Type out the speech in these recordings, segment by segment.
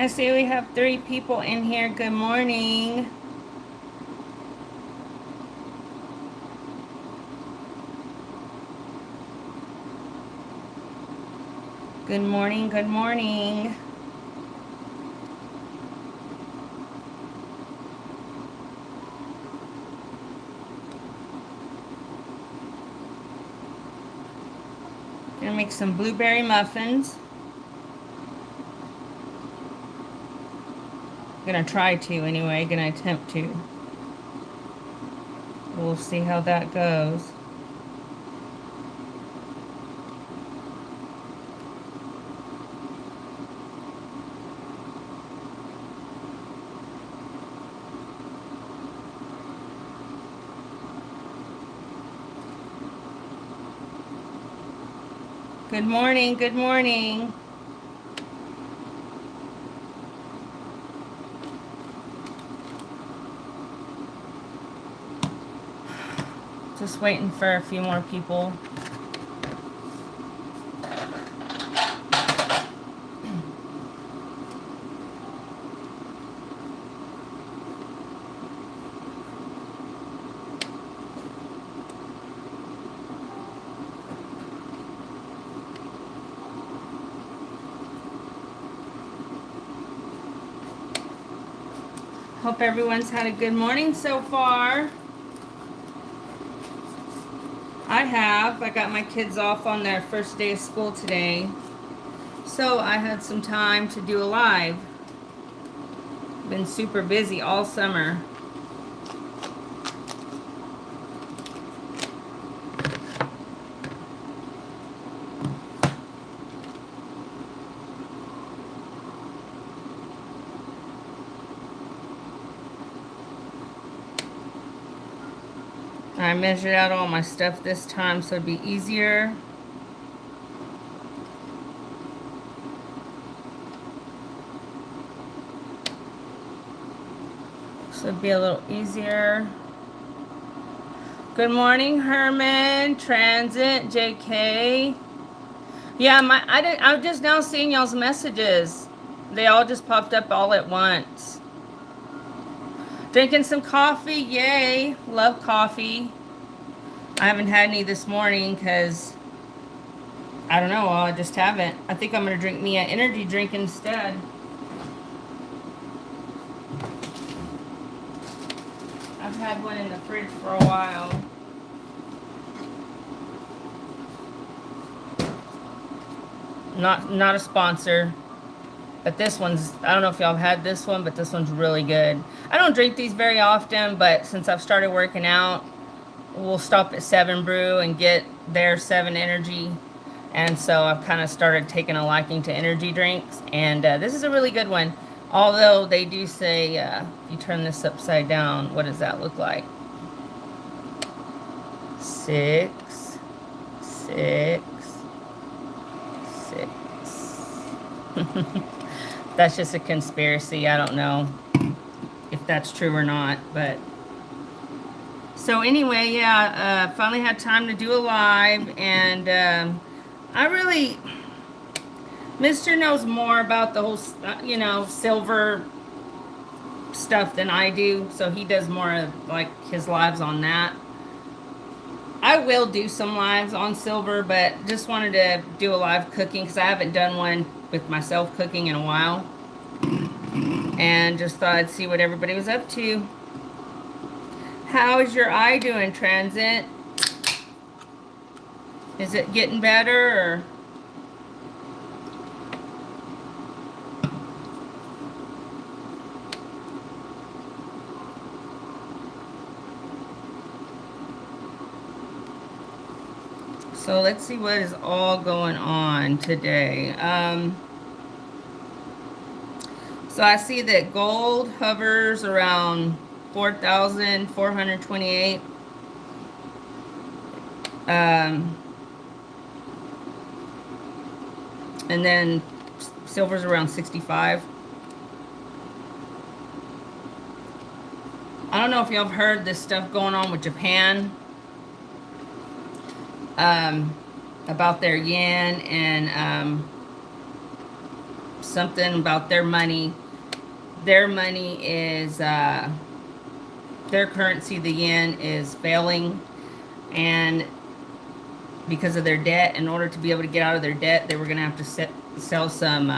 I see we have 3 people in here. Good morning. Good morning, good morning. Gonna make some blueberry muffins. Gonna try to anyway, gonna attempt to. We'll see how that goes. Good morning, good morning. Just waiting for a few more people. Hope everyone's had a good morning so far. I have. I got my kids off on their first day of school today. So I had some time to do a live. Been super busy all summer. I measured out all my stuff this time so it'd be easier. So it'd be a little easier. Good morning, Herman, Transit, JK. Yeah, I'm just now seeing y'all's messages. They all just popped up all at once. Drinking some coffee, yay. Love coffee. I haven't had any this morning because, I don't know, I just haven't. I think I'm going to drink me an energy drink instead. I've had one in the fridge for a while. Not a sponsor. But this one's, I don't know if y'all have had this one, but this one's really good. I don't drink these very often, but since I've started working out, we'll stop at 7 Brew and get their 7 Energy. And so I've kind of started taking a liking to energy drinks. And this is a really good one. Although they do say, if you turn this upside down, what does that look like? 6, 6, 6. That's just a conspiracy. I don't know if that's true or not, but so anyway, yeah, finally had time to do a live, and I really, Mr. knows more about the whole, silver stuff than I do, so he does more of like his lives on that. I will do some lives on silver, but just wanted to do a live cooking because I haven't done one with myself cooking in a while. And just thought I'd see what everybody was up to. How is your eye doing, Transit? Is it getting better or? So let's see what is all going on today. So I see that gold hovers around 4,428. And then silver's around 65. I don't know if y'all have heard this stuff going on with Japan. About their yen and something about their money. Their money is, their currency, the yen, is failing. And because of their debt, in order to be able to get out of their debt, they were going to have to sell some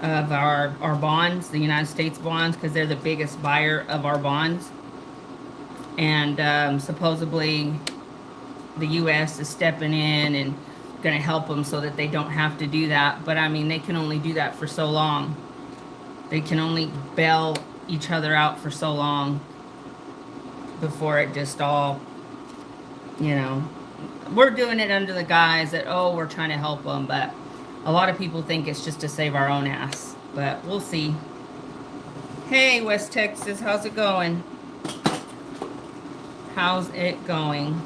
of our bonds, the United States bonds, because they're the biggest buyer of our bonds. And supposedly the U.S. is stepping in and going to help them so that they don't have to do that. But I mean, they can only do that for so long. They can only bail each other out for so long before it just all, you know, we're doing it under the guise that, oh, we're trying to help them. But a lot of people think it's just to save our own ass. But we'll see. Hey, West Texas, how's it going? How's it going?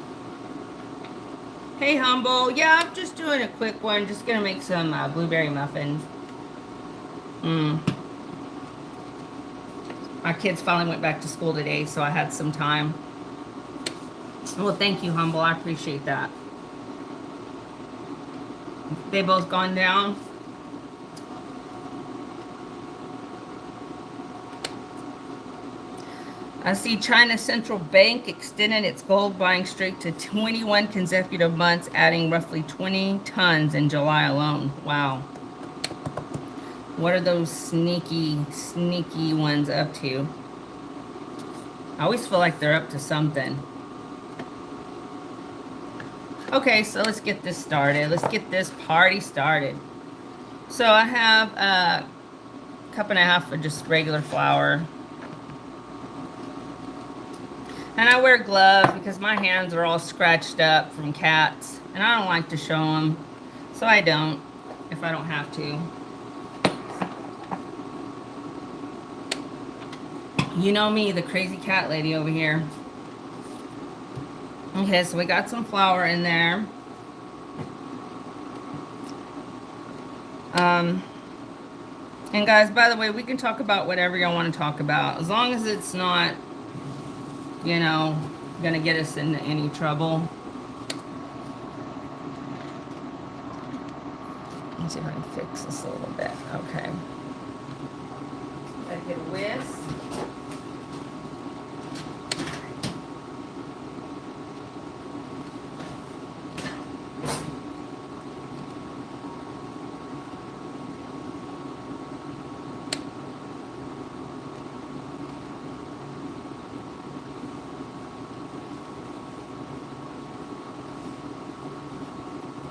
Hey, Humble. Yeah, I'm just doing a quick one. Just going to make some blueberry muffins. My kids finally went back to school today, so I had some time. Well, thank you, Humble. I appreciate that. They both gone down? I see China Central Bank extended its gold buying streak to 21 consecutive months, adding roughly 20 tons in July alone. Wow. What are those sneaky ones up to? I always feel like they're up to something. Okay, so let's get this started. Let's get this party started. So I have a cup and a half of just regular flour. And I wear gloves because my hands are all scratched up from cats. And I don't like to show them. So I don't, if I don't have to. You know me, the crazy cat lady over here. Okay, so we got some flour in there. And guys, by the way, we can talk about whatever y'all want to talk about. As long as it's not, you know, gonna get us into any trouble. Let's see if I can fix this a little bit. Okay. Gotta get a whisk.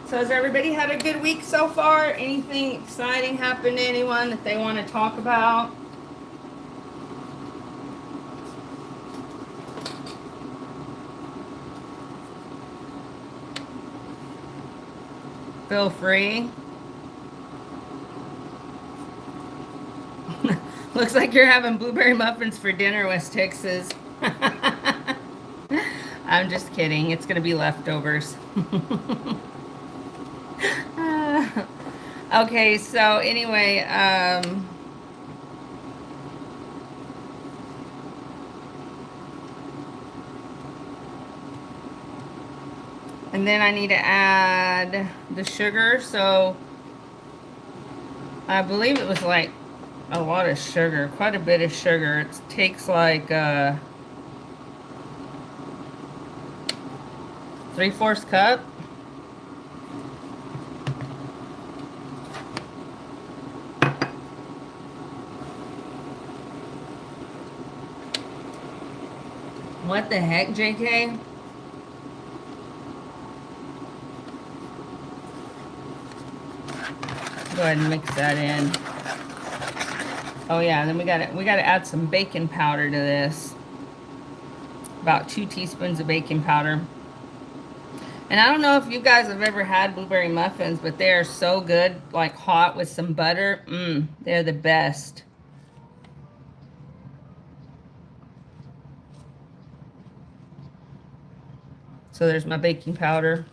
So has everybody had a good week so far? Anything exciting happened to anyone that they want to talk about? Feel free. Looks like you're having blueberry muffins for dinner, West Texas. I'm just kidding. It's going to be leftovers. Okay, so anyway, and then I need to add the sugar. So I believe it was like a lot of sugar, quite a bit of sugar. It takes like 3/4 cup. What the heck, JK? Go ahead and mix that in. Oh yeah, then we gotta add some baking powder to this. About 2 teaspoons of baking powder. And I don't know if you guys have ever had blueberry muffins, but they are so good, like hot with some butter. They're the best. So there's my baking powder.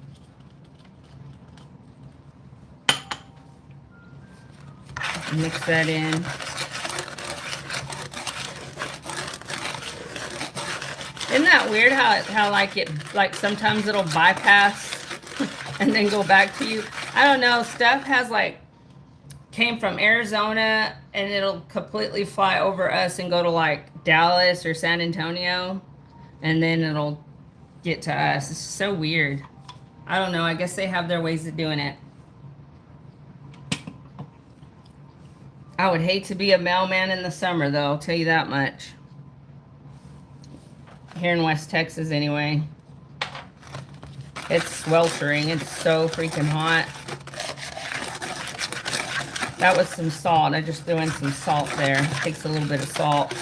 Mix that in. Isn't that weird how like sometimes it'll bypass and then go back to you? I don't know. Stuff has like came from Arizona, and it'll completely fly over us and go to like Dallas or San Antonio, and then it'll get to us. It's so weird. I don't know. I guess they have their ways of doing it. I would hate to be a mailman in the summer, though. I'll tell you that much. Here in West Texas, anyway. It's sweltering. It's so freaking hot. That was some salt. I just threw in some salt there. It takes a little bit of salt.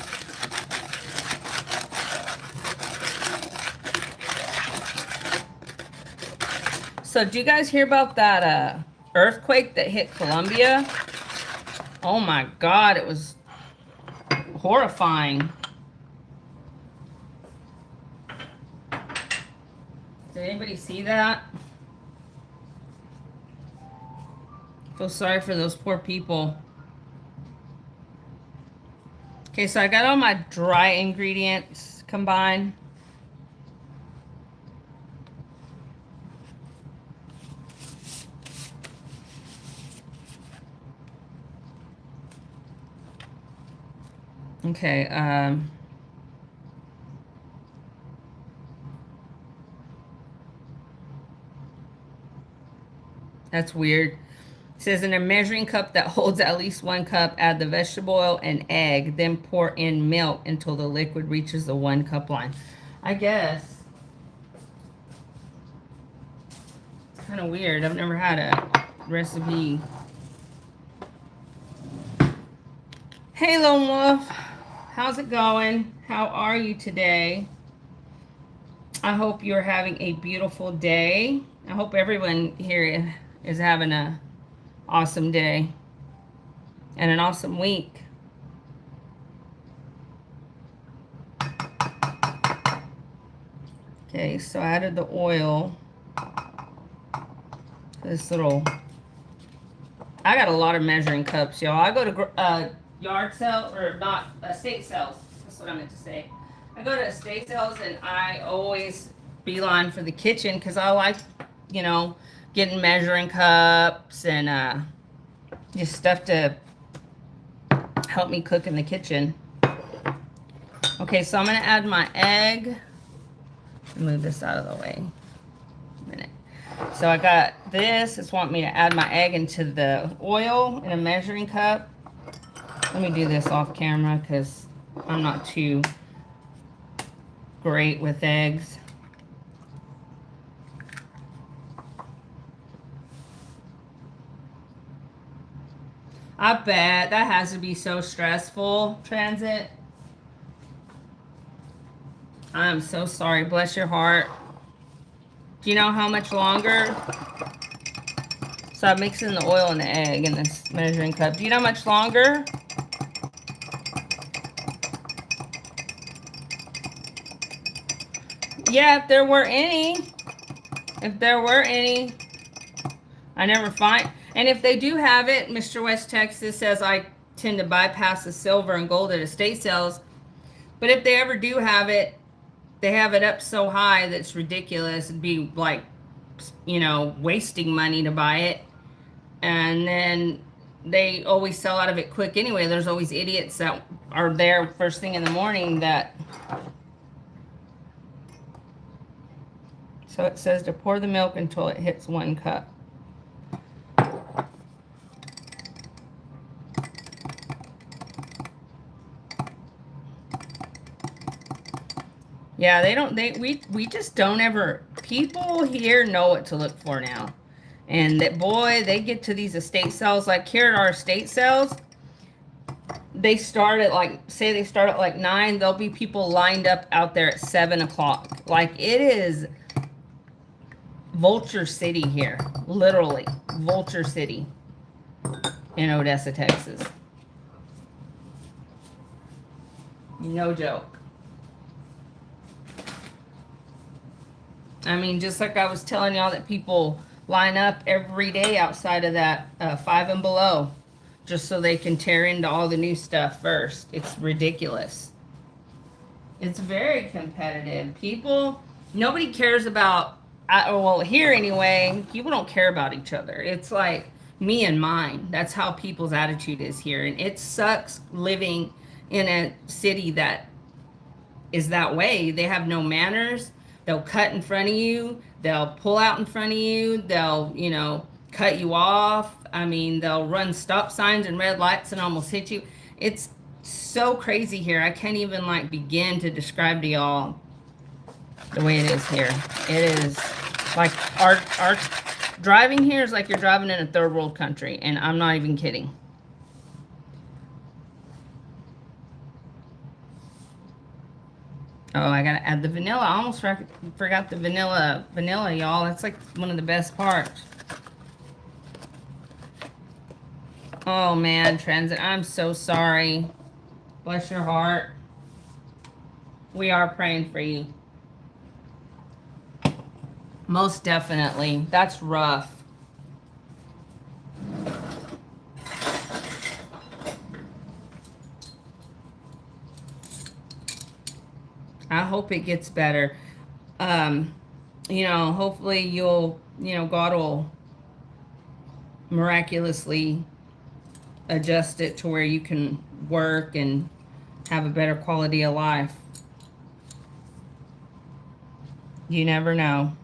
So, do you guys hear about that earthquake that hit Colombia? Oh my God, it was horrifying. Did anybody see that? I feel sorry for those poor people. Okay, so I got all my dry ingredients combined. Okay, that's weird. It says in a measuring cup that holds at least 1 cup, add the vegetable oil and egg, then pour in milk until the liquid reaches the 1 cup line. I guess. It's kind of weird. I've never had a recipe. Hey, Lone Wolf. How's it going? How are you today? I hope you're having a beautiful day. I hope everyone here is having a awesome day and an awesome week. Okay, so I added the oil. This little, I got a lot of measuring cups, y'all. I go to yard sale, or not, estate sales. That's what I meant to say. I go to estate sales, and I always beeline for the kitchen because I like, you know, getting measuring cups and just stuff to help me cook in the kitchen. Okay, so I'm going to add my egg. Move this out of the way. A minute. So I got this. It's wanting me to add my egg into the oil in a measuring cup. Let me do this off camera because I'm not too great with eggs. I bet that has to be so stressful, transit. I'm so sorry. Bless your heart. Do you know how much longer? So I'm mixing the oil and the egg in this measuring cup. Do you know how much longer? Yeah, if there were any. If there were any. I never find. And if they do have it, Mr. West Texas says I tend to bypass the silver and gold at estate sales. But if they ever do have it, they have it up so high that it's ridiculous. It'd be like, you know, wasting money to buy it. And then they always sell out of it quick anyway. There's always idiots that are there first thing in the morning that... So it says to pour the milk until it hits 1 cup. Yeah, we just don't ever, people here know what to look for now. And that, boy, they get to these estate sales, like here at our estate sales, they start at like, say they start at like 9, there'll be people lined up out there at 7 o'clock. Like, it is Vulture City here, literally Vulture City in Odessa, Texas. No joke. I mean, just like I was telling y'all that people line up every day outside of that 5 and below just so they can tear into all the new stuff first. It's ridiculous. It's very competitive. People, nobody cares about, well, here anyway, people don't care about each other. It's like, me and mine. That's how people's attitude is here. And it sucks living in a city that is that way. They have no manners. They'll cut in front of you. They'll pull out in front of you. They'll, cut you off. I mean, they'll run stop signs and red lights and almost hit you. It's so crazy here. I can't even like begin to describe to y'all the way it is here. It is like our driving here is like you're driving in a third world country, and I'm not even kidding. Oh, I gotta add the vanilla. I almost forgot the vanilla, y'all. That's like one of the best parts. Oh man, Transit, I'm so sorry. Bless your heart. We are praying for you. Most definitely. That's rough. I hope it gets better. Hopefully God will miraculously adjust it to where you can work and have a better quality of life. You never know.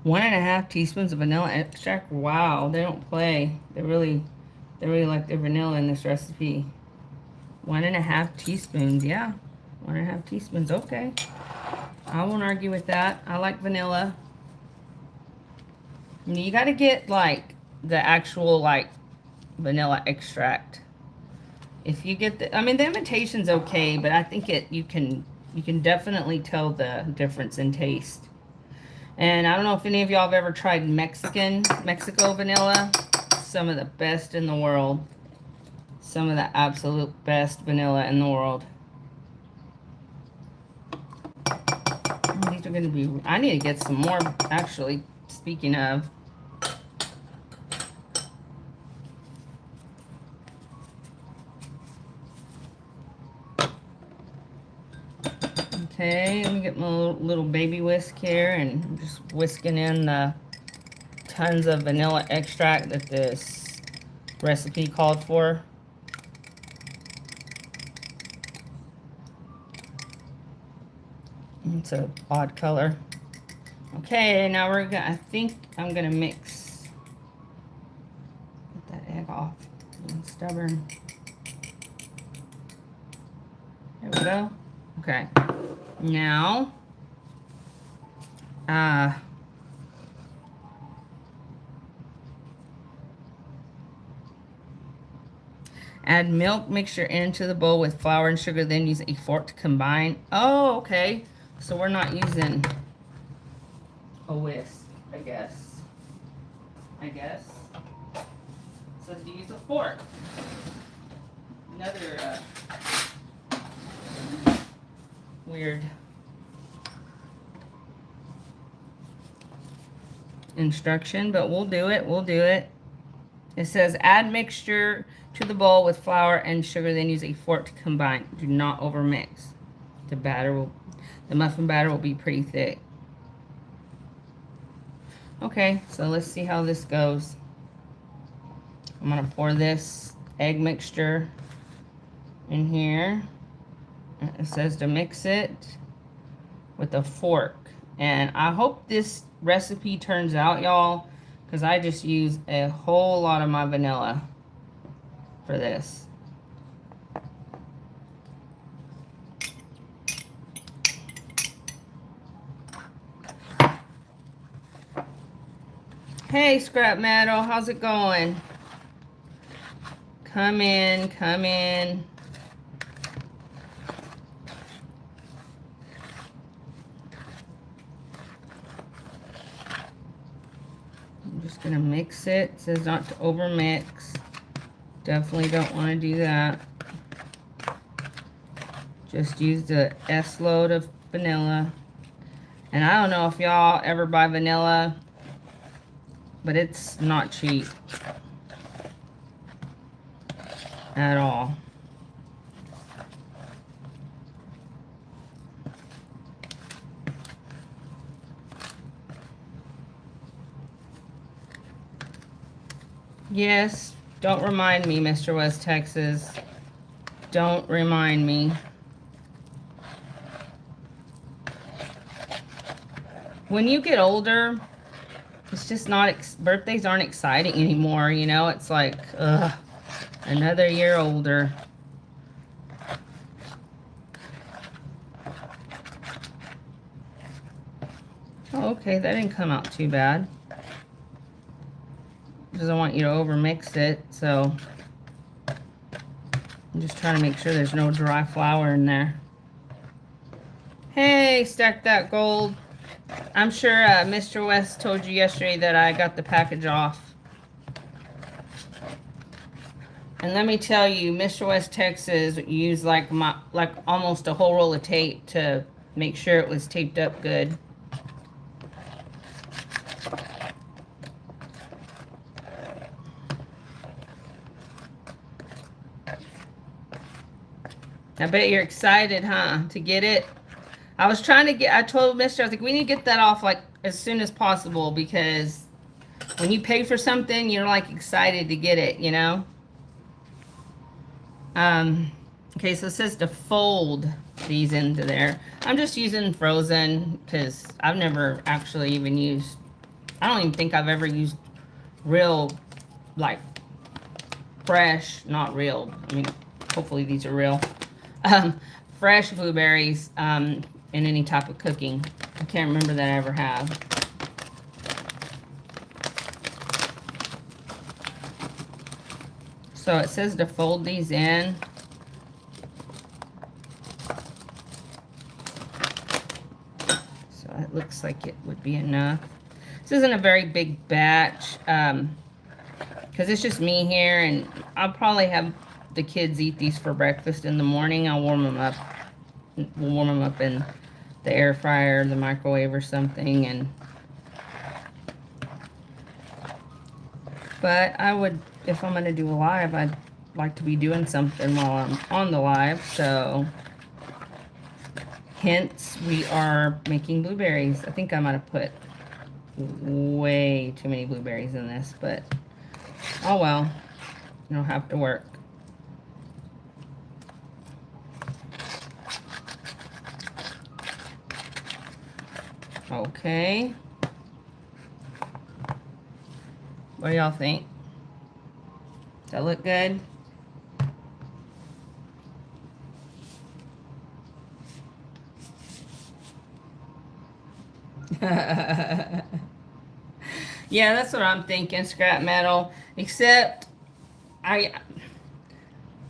1.5 teaspoons of vanilla extract. Wow, they don't play. They really like their vanilla in this recipe. 1.5 teaspoons, yeah. 1.5 teaspoons, okay. I won't argue with that. I like vanilla. You got to get like the actual like vanilla extract. If you get the, the imitation's okay, but I think you can definitely tell the difference in taste. And I don't know if any of y'all have ever tried Mexico vanilla. Some of the best in the world. Some of the absolute best vanilla in the world. These are going to be, I need to get some more, actually, speaking of. Okay, let me get my little baby whisk here, and I'm just whisking in the tons of vanilla extract that this recipe called for. It's an odd color. Okay, now I think I'm gonna mix. Get that egg off. I'm stubborn. There we go. Okay. Now, add milk mixture into the bowl with flour and sugar, then use a fork to combine. Oh, okay. So we're not using a whisk, I guess. So to use a fork. Another weird instruction, but we'll do it. It says add mixture to the bowl with flour and sugar, then use a fork to combine. Do not overmix. The muffin batter will be pretty thick. Okay, so let's see how this goes. I'm gonna pour this egg mixture in here. It says to mix it with a fork. And I hope this recipe turns out, y'all, because I just use a whole lot of my vanilla for this. Hey, Scrap Metal, how's it going? Come in, come in. I'm just gonna mix it. It says not to overmix. Definitely don't want to do that. Just use the S load of vanilla. And I don't know if y'all ever buy vanilla, but it's not cheap at all. Yes, don't remind me, Mr. West Texas. Don't remind me. When you get older, it's just not, birthdays aren't exciting anymore, you know? It's like, ugh, another year older. Oh, okay, that didn't come out too bad. Because I want you to overmix it, so I'm just trying to make sure there's no dry flour in there. Hey, Stack That Gold. I'm sure Mr. West told you yesterday that I got the package off. And let me tell you, Mr. West Texas used like almost a whole roll of tape to make sure it was taped up good. I bet you're excited, huh, to get it? I was trying to get, I told Mr. I was like, we need to get that off like as soon as possible, because when you pay for something, you're like excited to get it, you know? Okay, so it says to fold these into there. I'm just using frozen because I've never actually even used, I don't even think I've ever used real, like, fresh, not real, I mean, hopefully these are real, fresh blueberries in any type of cooking. I can't remember that I ever have. So it says to fold these in. So it looks like it would be enough. This isn't a very big batch because it's just me here, and I'll probably have the kids eat these for breakfast in the morning. I'll warm them up. We'll warm them up in the air fryer, the microwave or something. And but I would, if I'm going to do a live, I'd like to be doing something while I'm on the live. So hence we are making blueberries. I think I might have put way too many blueberries in this, but oh well, it'll have to work. Okay. What do y'all think? Does that look good? Yeah, that's what I'm thinking, scrap metal. Except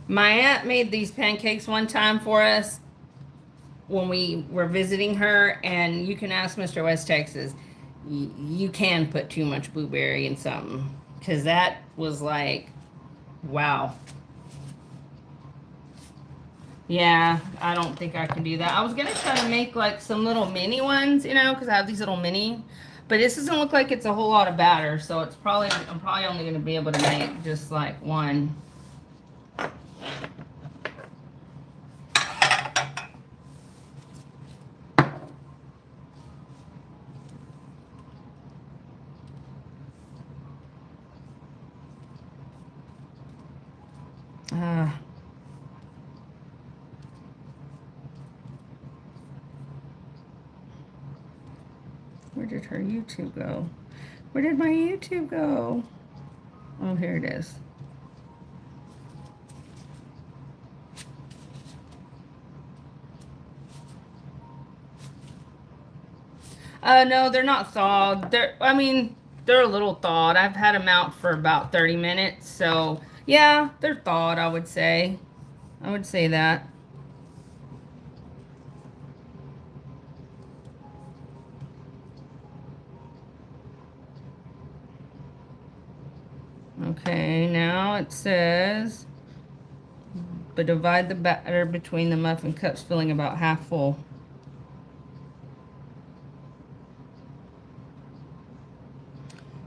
my aunt made these pancakes one time for us when we were visiting her, and you can ask Mr. West Texas, you can put too much blueberry in something, because that was like, wow. Yeah, I don't think I can do that. I was gonna try to make like some little mini ones, you know, because I have these little mini, but this doesn't look like it's a whole lot of batter, so it's probably, I'm probably only gonna be able to make just like one. Where did her YouTube go? Where did my YouTube go? Oh, here it is. No, they're not thawed. I mean, they're a little thawed. I've had them out for about 30 minutes. So, yeah, they're thawed, I would say. I would say that. Okay, now it says, but divide the batter between the muffin cups, filling about half full.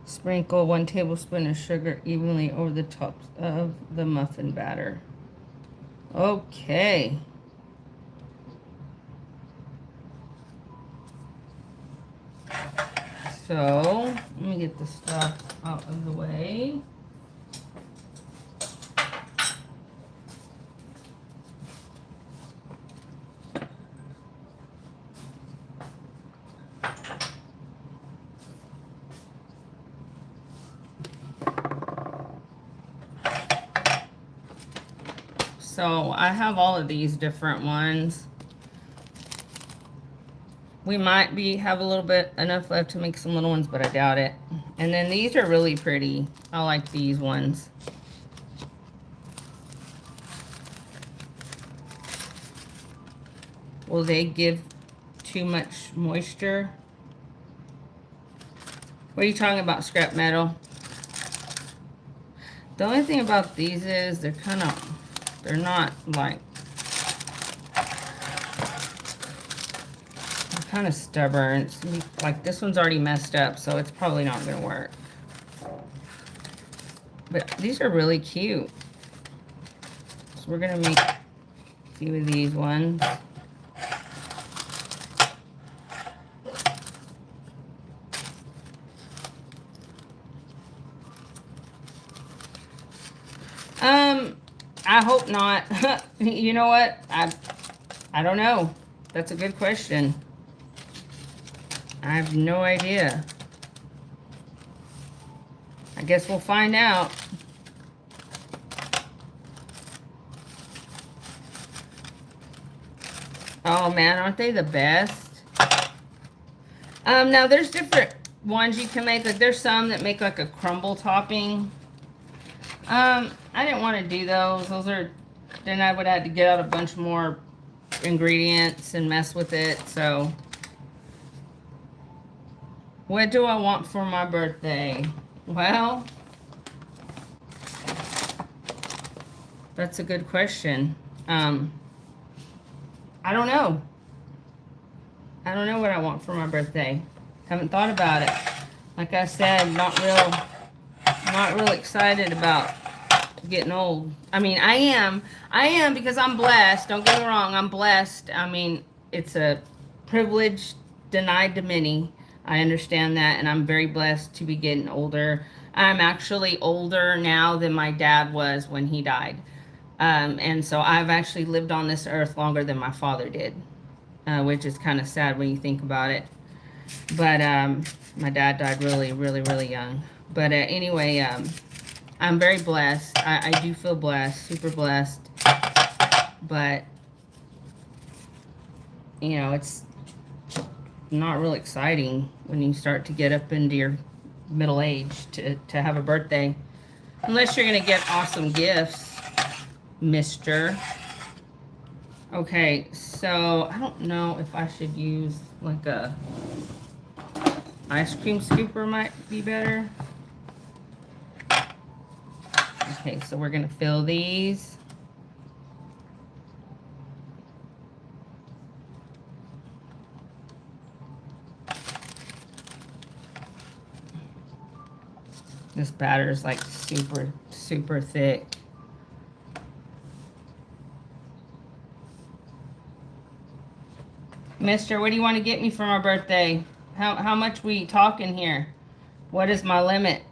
Sprinkle 1 tablespoon of sugar evenly over the tops of the muffin batter. Okay. So, let me get the stuff out of the way. So I have all of these different ones. We might have a little bit enough left to make some little ones, but I doubt it. And then these are really pretty. I like these ones. Will they give too much moisture? What are you talking about, scrap metal? The only thing about these is they're not like, they're kind of stubborn. It's like this one's already messed up, so it's probably not going to work. But these are really cute. So we're going to make a few of these ones. I hope not. You know what? I don't know. That's a good question. I have no idea. I guess we'll find out. Oh man, aren't they the best? Now there's different ones you can make. Like there's some that make like a crumble topping. I didn't want to do those. Then I would have to get out a bunch more ingredients and mess with it. So, what do I want for my birthday? Well, that's a good question. I don't know. I don't know what I want for my birthday. Haven't thought about it. Like I said, not real excited about getting old. I mean, I am because I'm blessed. Don't get me wrong, I'm blessed. I mean, it's a privilege denied to many. I understand that, and I'm very blessed to be getting older. I'm actually older now than my dad was when he died. And so I've actually lived on this earth longer than my father did, which is kind of sad when you think about it. But my dad died really, really, really young. But anyway, I'm very blessed. I do feel blessed, super blessed. But, you know, it's not real exciting when you start to get up into your middle age to have a birthday. Unless you're going to get awesome gifts, mister. Okay, so I don't know if I should use like a ice cream scooper might be better. Okay, so we're going to fill these. This batter is like super, super thick. Mister, what do you want to get me for my birthday? How much we talking here? What is my limit?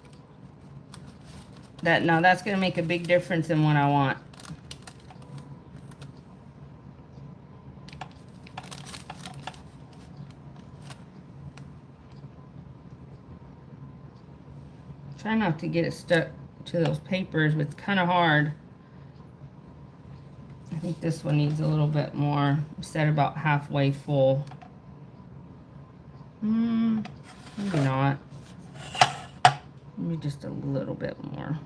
Now that's going to make a big difference in what I want. Try not to get it stuck to those papers, but it's kind of hard. I think this one needs a little bit more. Set about halfway full. Maybe not. Maybe just a little bit more.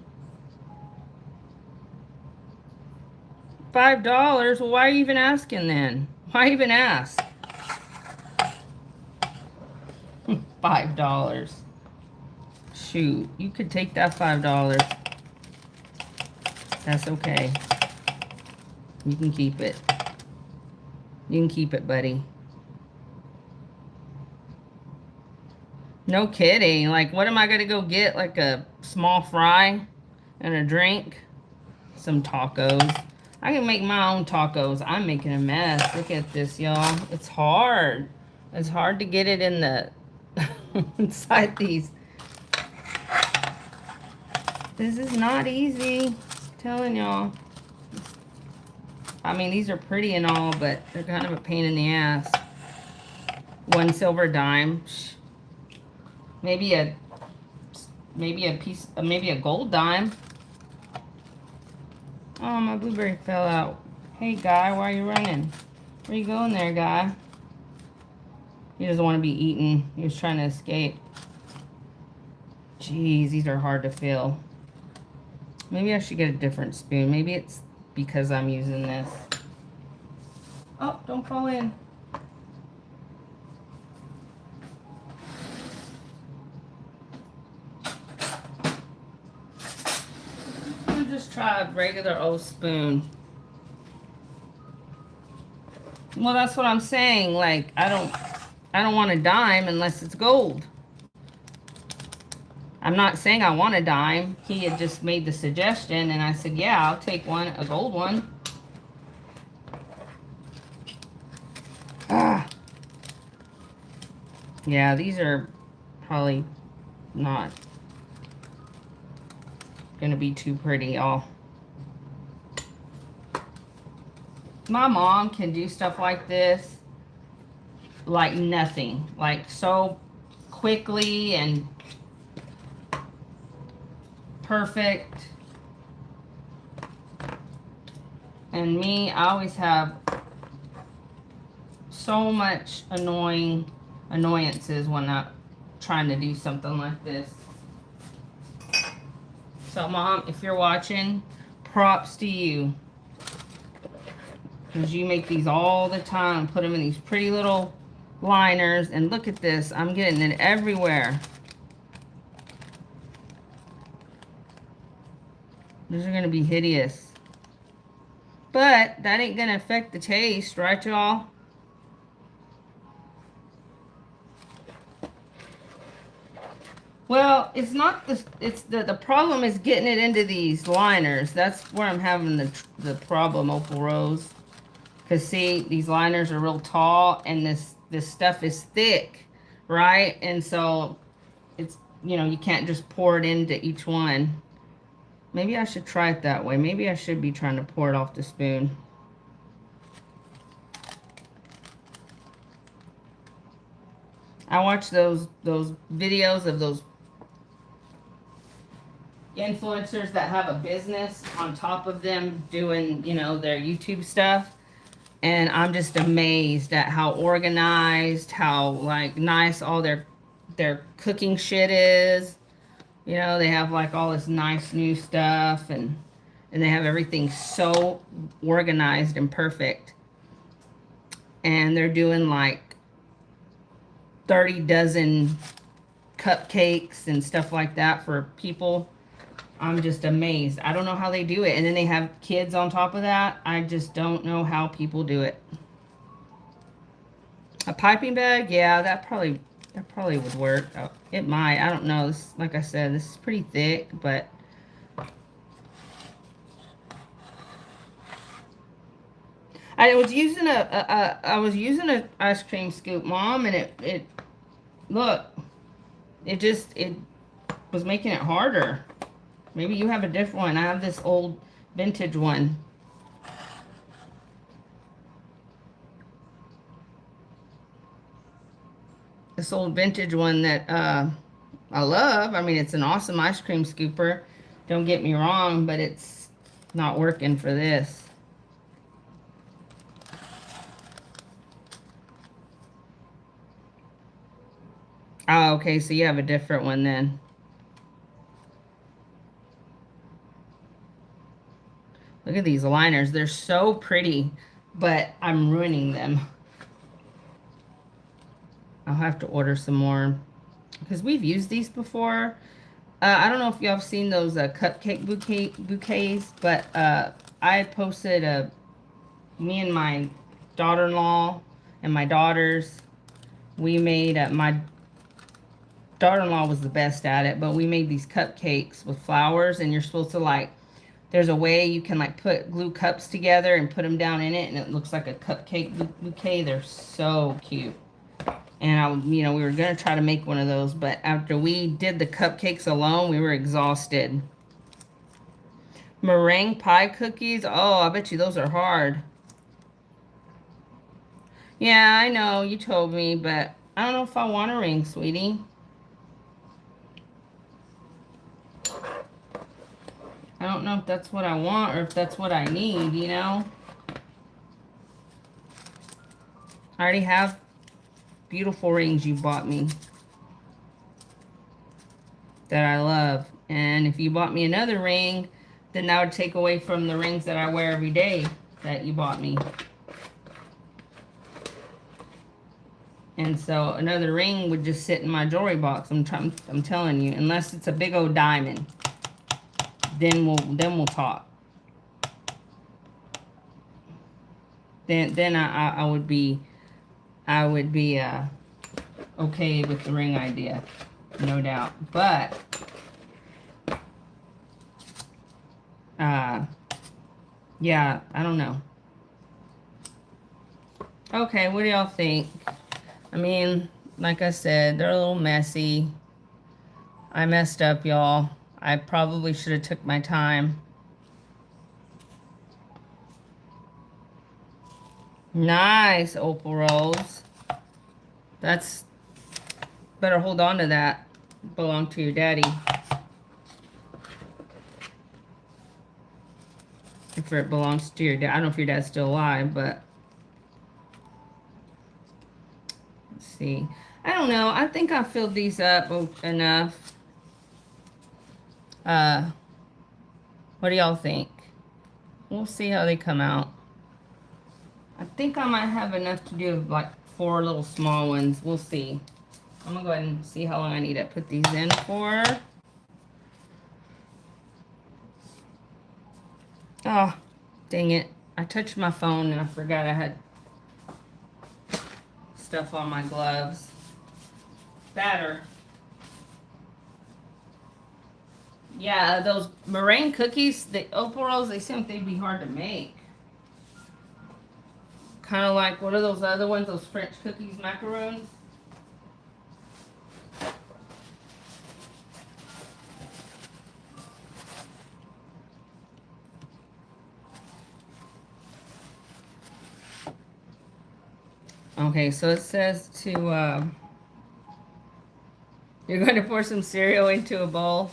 $5? Well, why are you even asking then? Why even ask? $5. Shoot, you could take that $5. That's okay. You can keep it. You can keep it, buddy. No kidding. Like, what am I going to go get? Like a small fry and a drink? Some tacos. I can make my own tacos. I'm making a mess. Look at this, y'all. It's hard. It's hard to get it in the inside these. This is not easy. I'm telling y'all. I mean, these are pretty and all, but they're kind of a pain in the ass. 1 silver dime. Maybe a gold dime. Oh, my blueberry fell out. Hey, guy, why are you running? Where you going there, guy? He doesn't want to be eaten. He was trying to escape. Jeez, these are hard to fill. Maybe I should get a different spoon. Maybe it's because I'm using this. Oh, don't fall in. I'll just try a regular old spoon. Well, that's what I'm saying. Like, I don't want a dime unless it's gold. I'm not saying I want a dime. He had just made the suggestion, and I said, yeah, I'll take one, a gold one. Ah. Yeah, these are probably not gonna be too pretty, y'all. My mom can do stuff like this like nothing. Like so quickly and perfect. And me, I always have so much annoyances when I'm trying to do something like this. So, Mom, if you're watching, props to you. Because you make these all the time. Put them in these pretty little liners. And look at this. I'm getting it everywhere. These are going to be hideous. But that ain't going to affect the taste, right, y'all? Well, it's not the problem is getting it into these liners. That's where I'm having the problem, Opal Rose. Because see, these liners are real tall and this stuff is thick, right? And so it's, you know, you can't just pour it into each one. Maybe I should try it that way. Maybe I should be trying to pour it off the spoon. I watch those videos of those influencers that have a business on top of them doing, you know, their YouTube stuff. And I'm just amazed at how organized, how like nice all their cooking shit is. You know, they have like all this nice new stuff and they have everything so organized and perfect. And they're doing like 30 dozen cupcakes and stuff like that for people. I'm just amazed. I don't know how they do it. And then they have kids on top of that. I just don't know how people do it. A piping bag? Yeah, that probably would work. Oh, it might. I don't know. This, like I said, this is pretty thick, but I was using a ice cream scoop, Mom, and it look, it was making it harder. Maybe you have a different one. I have this old vintage one. This old vintage one that I love. I mean, it's an awesome ice cream scooper. Don't get me wrong, but it's not working for this. Oh, okay, so you have a different one then. Look at these liners. They're so pretty, but I'm ruining them. I'll have to order some more because we've used these before. I don't know if y'all have seen those cupcake bouquets, but I posted me and my daughter-in-law and my daughters, we made, my daughter-in-law was the best at it, but we made these cupcakes with flowers, and you're supposed to like, there's a way you can like glue cups together and put them down in it, and it looks like a cupcake bouquet. They're so cute. And we were going to try to make one of those, but after we did the cupcakes alone, we were exhausted. Meringue pie cookies. Oh, I bet you those are hard. Yeah, I know, you told me, but I don't know if I want a ring, sweetie. I don't don't know if that's what I want or if that's what I need, you know? I already have beautiful rings you bought me that I love. And if you bought me another ring, then that would take away from the rings that I wear every day that you bought me. And so another ring would just sit in my jewelry box. I'm telling you, unless it's a big old diamond, then we'll talk. Then I would be okay with the ring idea, no doubt. But yeah, I don't know. Okay, what do y'all think? I mean, like I said, they're a little messy. I messed up, y'all. I probably should have took my time. Nice, Opal Rose. That's... better hold on to that. Belong to your daddy. If it belongs to your dad. I don't know if your dad's still alive, but... let's see. I don't know. I think I filled these up enough. What do y'all think? We'll see how they come out. I think I might have enough to do like 4 little small ones. We'll see. I'm gonna go ahead and see how long I need to put these in for. Oh, dang it. I touched my phone and I forgot I had stuff on my gloves. Batter. Yeah, those meringue cookies, the Opal Rolls, they seem like they'd be hard to make. Kind of like, what are those other ones? Those French cookies, macaroons? Okay, so it says to, you're going to pour some cereal into a bowl.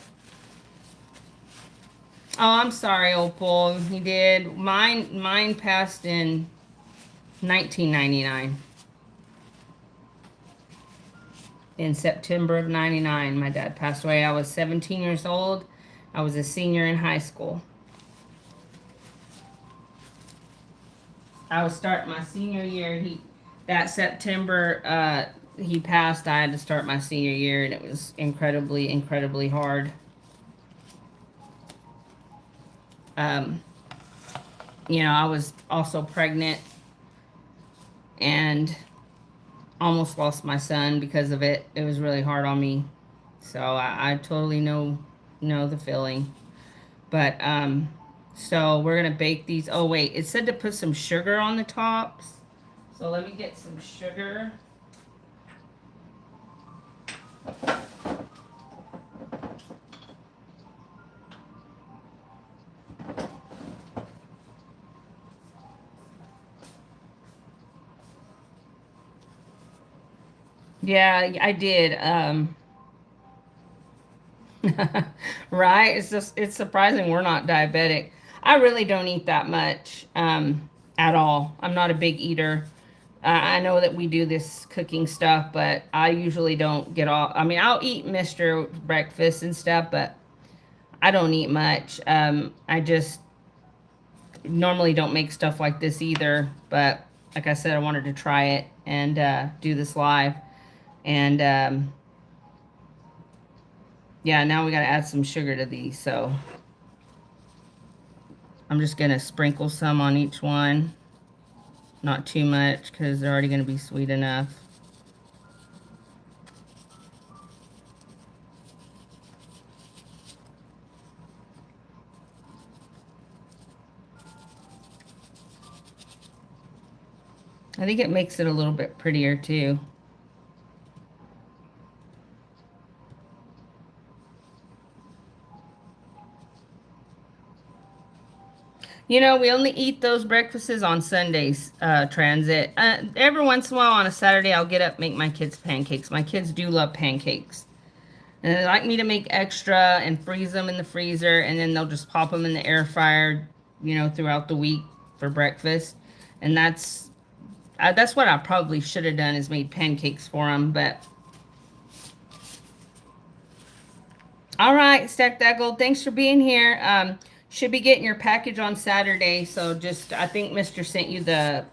Oh, I'm sorry, Opal. He did. Mine passed in 1999. In September of 99, my dad passed away. I was 17 years old. I was a senior in high school. I was starting my senior year. That September, he passed. I had to start my senior year, and it was incredibly, incredibly hard. You know, I was also pregnant and almost lost my son because of it. It was really hard on me. So I totally know the feeling. But, so we're going to bake these. Oh, wait, it said to put some sugar on the tops. So let me get some sugar. Yeah, I did. Right? It's surprising we're not diabetic. I really don't eat that much at all. I'm not a big eater. I know that we do this cooking stuff, but I usually don't get all. I mean, I'll eat Mr. Breakfast and stuff, but I don't eat much. I just normally don't make stuff like this either. But like I said, I wanted to try it and do this live. And yeah, now we got to add some sugar to these. So I'm just going to sprinkle some on each one. Not too much because they're already going to be sweet enough. I think it makes it a little bit prettier too. You know, we only eat those breakfasts on Sundays, Transit. Every once in a while on a Saturday, I'll get up, make my kids pancakes. My kids do love pancakes. And they like me to make extra and freeze them in the freezer, and then they'll just pop them in the air fryer, throughout the week for breakfast. And that's what I probably should have done, is made pancakes for them. But all right, Stack That Gold, thanks for being here. Should be getting your package on Saturday, so I think Mr. sent you the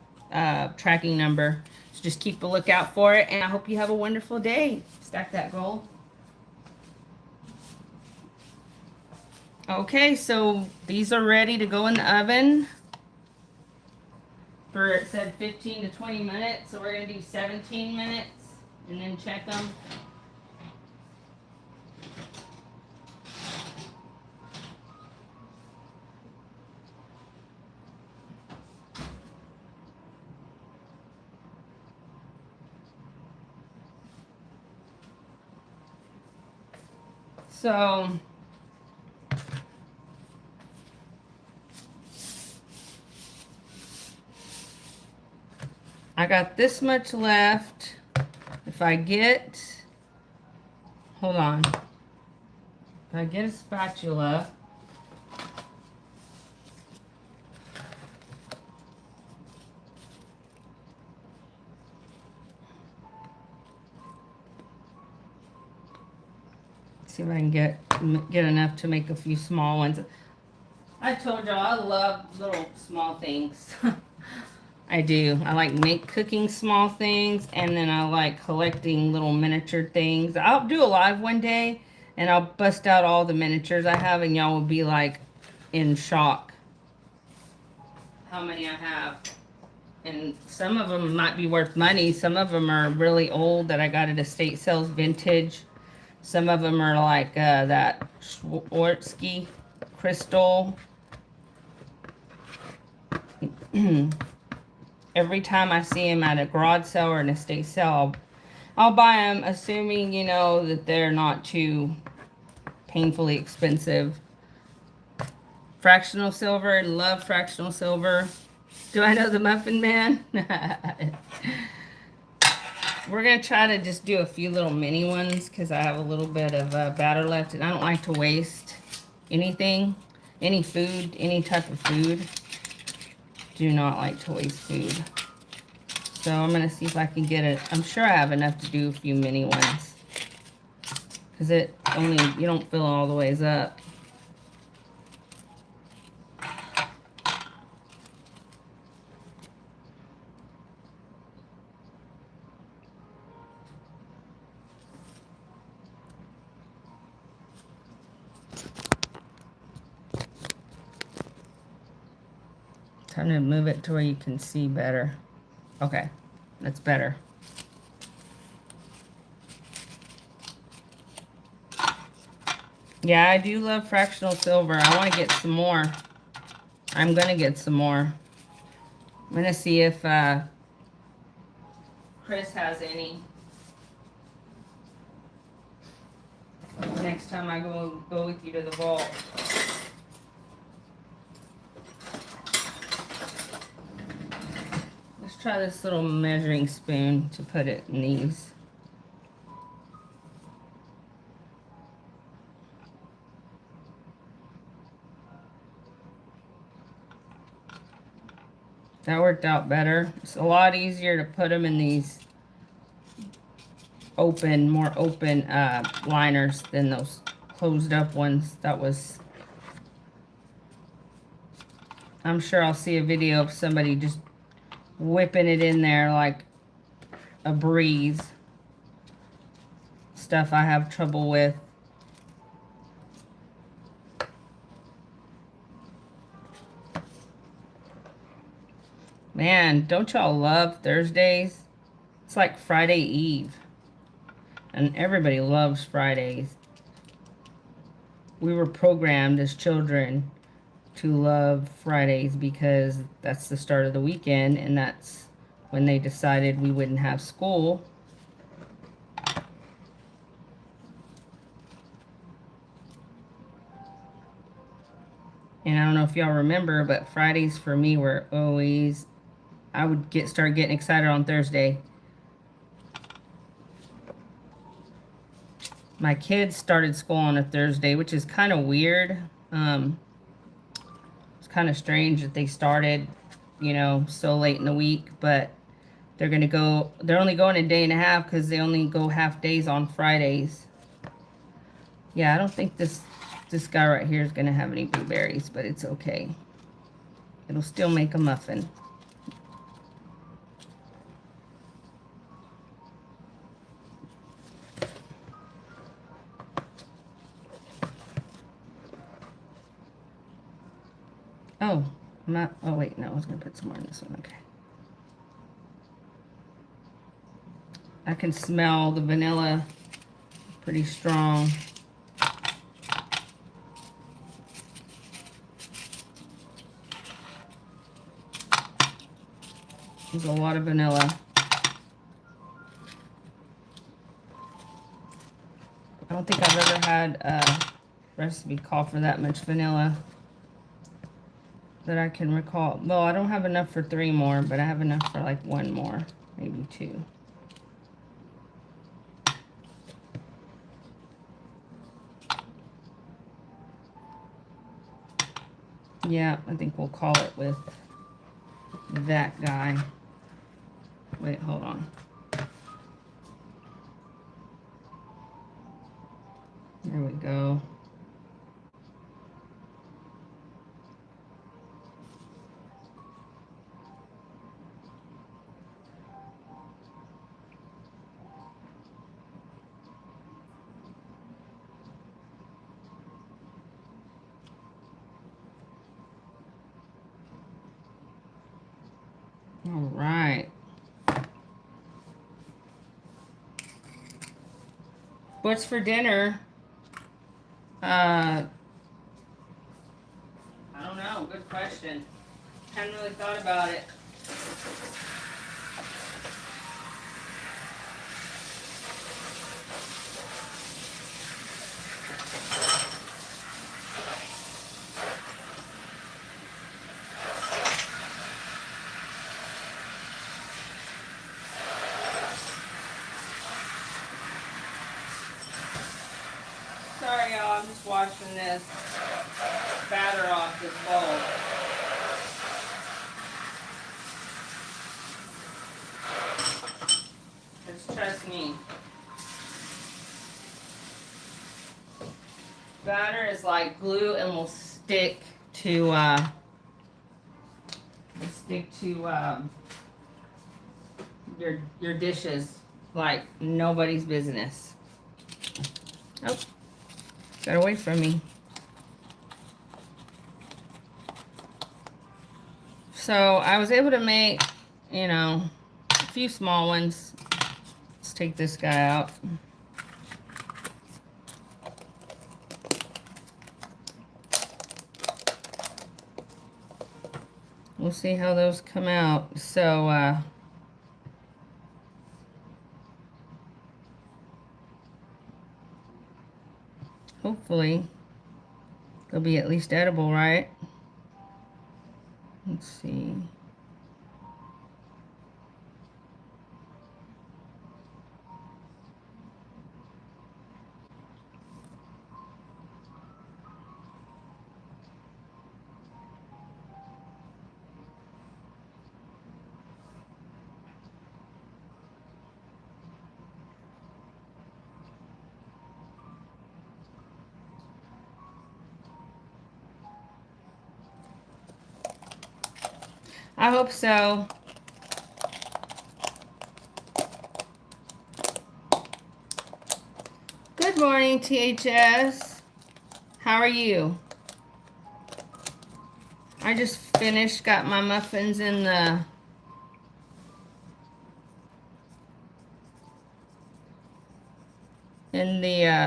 tracking number. So just keep a lookout for it, and I hope you have a wonderful day. Stack That Gold. Okay, so these are ready to go in the oven for, it said 15 to 20 minutes, so we're going to do 17 minutes and then check them. So I got this much left. If I get, hold on. If I get a spatula, see if I can get enough to make a few small ones. I told y'all I love little small things. I do. I like cooking small things, and then I like collecting little miniature things. I'll do a live one day, and I'll bust out all the miniatures I have, and y'all will be like in shock how many I have. And some of them might be worth money. Some of them are really old that I got at estate sales, vintage. Some of them are like that Swarovski crystal. Every time I see them at a garage sale or an estate sale, I'll buy them, assuming, that they're not too painfully expensive. Fractional silver, love fractional silver. Do I know the Muffin Man? We're going to try to just do a few little mini ones because I have a little bit of batter left, and I don't like to waste anything, any food, any type of food. Do not like to waste food. So I'm going to see if I can get it. I'm sure I have enough to do a few mini ones. Because you don't fill all the ways up. Time to move it to where you can see better. Okay, that's better. Yeah, I do love fractional silver. I want to get some more. I'm going to get some more. I'm going to see if Chris has any. Next time I go with you to the vault. Let's try this little measuring spoon to put it in these. That worked out better. It's a lot easier to put them in these more open liners than those closed up ones. I'm sure I'll see a video of somebody just whipping it in there like a breeze. Stuff I have trouble with. Man, don't y'all love Thursdays? It's like Friday Eve. And everybody loves Fridays. We were programmed as children to love Fridays because that's the start of the weekend, and that's when they decided we wouldn't have school. And I don't know if y'all remember, but Fridays for me were always, I would start getting excited on Thursday. My kids started school on a Thursday, which is kind of weird. It's kind of strange that they started, you know, so late in the week, but they're gonna go, they're only going a day and a half because they only go half days on Fridays. Yeah, I don't think this guy right here is gonna have any blueberries, but it's okay. It'll still make a muffin. Oh, I'm not, oh wait, no, I was gonna put some more in this one, okay. I can smell the vanilla pretty strong. There's a lot of vanilla. I don't think I've ever had a recipe call for that much vanilla that I can recall. Well, I don't have enough for 3 more, but I have enough for like 1 more, maybe 2. Yeah, I think we'll call it with that guy. Wait, hold on. There we go. All right. What's for dinner? I don't know. Good question. Haven't really thought about it. Sorry, y'all. I'm just washing this batter off this bowl. Just trust me. Batter is like glue and will stick to your dishes like nobody's business. Oh, got away from me. So I was able to make, you know, a few small ones. Let's take this guy out. We'll see how those come out. So, hopefully they'll be at least edible, right? Let's see. I hope so. Good morning, THS. How are you? I just finished, got my muffins in the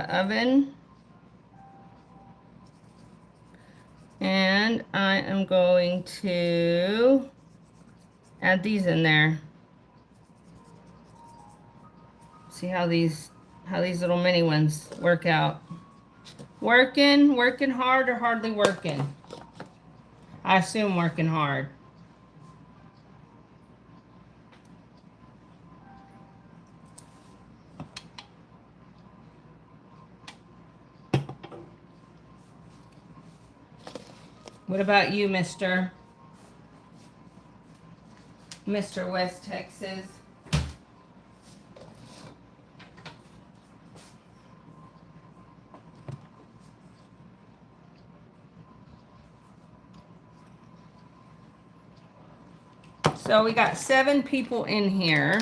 oven. And I am going to add these in there. See how these little mini ones work out. Working hard or hardly working? I assume working hard. What about you, Mr. West Texas? So we got 7 people in here.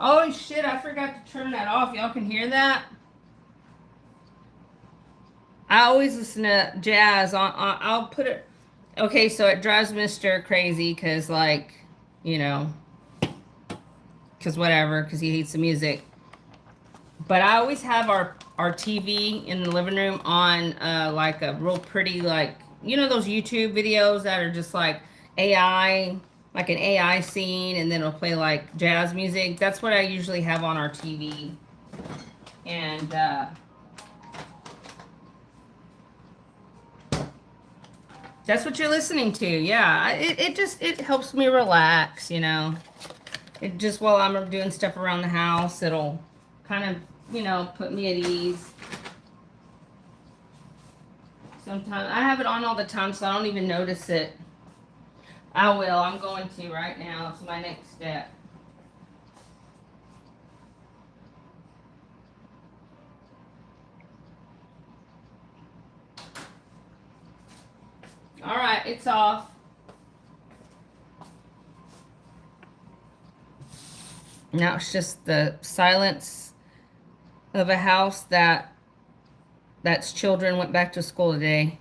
Oh shit, I forgot to turn that off. Y'all can hear that? I always listen to jazz I'll put it. Okay, so it drives Mr. crazy because, like, you know, because whatever, because he hates the music. But I always have our TV in the living room on like a real pretty, like, you know, those YouTube videos that are just like AI, like an AI scene, and then it'll play like jazz music. That's what I usually have on our TV. And that's what you're listening to. Yeah, it helps me relax, you know. It just, while I'm doing stuff around the house, it'll kind of, you know, put me at ease. Sometimes I have it on all the time, so I don't even notice it. I will. I'm going to right now. It's my next step. All right, it's off. Now it's just the silence of a house that's children went back to school today.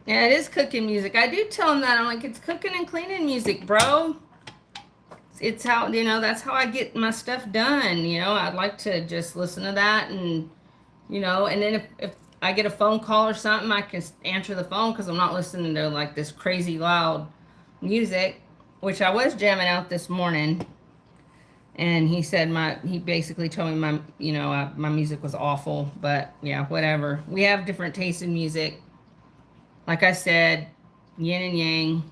Yeah, it is cooking music. I do tell them that. I'm like, it's cooking and cleaning music, bro. It's how, you know, that's how I get my stuff done. You know, I'd like to just listen to that, and, you know, and then if I get a phone call or something, I can answer the phone because I'm not listening to like this crazy loud music, which I was jamming out this morning. And he basically told me my music was awful, but yeah, whatever. We have different tastes in music. Like I said, yin and yang.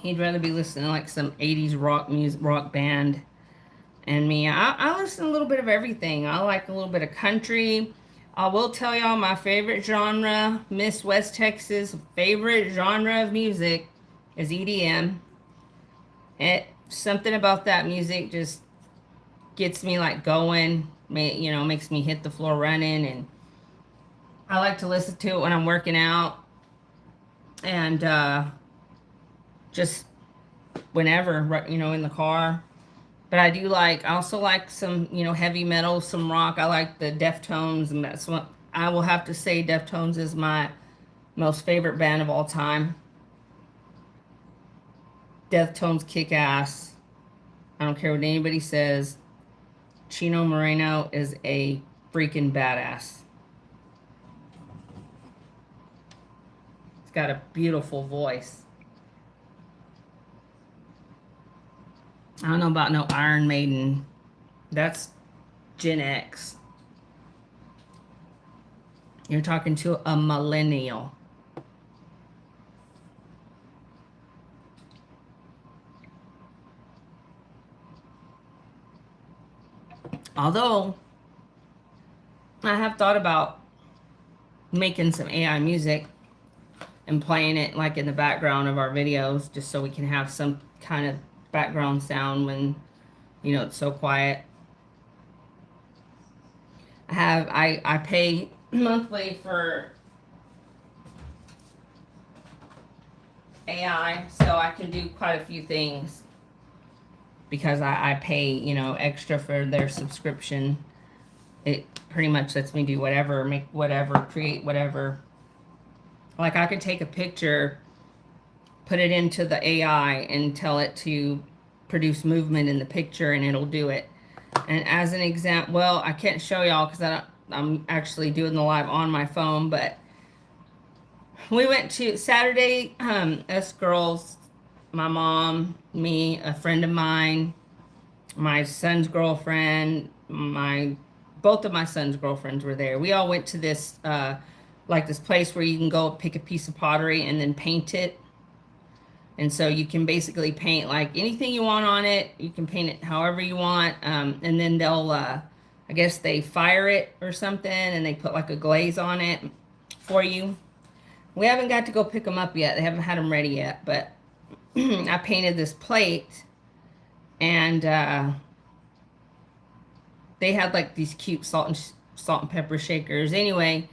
He'd rather be listening to like some 80s rock band. And me, I listen to a little bit of everything. I like a little bit of country. I will tell y'all my favorite genre, Miss West Texas' favorite genre of music is EDM. Something about that music just gets me like going, you know, makes me hit the floor running. And I like to listen to it when I'm working out, and just whenever, you know, in the car. But I also like some, you know, heavy metal, some rock. I like the Deftones, and that's what I will have to say. Deftones is my most favorite band of all time. Deftones kick ass. I don't care what anybody says. Chino Moreno is a freaking badass. He's got a beautiful voice. I don't know about no Iron Maiden. That's Gen X. You're talking to a millennial. Although, I have thought about making some AI music and playing it like in the background of our videos, just so we can have some kind of background sound when, you know, it's so quiet. I pay monthly for AI, so I can do quite a few things because I pay, you know, extra for their subscription. It pretty much lets me do whatever, make whatever, create whatever. Like, I could take a picture, put it into the AI, and tell it to produce movement in the picture, and it'll do it. And as an example, well, I can't show y'all because I'm actually doing the live on my phone, but we went to Saturday, us girls, my mom, me, a friend of mine, my son's girlfriend, my both of my son's girlfriends were there. We all went to this like this place where you can go pick a piece of pottery and then paint it. And so you can basically paint like anything you want on it. You can paint it however you want. And then they'll, I guess they fire it or something and they put like a glaze on it for you. We haven't got to go pick them up yet. They haven't had them ready yet. But I painted this plate and they had like these cute salt and pepper shakers. Anyway,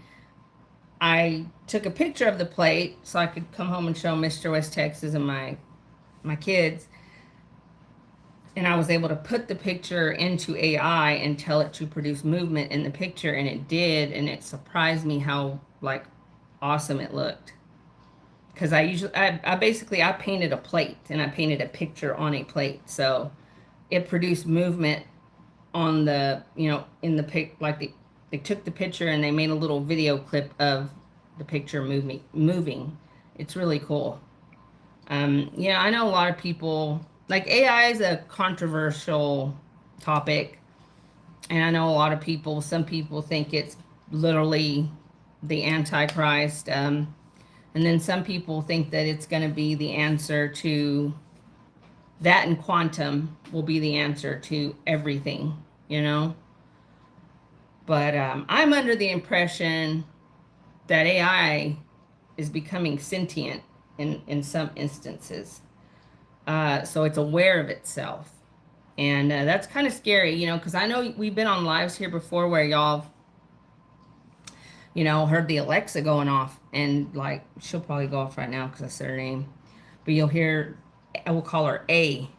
I took a picture of the plate so I could come home and show Mr. West Texas and my kids. And I was able to put the picture into AI and tell it to produce movement in the picture, and it did, and it surprised me how like awesome it looked. Because I basically I painted a plate and I painted a picture on a plate, so it produced movement on the, you know, in the pic, like they took the picture and they made a little video clip of the picture moving. It's really cool. Yeah, I know a lot of people, like AI is a controversial topic, and I know a lot of people, some people think it's literally the Antichrist, and then some people think that it's going to be the answer to that, and quantum will be the answer to everything, you know. But I'm under the impression that AI is becoming sentient in some instances. So it's aware of itself. And that's kind of scary, you know, because I know we've been on lives here before where y'all, you know, heard the Alexa going off. And like, she'll probably go off right now because I said her name. But you'll hear, I will call her A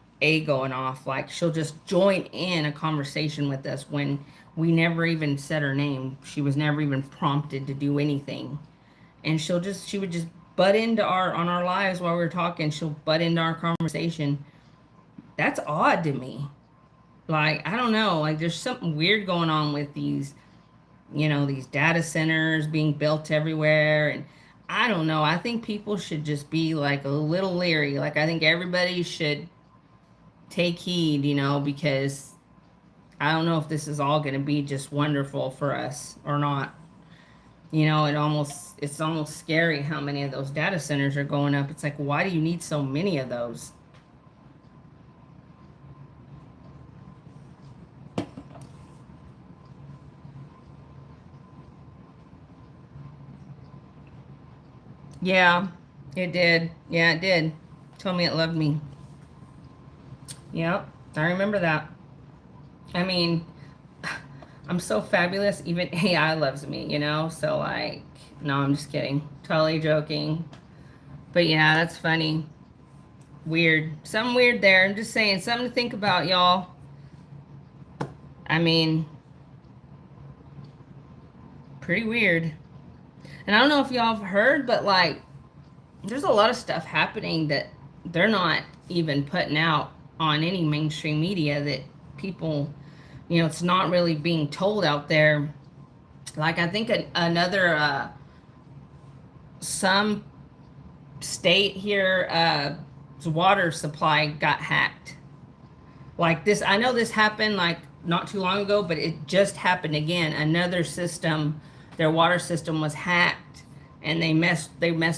going off. Like, she'll just join in a conversation with us when we never even said her name. She was never even prompted to do anything. And she would just butt into on our lives while we were talking. She'll butt into our conversation. That's odd to me. Like, I don't know. Like, there's something weird going on with these, you know, these data centers being built everywhere. And I don't know. I think people should just be like a little leery. Like, I think everybody should take heed, you know, because I don't know if this is all going to be just wonderful for us or not. You know, it's almost scary how many of those data centers are going up. It's like, why do you need so many of those? Yeah, it did. Yeah, it did. Told me it loved me. Yep, I remember that. I mean, I'm so fabulous, even AI loves me, you know? So, like, no, I'm just kidding. Totally joking. But yeah, that's funny. Weird. Something weird there. I'm just saying, something to think about, y'all. I mean, pretty weird. And I don't know if y'all have heard, but like, there's a lot of stuff happening that they're not even putting out on any mainstream media that people, you know, it's not really being told out there. Like, I think another, some state here, water supply got hacked. Like this, I know this happened like not too long ago, but it just happened again. Another system, their water system was hacked, and they messed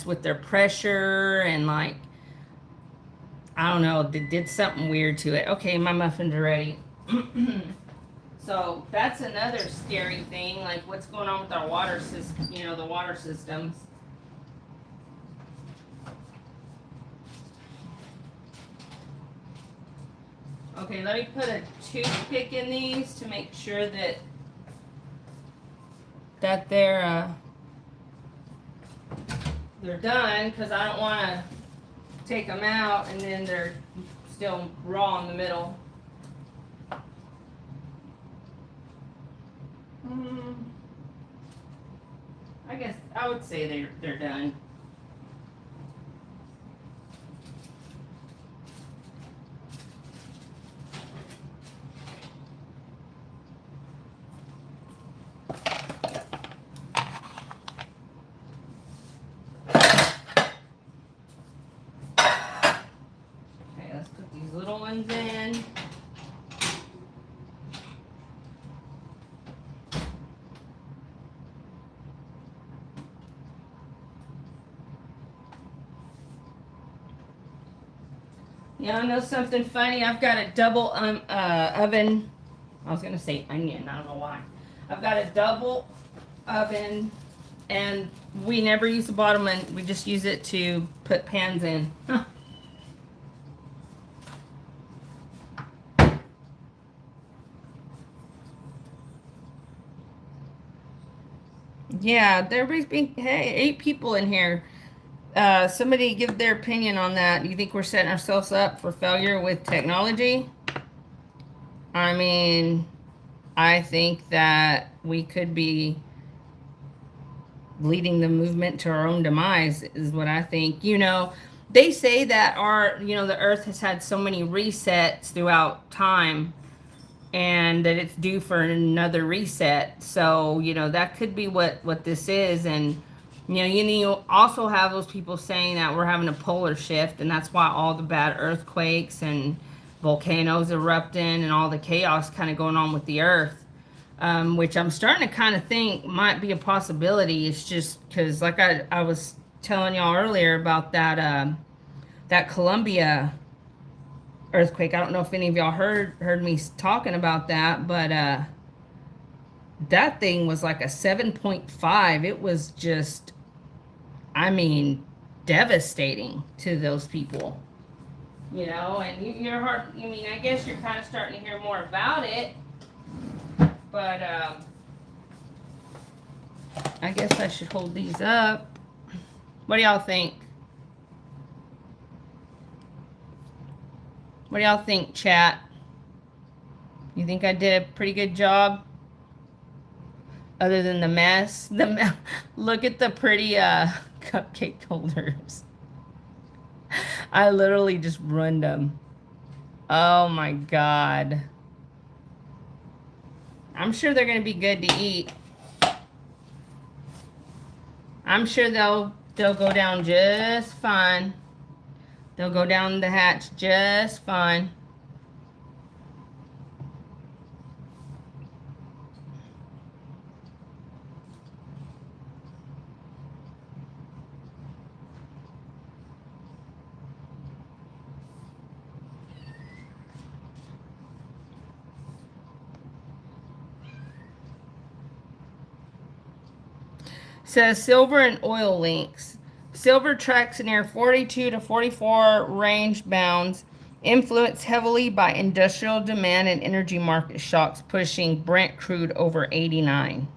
with their pressure, and like, I don't know, they did something weird to it. Okay, my muffins are ready. So that's another scary thing, like what's going on with our water system, you know, the water systems. Okay, let me put a toothpick in these to make sure that they're done, because I don't want to take them out and then they're still raw in the middle. I guess I would say they're done. Okay, let's put these little ones in. Yeah, I know something funny. I've got a double oven. I was gonna say onion. I don't know why. I've got a double oven, and we never use the bottom one. We just use it to put pans in. Yeah, there's been hey 8 people in here. Somebody give their opinion on that. Do you think we're setting ourselves up for failure with technology? I mean, I think that we could be leading the movement to our own demise, is what I think. They say that the earth has had so many resets throughout time and that it's due for another reset. So, that could be what this is. And, you also have those people saying that we're having a polar shift, and that's why all the bad earthquakes and volcanoes erupting and all the chaos kind of going on with the earth. Which I'm starting to kind of think might be a possibility. It's just because, like I was telling y'all earlier about that Columbia earthquake. I don't know if any of y'all heard me talking about that, but that thing was like a 7.5. It was just, I mean, devastating to those people. And you're hard. I mean, I guess you're kind of starting to hear more about it, but I guess I should hold these up. What do y'all think? What do y'all think, chat? You think I did a pretty good job? Other than the mess? Look at the pretty cupcake holders. I literally just ruined them. Oh my God. I'm sure they're going to be good to eat. I'm sure they'll go down just fine. They'll go down the hatch just fine. Says silver and oil links. Silver tracks near 42 to 44 range bounds, influenced heavily by industrial demand and energy market shocks, pushing Brent crude over 89.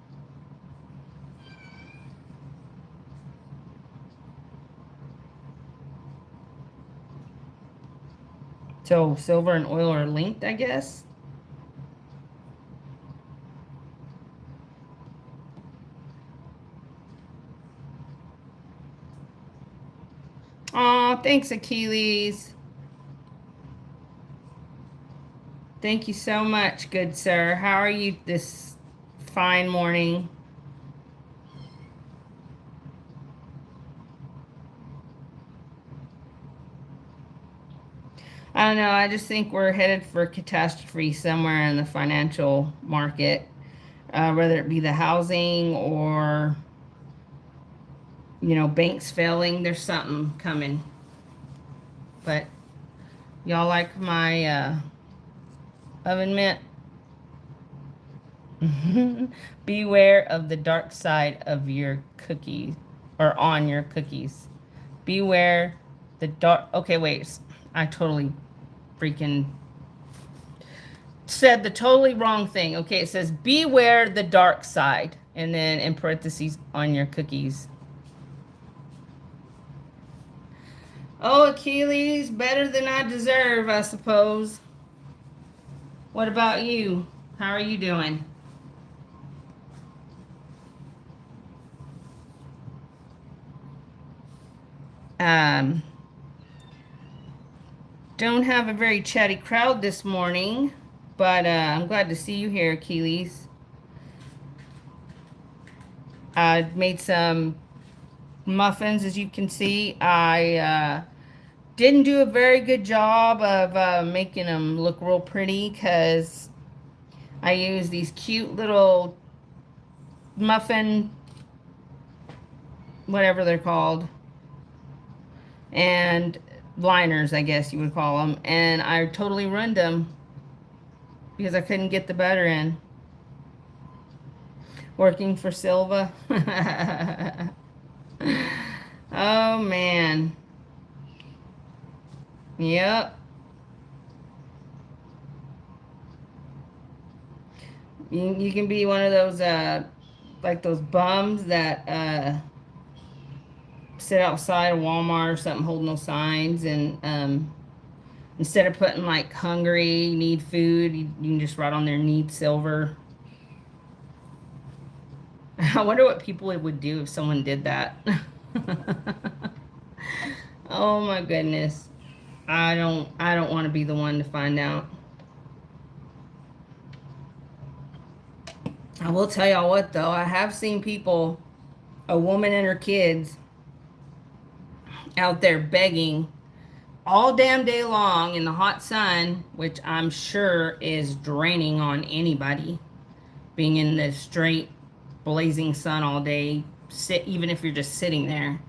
So silver and oil are linked, I guess. Aw, thanks, Achilles. Thank you so much, good sir. How are you this fine morning? I don't know. I just think we're headed for catastrophe somewhere in the financial market, whether it be the housing or, banks failing. There's something coming. But y'all like my oven mitt? Beware of the dark side of your cookies, or on your cookies. Beware the dark. Okay, wait. I totally freaking said the totally wrong thing. Okay, it says beware the dark side, and then in parentheses on your cookies. Oh, Achilles, better than I deserve, I suppose. What about you? How are you doing? Don't have a very chatty crowd this morning, but I'm glad to see you here, Achilles. I made some muffins, as you can see. I didn't do a very good job of making them look real pretty because I use these cute little muffin, whatever they're called. And liners, I guess you would call them, and I totally ruined them because I couldn't get the butter in. Working for Silva. Oh man. Yep. You can be one of those like those bums that sit outside of Walmart or something holding those signs, and instead of putting like hungry, need food, you can just write on there need silver. I wonder what people would do if someone did that. Oh my goodness. I don't want to be the one to find out. I will tell y'all what though, I have seen people, a woman and her kids out there begging all damn day long in the hot sun, which I'm sure is draining on anybody, being in the straight blazing sun all day. Even if you're just sitting there,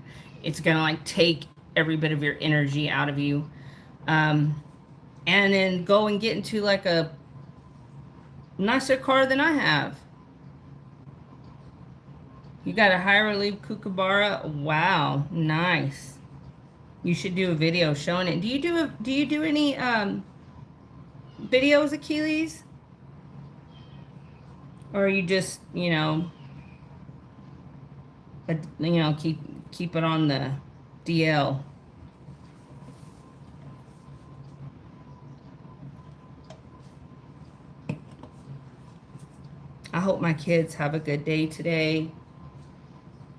it's gonna like take every bit of your energy out of you. And then go and get into like a nicer car than I have. You got a high relief kookaburra. Wow, nice. You should do a video showing it. Do you do any videos, Achilles? Or are you just, keep it on the DL? I hope my kids have a good day today.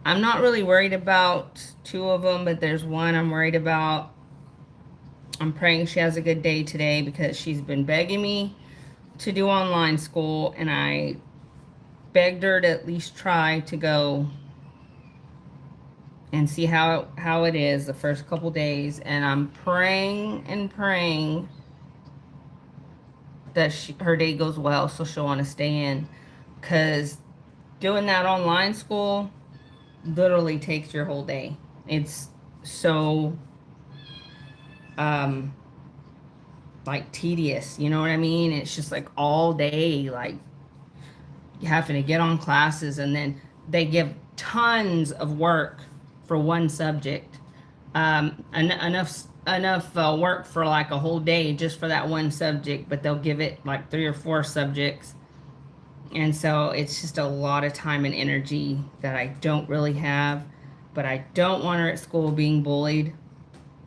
I'm not really worried about two of them, but there's one I'm worried about. I'm praying she has a good day today because she's been begging me to do online school, and I begged her to at least try to go and see how it is the first couple days. And I'm praying and praying that her day goes well so she'll want to stay in, because doing that online school literally takes your whole day. It's so like tedious, you know what I mean? It's just like all day, like having to get on classes, and then they give tons of work for one subject. Enough work for like a whole day just for that one subject, but they'll give it like 3 or 4 subjects. And so it's just a lot of time and energy that I don't really have, but I don't want her at school being bullied.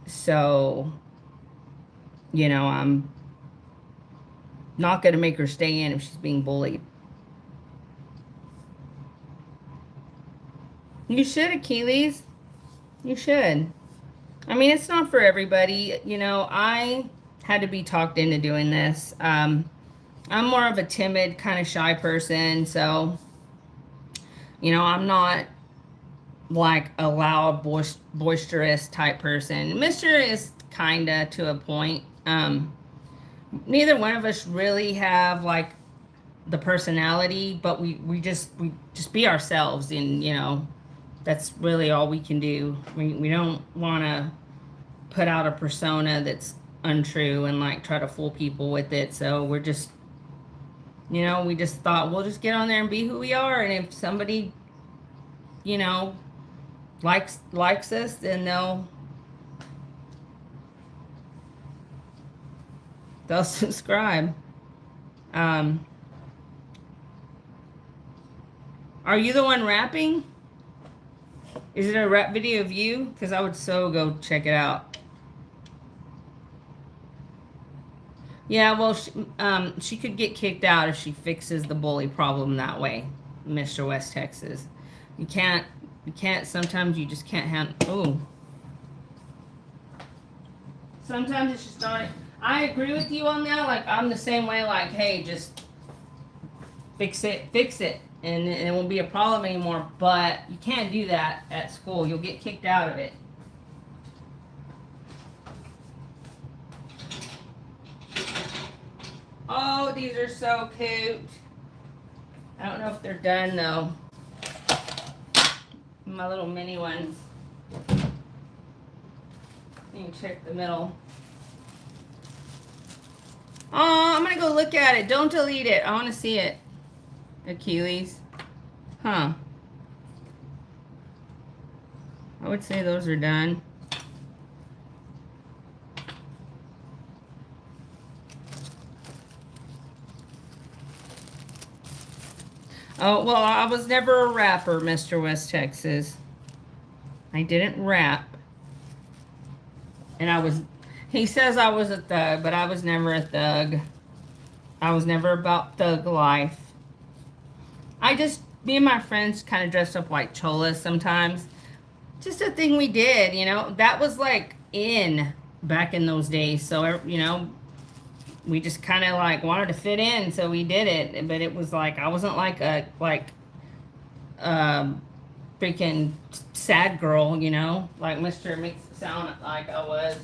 So, I'm not going to make her stay in if she's being bullied. You should, Achilles. You should. I mean, it's not for everybody. I had to be talked into doing this. I'm more of a timid, kind of shy person, so, I'm not like a loud, boisterous type person. Mr. is kind of to a point. Neither one of us really have like the personality, but we just be ourselves, and that's really all we can do. We don't want to put out a persona that's untrue and like try to fool people with it. So we're just, we just thought we'll just get on there and be who we are, and if somebody likes us, then they'll subscribe. Are you the one rapping? Is it a rap video of you? Because I would so go check it out. Yeah, well, she could get kicked out if she fixes the bully problem that way, Mr. West Texas. You can't, sometimes you just can't handle, oh. Sometimes it's just not, I agree with you on that. Like, I'm the same way, like, hey, just fix it, and it won't be a problem anymore. But you can't do that at school. You'll get kicked out of it. Oh, these are so cute. I don't know if they're done though. My little mini ones. You can check the middle. Oh, I'm gonna go look at it. Don't delete it. I want to see it. Achilles. Huh. I would say those are done. Oh, well, I was never a rapper, Mr. West Texas. I didn't rap. And I was, he says I was a thug, but I was never a thug. I was never about thug life. Me and my friends kind of dressed up like cholas sometimes. Just a thing we did, you know. That was like in back in those days. So, you know, we just kind of like wanted to fit in, so we did it. But it was like, I wasn't like a, freaking sad girl, you know, like Mr. makes it sound like I was.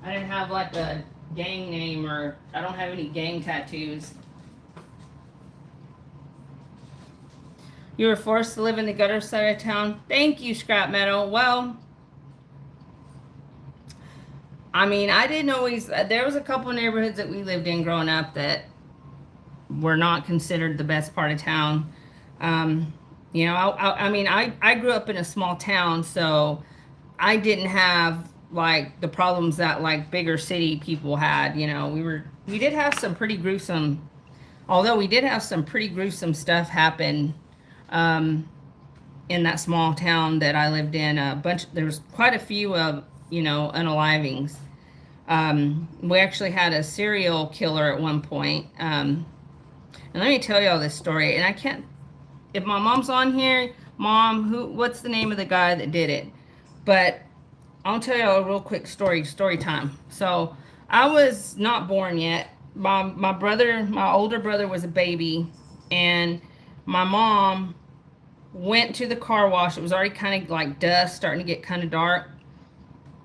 I didn't have like a gang name, or I don't have any gang tattoos. You were forced to live in the gutter side of town. Thank you, Scrap Meadow. Well, I mean, I didn't always, there was a couple of neighborhoods that we lived in growing up that were not considered the best part of town. You know, I mean, I grew up in a small town, so I didn't have like the problems that like bigger city people had. You know, we did have some pretty gruesome, although we did have some pretty gruesome stuff happen in that small town that I lived in. There was quite a few of, you know, unalivings. We actually had a serial killer at one point. And let me tell you all this story. And I can't, if my mom's on here, Mom, what's the name of the guy that did it? But I'll tell you a real quick story time. So I was not born yet. My older brother was a baby, and my mom went to the car wash. It was already kind of like dusk, starting to get kind of dark.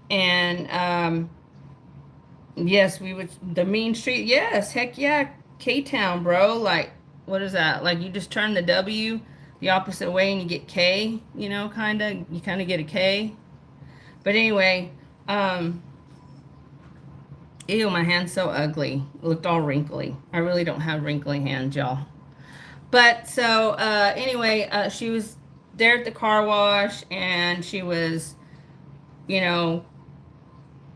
And yes, the mean street. Yes, heck yeah, K-Town, bro. Like, what is that? Like, you just turn the W the opposite way and you get K, you know, you kind of get a K. But anyway, ew, my hand's so ugly. It looked all wrinkly. I really don't have wrinkly hands, y'all. But so, anyway, she was there at the car wash, and she was, you know,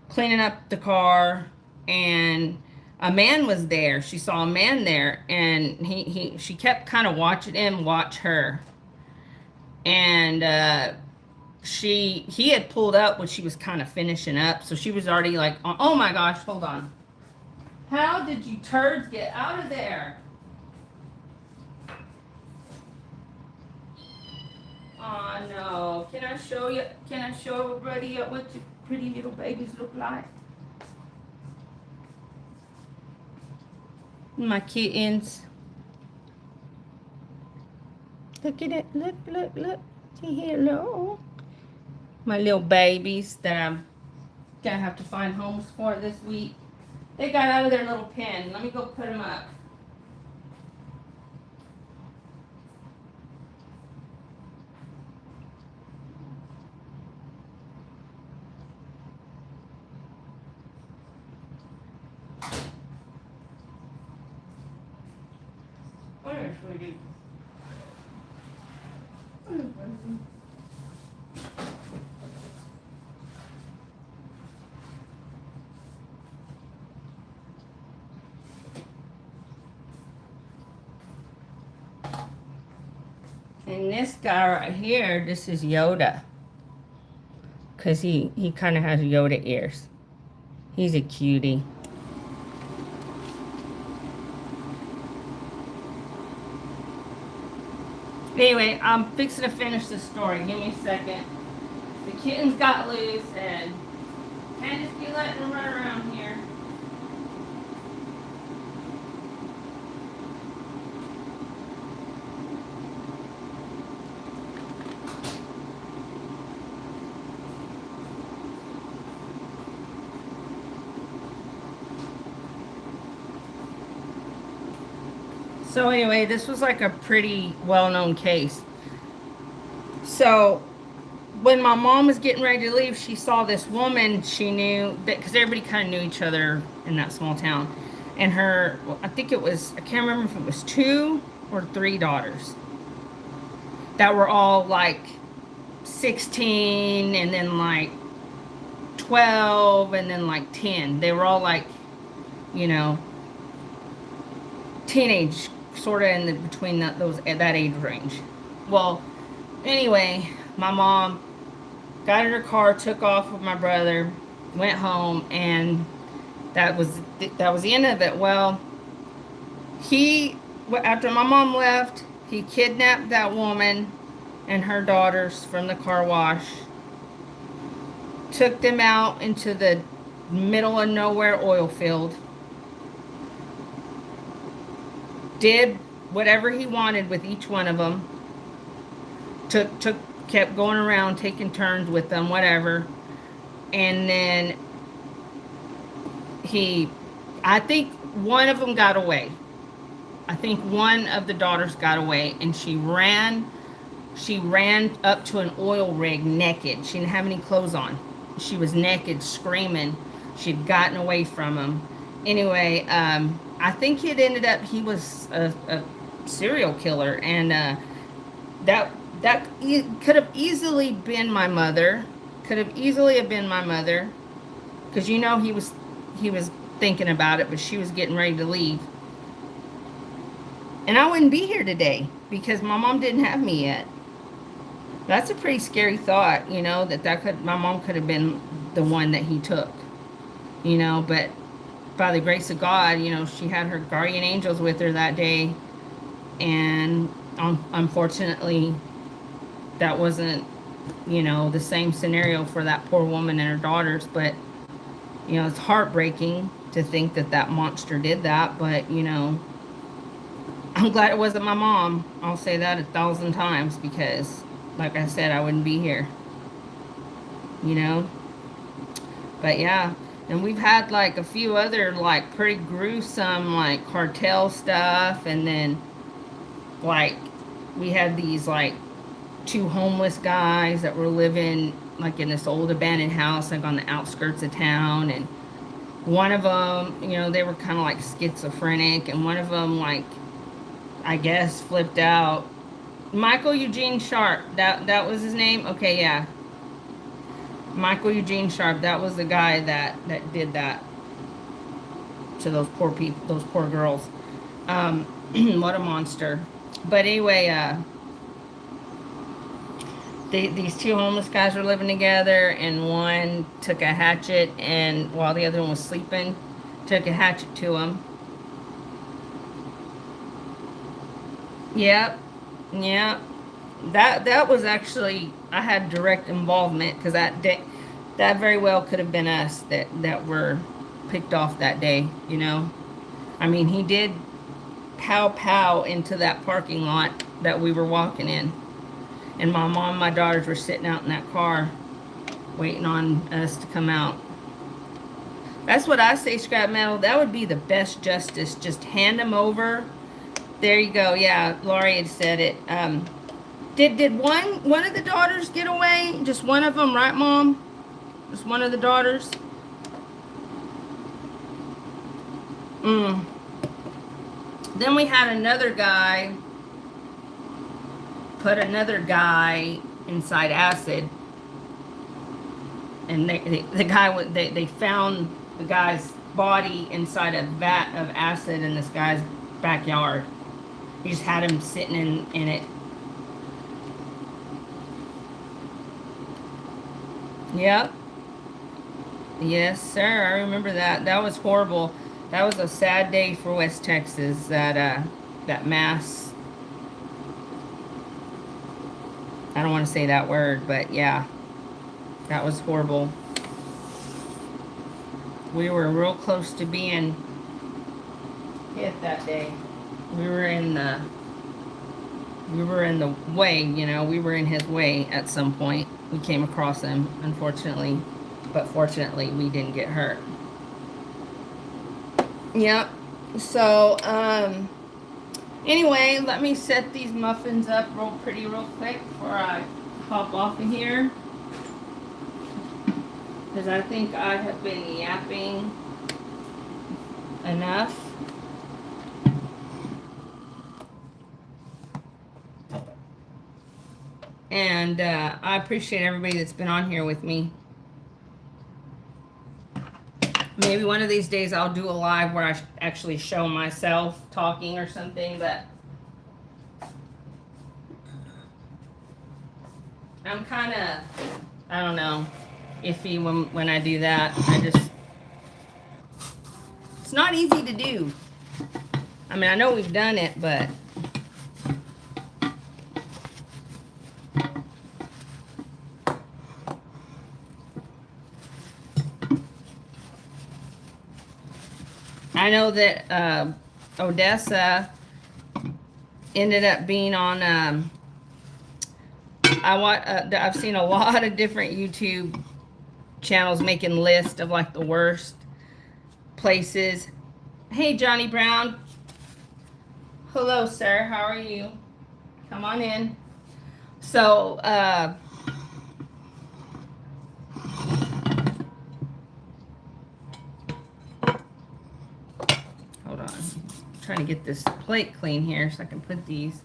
cleaning up the car, and a man was there. She saw a man there, and she kept kind of watching him watch her. And he had pulled up when she was kind of finishing up, so she was already like, oh my gosh, hold on. How did you turds get out of there? Oh no. Can I show everybody what your pretty little babies look like? My kittens. Look at it. Look. See here, hello. My little babies that I'm gonna have to find homes for this week. They got out of their little pen. Let me go put them up. Where, sweetie? And this guy right here, this is Yoda. Because he kind of has Yoda ears. He's a cutie. Anyway, I'm fixing to finish this story. Give me a second. The kittens got loose, and can't just be letting them run around here. So anyway, this was like a pretty well-known case. So when my mom was getting ready to leave, she saw this woman she knew, that because everybody kind of knew each other in that small town. And her, I think it was, I can't remember if it was 2 or 3 daughters that were all like 16 and then like 12 and then like 10. They were all like, you know, teenage, sort of in the, between that age range. Well, anyway, my mom got in her car, took off with my brother, went home, and that was the end of it. Well, he, after my mom left, he kidnapped that woman and her daughters from the car wash, took them out into the middle of nowhere oil field, did whatever he wanted with each one of them, kept going around, taking turns with them, whatever. And then I think one of them got away. I think one of the daughters got away, and she ran up to an oil rig naked. She didn't have any clothes on. She was naked, screaming. She'd gotten away from him. Anyway, I think he was a serial killer, and that could have easily been my mother. Could have easily have been my mother, because he was thinking about it, but she was getting ready to leave, and I wouldn't be here today because my mom didn't have me yet. That's a pretty scary thought, my mom could have been the one that he took, but by the grace of God, she had her guardian angels with her that day, and unfortunately, that wasn't, the same scenario for that poor woman and her daughters. But, it's heartbreaking to think that monster did that. But, I'm glad it wasn't my mom. I'll say that 1,000 times, because, like I said, I wouldn't be here. But yeah, and we've had like a few other like pretty gruesome like cartel stuff, and then like we had these like 2 homeless guys that were living like in this old abandoned house like on the outskirts of town, and one of them, they were kind of like schizophrenic, and one of them, like, I guess flipped out. Michael Eugene Sharp, that was his name. Okay, yeah, Michael Eugene Sharp, that was the guy that did that to those poor people, those poor girls. What a monster. But anyway, these 2 homeless guys were living together, and one took a hatchet, and while the other one was sleeping, took a hatchet to him. Yep. That was actually, I had direct involvement, because that very well could have been us that were picked off that day. I mean, he did pow into that parking lot that we were walking in, and my mom and my daughters were sitting out in that car waiting on us to come out. That's what I say, scrap metal. That would be the best justice. Just hand them over. There you go. Yeah, Laurie had said it. Did one of the daughters get away? Just one of them, right, Mom? Just one of the daughters? Then we had another guy put another guy inside acid, and they found the guy's body inside a vat of acid in this guy's backyard. He just had him sitting in it. Yep. Yes, sir. I remember that. That was horrible. That was a sad day for West Texas. That mass. I don't want to say that word, but yeah, that was horrible. We were real close to being hit that day. We were in the way, we were in his way at some point. We came across him, unfortunately, but fortunately we didn't get hurt. Yep. So, anyway, let me set these muffins up real quick before I hop off of here. because I think I have been yapping enough. And I appreciate everybody that's been on here with me. Maybe one of these days I'll do a live where I actually show myself talking or something, but I'm kind of, I don't know, iffy when I do that. It's not easy to do. I mean, I know we've done it, but I know that Odessa ended up being on. I've seen a lot of different YouTube channels making lists of like the worst places. Hey, Johnny Brown. Hello, sir. How are you? Come on in. So, hold on. I'm trying to get this plate clean here so I can put these.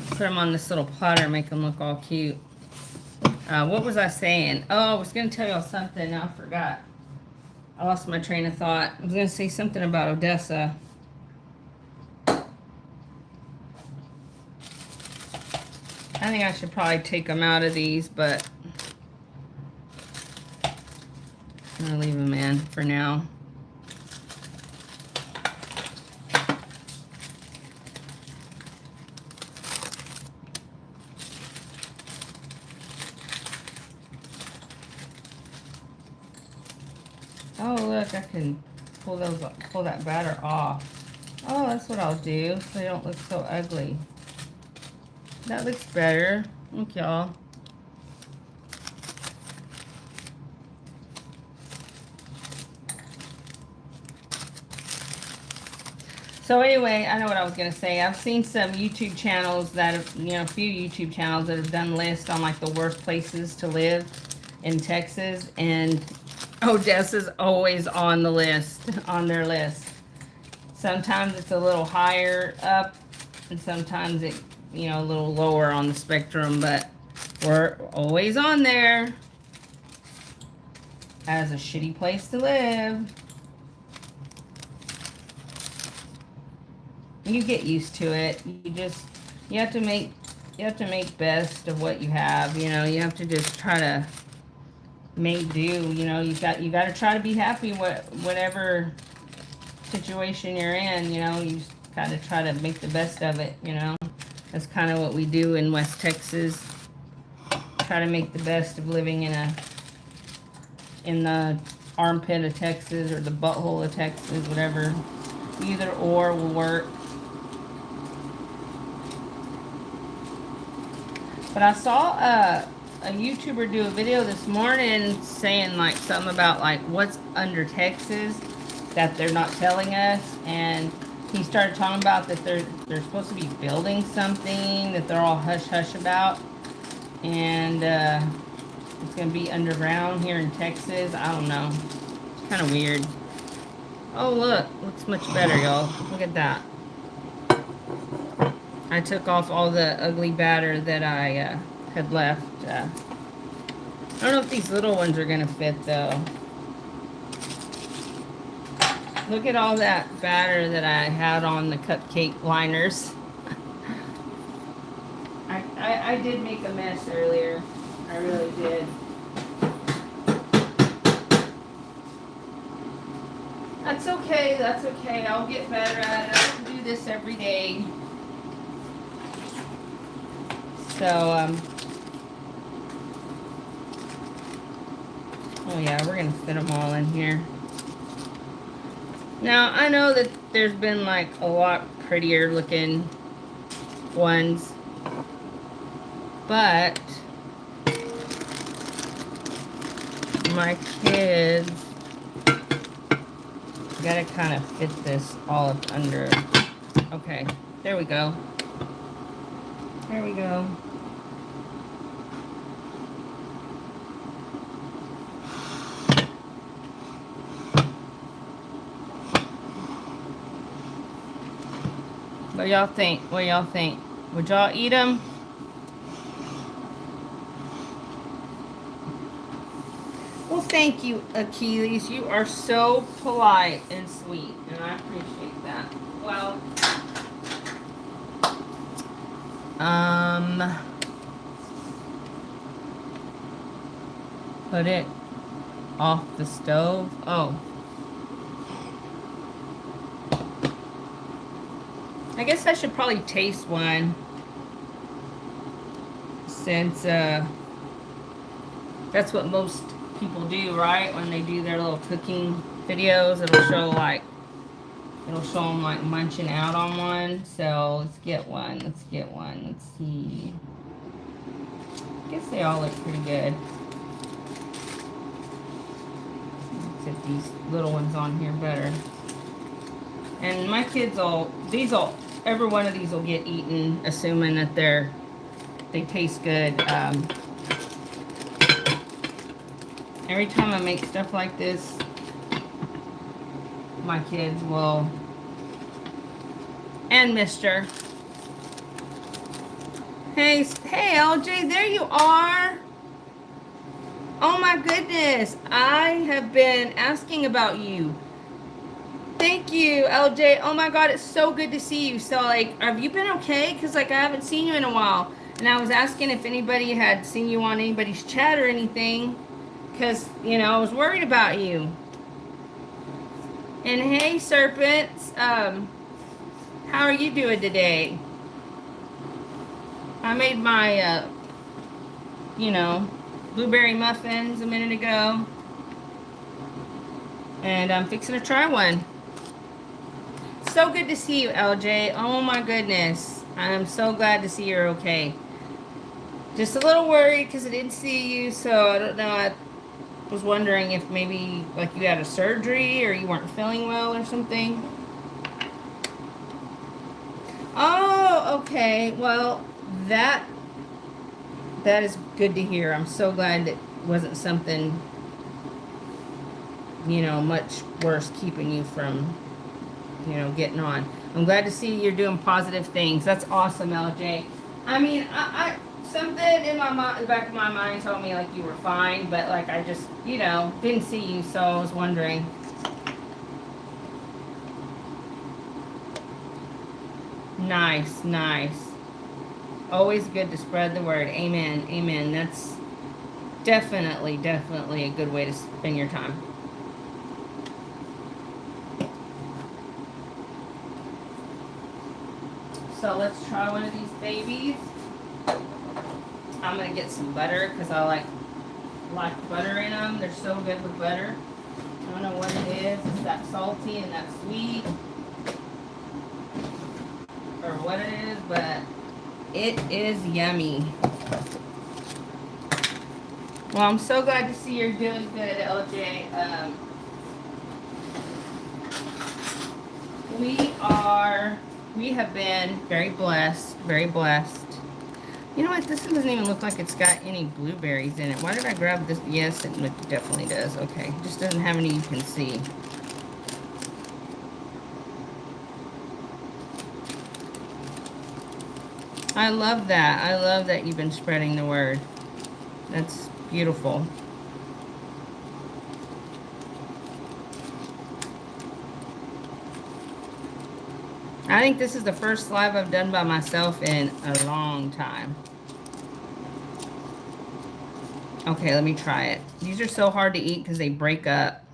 Put them on this little platter, make them look all cute. What was I saying? Oh, I was going to tell y'all something. I forgot. I lost my train of thought. I was going to say something about Odessa. I think I should probably take them out of these, but I'm going to leave them in for now. Oh, look, I can pull that batter off. Oh, that's what I'll do so they don't look so ugly. That looks better. Look, y'all. So anyway, I know what I was going to say. I've seen some YouTube channels that have, a few YouTube channels that have done lists on like the worst places to live in Texas, and Odessa's always on the list, on their list. Sometimes it's a little higher up, and sometimes it, a little lower on the spectrum, but we're always on there as a shitty place to live. You get used to it. You have to make best of what you have. You have to just try to make do. You got to try to be happy whatever situation you're in. You just got to try to make the best of it. That's kind of what we do in West Texas. Try to make the best of living in the armpit of Texas or the butthole of Texas, whatever. Either or will work. But I saw a YouTuber do a video this morning saying like something about like what's under Texas that they're not telling us, and he started talking about that they're supposed to be building something that they're all hush hush about, and it's gonna be underground here in Texas. I don't know, it's kind of weird. Oh look, looks much better, y'all. Look at that. I took off all the ugly batter that I had left. I don't know if these little ones are going to fit, though. Look at all that batter that I had on the cupcake liners. I did make a mess earlier. I really did. That's okay. That's okay. I'll get better at it. I don't do this every day. So, oh yeah, we're going to fit them all in here. Now, I know that there's been like a lot prettier looking ones, but my kids. Gotta kind of fit this all up under. Okay, there we go. There we go. What y'all think? What y'all think? Would y'all eat them? Well, thank you, Achilles. You are so polite and sweet, and I appreciate that. Well, put it off the stove. Oh. I guess I should probably taste one, since that's what most people do, right? When they do their little cooking videos, it'll show them like munching out on one. So let's get one. Let's get one. Let's see. I guess they all look pretty good. Let's get these little ones on here better. And my kids every one of these will get eaten, assuming that they taste good. Every time I make stuff like this, my kids will, and Mister. Hey, LJ, there you are. Oh my goodness, I have been asking about you. Thank you, LJ. Oh my God, it's so good to see you. So, like, have you been okay? Because, like, I haven't seen you in a while. And I was asking if anybody had seen you on anybody's chat or anything. Because, you know, I was worried about you. And hey, Serpents. How are you doing today? I made my, blueberry muffins a minute ago. And I'm fixing to try one. So good to see you, LJ. Oh my goodness. I'm so glad to see you're okay. Just a little worried because I didn't see you, so I don't know. I was wondering if maybe like you had a surgery or you weren't feeling well or something. Oh, okay. Well, that is good to hear. I'm so glad that wasn't something, much worse keeping you from getting on. I'm glad to see you're doing positive things. That's awesome, LJ. I mean, I something in the back of my mind told me like you were fine, but like I just, didn't see you, so I was wondering. Nice, nice. Always good to spread the word. Amen, amen. That's definitely a good way to spend your time. So let's try one of these babies. I'm going to get some butter because I like butter in them. They're so good with butter. I don't know what it is. It's that salty and that sweet. Or what it is, but it is yummy. Well, I'm so glad to see you're doing good, LJ. We have been very blessed, very blessed. You know what? This doesn't even look like it's got any blueberries in it. Why did I grab this? Yes, it definitely does. Okay. It just doesn't have any you can see. I love that. I love that you've been spreading the word. That's beautiful. I think this is the first live I've done by myself in a long time. Okay, let me try it. These are so hard to eat because they break up.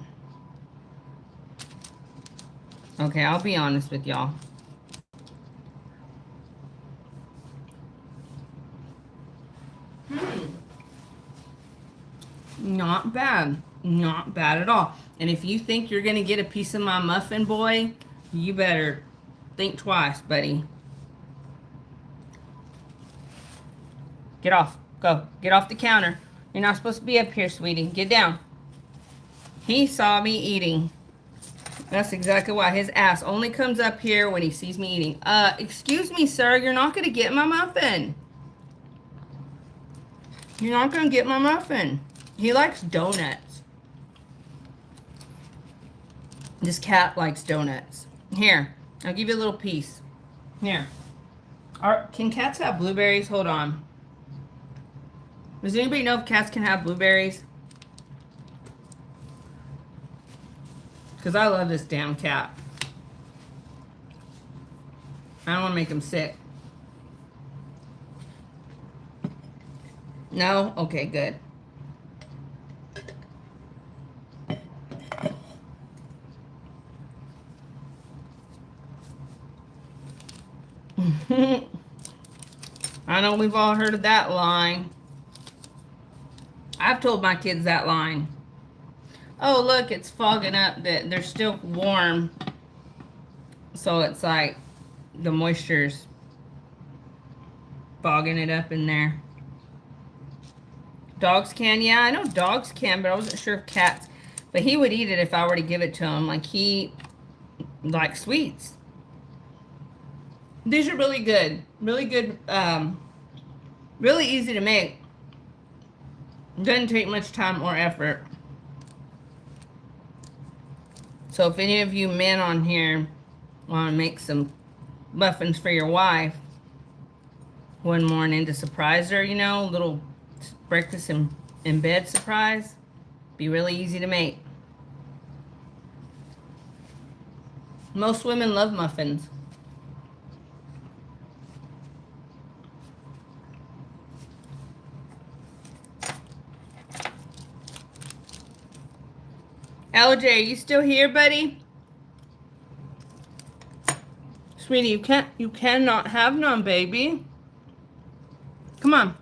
Okay, I'll be honest with y'all. Not bad. Not bad at all. And if you think you're going to get a piece of my muffin, boy, you better think twice, buddy. Get off. Go. Get off the counter. You're not supposed to be up here, sweetie. Get down. He saw me eating. That's exactly why. His ass only comes up here when he sees me eating. Excuse me, sir. You're not going to get my muffin. You're not going to get my muffin. He likes donuts. This cat likes donuts. Here, I'll give you a little piece. Here. Can cats have blueberries? Hold on. Does anybody know if cats can have blueberries? Because I love this damn cat. I don't want to make him sick. No? Okay, good. I know we've all heard of that line. I've told my kids that line. Oh, look, it's fogging up. That they're still warm. So it's like the moisture's fogging it up in there. Dogs can? Yeah, I know dogs can, but I wasn't sure if cats. But he would eat it if I were to give it to him. Like, he likes sweets. These are really good. Really good. Really easy to make. Doesn't take much time or effort. So if any of you men on here want to make some muffins for your wife one morning to surprise her, you know, little breakfast in bed surprise, be really easy to make. Most women love muffins. LJ, are you still here, buddy? Sweetie, you cannot have none, baby. Come on.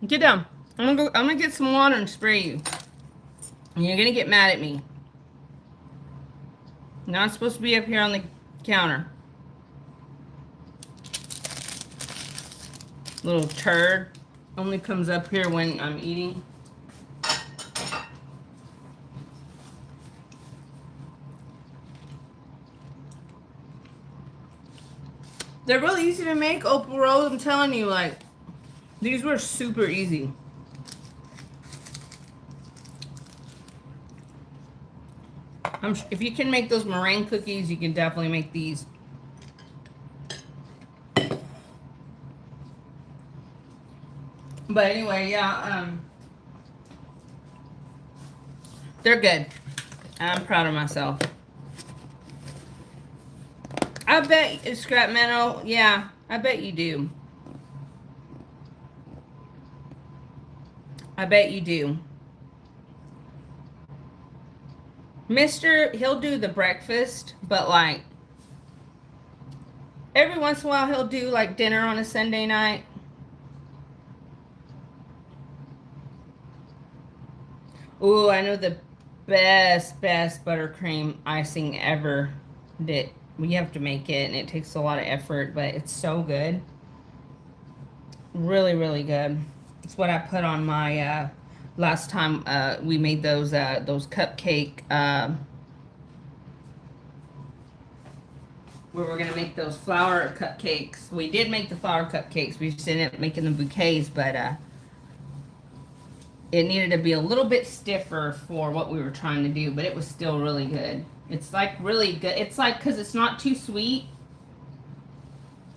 Get down. I'm gonna get some water and spray you. And you're gonna get mad at me. Not supposed to be up here on the counter. Little turd. Only comes up here when I'm eating. They're really easy to make, Opal Rose. I'm telling you, like, these were super easy. If you can make those meringue cookies, you can definitely make these. But anyway, yeah, they're good. I'm proud of myself. I bet it's Scrap Meadow. Yeah, I bet you do. I bet you do. Mister, he'll do the breakfast, but like every once in a while he'll do like dinner on a Sunday night. Ooh, I know the best buttercream icing ever that we have to make it, and it takes a lot of effort, but it's so good. Really, really good. It's what I put on my last time we made those cupcake. We were gonna make those flour cupcakes. We did make the flour cupcakes. We just ended up making the bouquets, but it needed to be a little bit stiffer for what we were trying to do, but it was still really good. It's like really good. It's like, because it's not too sweet.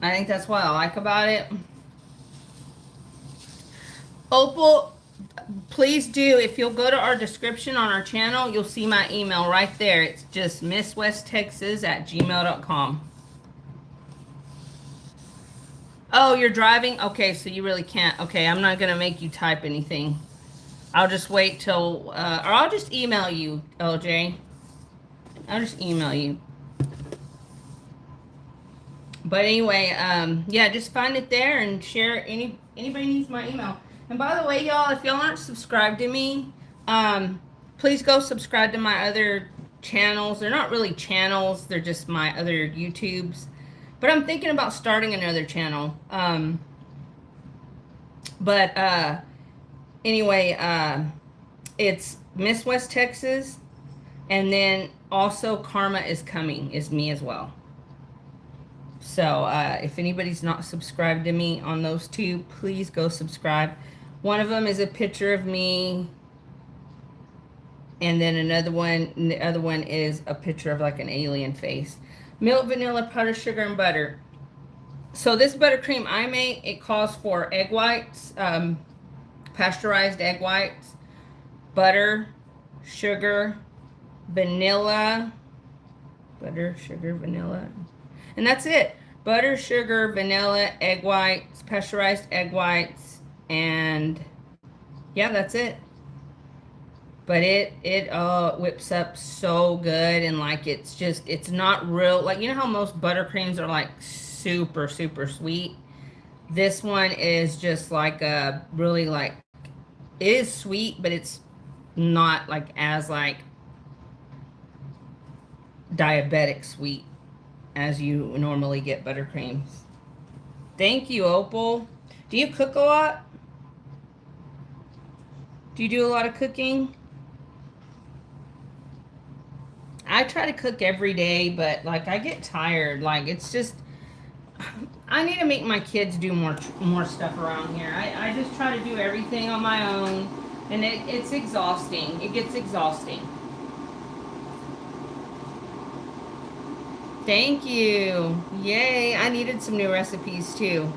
I think that's what I like about it. Opal, please do. If you'll go to our description on our channel, you'll see my email right there. It's just misswesttexas@gmail.com. Oh, you're driving? Okay, so you really can't. Okay, I'm not going to make you type anything. I'll just wait till, or I'll just email you, LJ. I'll just email you. But anyway, yeah, just find it there and share. Anybody needs my email. And by the way, y'all, if y'all aren't subscribed to me, please go subscribe to my other channels. They're not really channels. They're just my other YouTubes. But I'm thinking about starting another channel. Anyway, it's Miss West Texas. And then also Karma is Coming is me as well. So if anybody's not subscribed to me on those two, please go subscribe. One of them is a picture of me, and then the other one is a picture of like an alien face. Milk, vanilla, powdered sugar, and butter. So this buttercream I make, it calls for egg whites, pasteurized egg whites, butter, sugar, vanilla, butter, sugar, vanilla, and that's it. Butter, sugar, vanilla, egg whites, pasteurized egg whites, and yeah, that's it. But it whips up so good, and like it's not real, like, you know how most buttercreams are like super super sweet. This one is just like a really like, it is sweet, but it's not like as like diabetic sweet as you normally get buttercreams. Thank you, Opal. Do you cook a lot? Do you do a lot of cooking? I try to cook every day, but like I get tired. Like it's just, I need to make my kids do more stuff around here. I just try to do everything on my own, and it's exhausting. It gets exhausting. Thank you. Yay, I needed some new recipes too.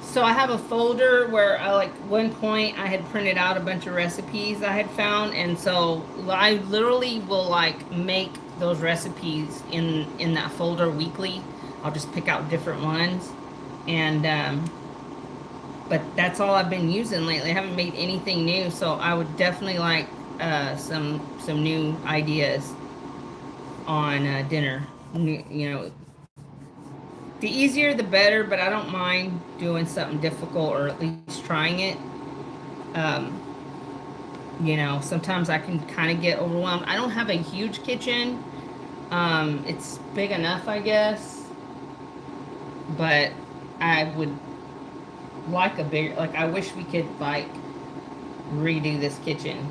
So I have a folder where I, like, one point I had printed out a bunch of recipes I had found, and so I literally will like make those recipes in that folder weekly. I'll just pick out different ones, and but that's all I've been using lately. I haven't made anything new, so I would definitely like some new ideas on dinner. You know, the easier the better, but I don't mind doing something difficult, or at least trying it. Um, you know, sometimes I can kind of get overwhelmed. I don't have a huge kitchen. It's big enough, I guess, but I would like a bigger, like, I wish we could like redo this kitchen.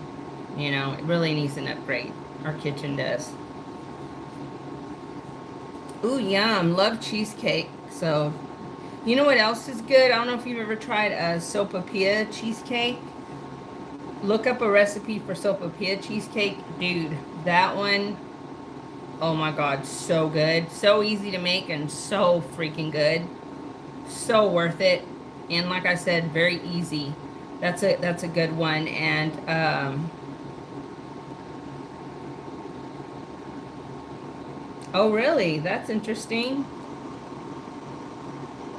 You know, it really needs an upgrade. Our kitchen does. Ooh, yum. Love cheesecake. So, you know what else is good? I don't know if you've ever tried a sopapilla cheesecake. Look up a recipe for sopapilla cheesecake. Dude, that one, oh my God, so good. So easy to make and so freaking good. So worth it. And like I said, very easy. That's a good one. And oh, really? That's interesting.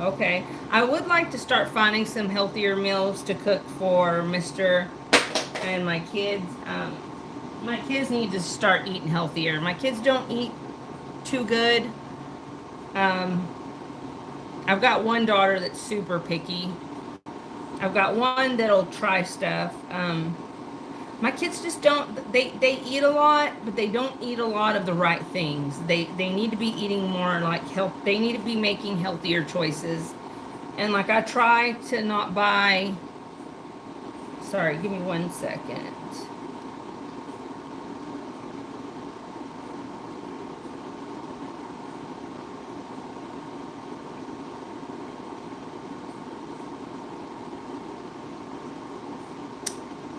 Okay. I would like to start finding some healthier meals to cook for Mr. and my kids. My kids need to start eating healthier. My kids don't eat too good. Um, I've got one daughter that's super picky. I've got one that'll try stuff. My kids just don't, they eat a lot, but they don't eat a lot of the right things. They need to be eating more like health. They need to be making healthier choices. And like I try to not buy, sorry, give me 1 second.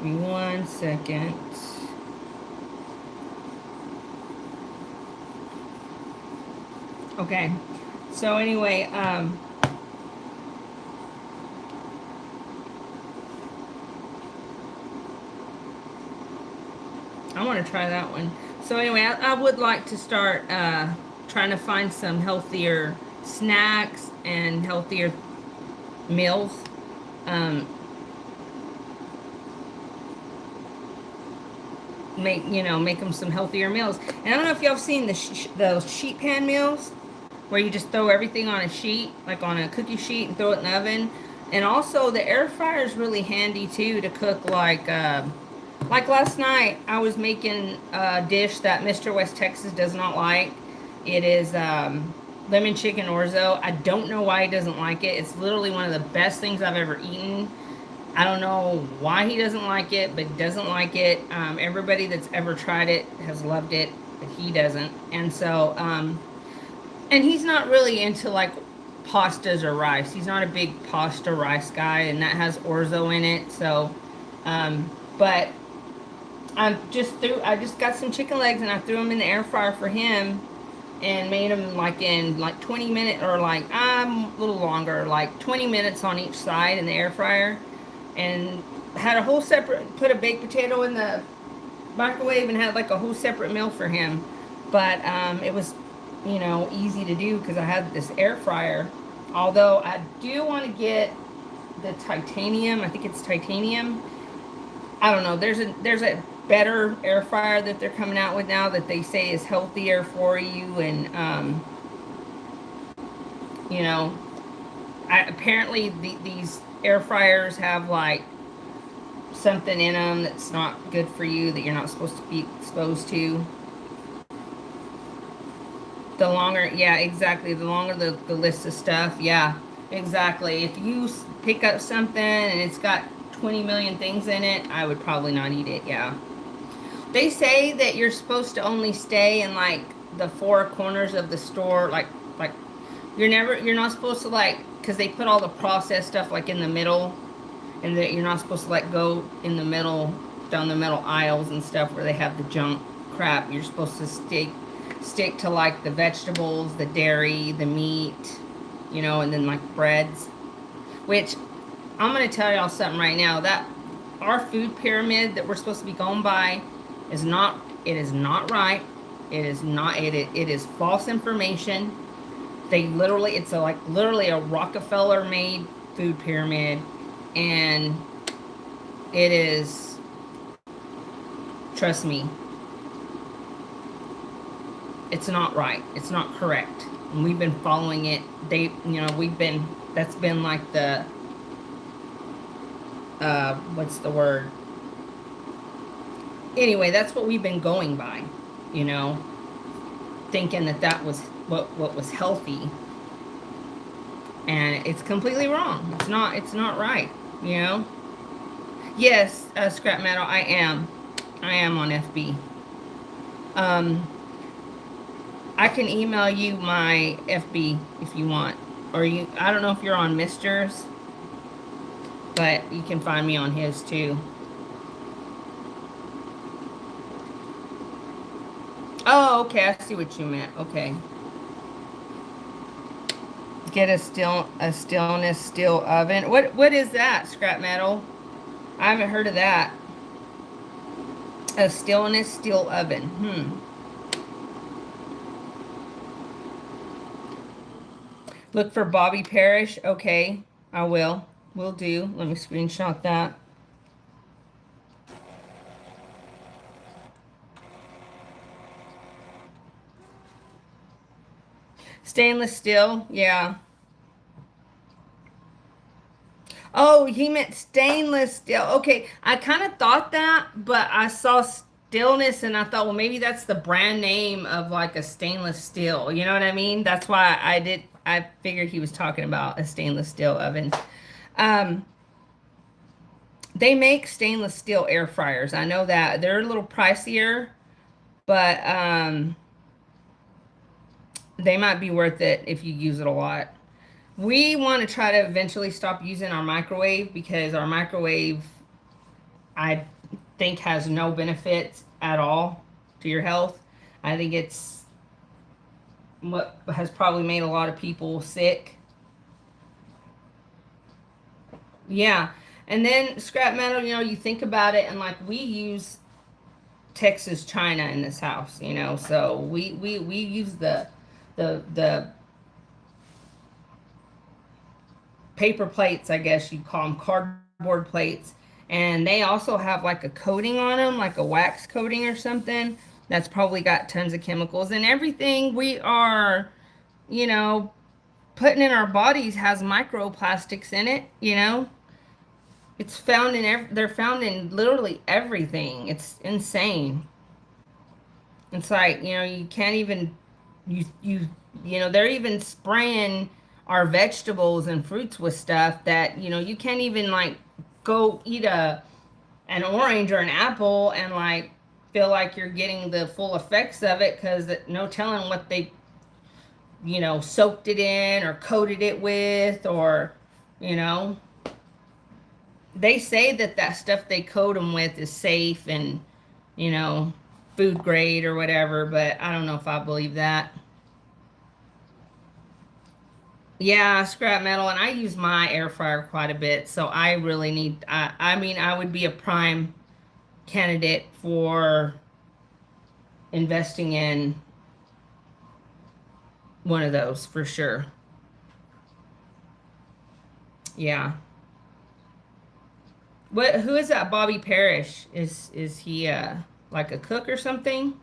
Give me 1 second. Okay, so anyway, I want to try that one. So anyway, I would like to start trying to find some healthier snacks and healthier meals. Um, make them some healthier meals. And I don't know if y'all have seen those sheet pan meals where you just throw everything on a sheet, like on a cookie sheet, and throw it in the oven. And also the air fryer is really handy too to cook like last night I was making a dish that Mr. West Texas does not like. It is lemon chicken orzo. I don't know why he doesn't like it. It's literally one of the best things I've ever eaten. I don't know why he doesn't like it, but doesn't like it. Everybody that's ever tried it has loved it, but he doesn't. And so, and he's not really into like pastas or rice. He's not a big pasta rice guy, and that has orzo in it. So, but I just got some chicken legs and I threw them in the air fryer for him and made them like in like 20 minutes or like a little longer, like 20 minutes on each side in the air fryer, and had a whole separate, put a baked potato in the microwave and had like a whole separate meal for him. But it was, easy to do because I had this air fryer. Although I do want to get the titanium, I think it's titanium. I don't know. There's a better air fryer that they're coming out with now that they say is healthier for you, and you know, apparently these air fryers have like something in them that's not good for you that you're not supposed to be exposed to. The longer, yeah, exactly. The longer the list of stuff, yeah, exactly. If you pick up something and it's got 20 million things in it, I would probably not eat it, yeah. They say that you're supposed to only stay in like the four corners of the store, like you're not supposed to like, because they put all the processed stuff like in the middle, and that you're not supposed to like go in the middle, down the middle aisles and stuff where they have the junk crap. You're supposed to stick to like the vegetables, the dairy, the meat, and then like breads. Which I'm gonna tell y'all something right now, that our food pyramid that we're supposed to be going by is not, it is not right. It is not, it is false information. They literally, it's like literally a Rockefeller made food pyramid, and it is, trust me, it's not right. It's not correct. And we've been following it. That's been like the, what's the word? Anyway, that's what we've been going by, thinking that was what was healthy. And it's completely wrong. It's not right, Yes, Scrap Metal, I am on FB. I can email you my FB if you want. Or I don't know if you're on Mister's, but you can find me on his too. Oh, okay, I see what you meant. Okay. Get a stillness steel oven. What is that, Scrap Metal? I haven't heard of that. A stillness steel oven. Look for Bobby Parrish. Okay, I will. Will do. Let me screenshot that. Stainless steel, yeah. Oh, he meant stainless steel. Okay, I kind of thought that, but I saw stillness and I thought, well, maybe that's the brand name of like a stainless steel. You know what I mean? That's why I figured he was talking about a stainless steel oven. Um, they make stainless steel air fryers. I know that. They're a little pricier, but they might be worth it if you use it a lot. We want to try to eventually stop using our microwave because our microwave, I think, has no benefits at all to your health. I think it's what has probably made a lot of people sick. Yeah. And then scrap metal, you think about it, and like we use Texas China in this house, so we use the paper plates, I guess you'd call them, cardboard plates, and they also have like a coating on them, like a wax coating or something that's probably got tons of chemicals, and everything we are, you know putting in our bodies has microplastics in it. It's found in they're found in literally everything. It's insane. It's like, you can't even, they're even spraying our vegetables and fruits with stuff that, you can't even like go eat an orange or an apple and like feel like you're getting the full effects of it, because no telling what they, soaked it in or coated it with, or, you know, they say that that stuff they coat them with is safe and, you know, food grade or whatever, but I don't know if I believe that. Yeah, scrap metal, and I use my air fryer quite a bit, so I really need, I mean, I would be a prime candidate for investing in one of those for sure. Yeah. Who is that Bobby Parrish? Is he like a cook or something?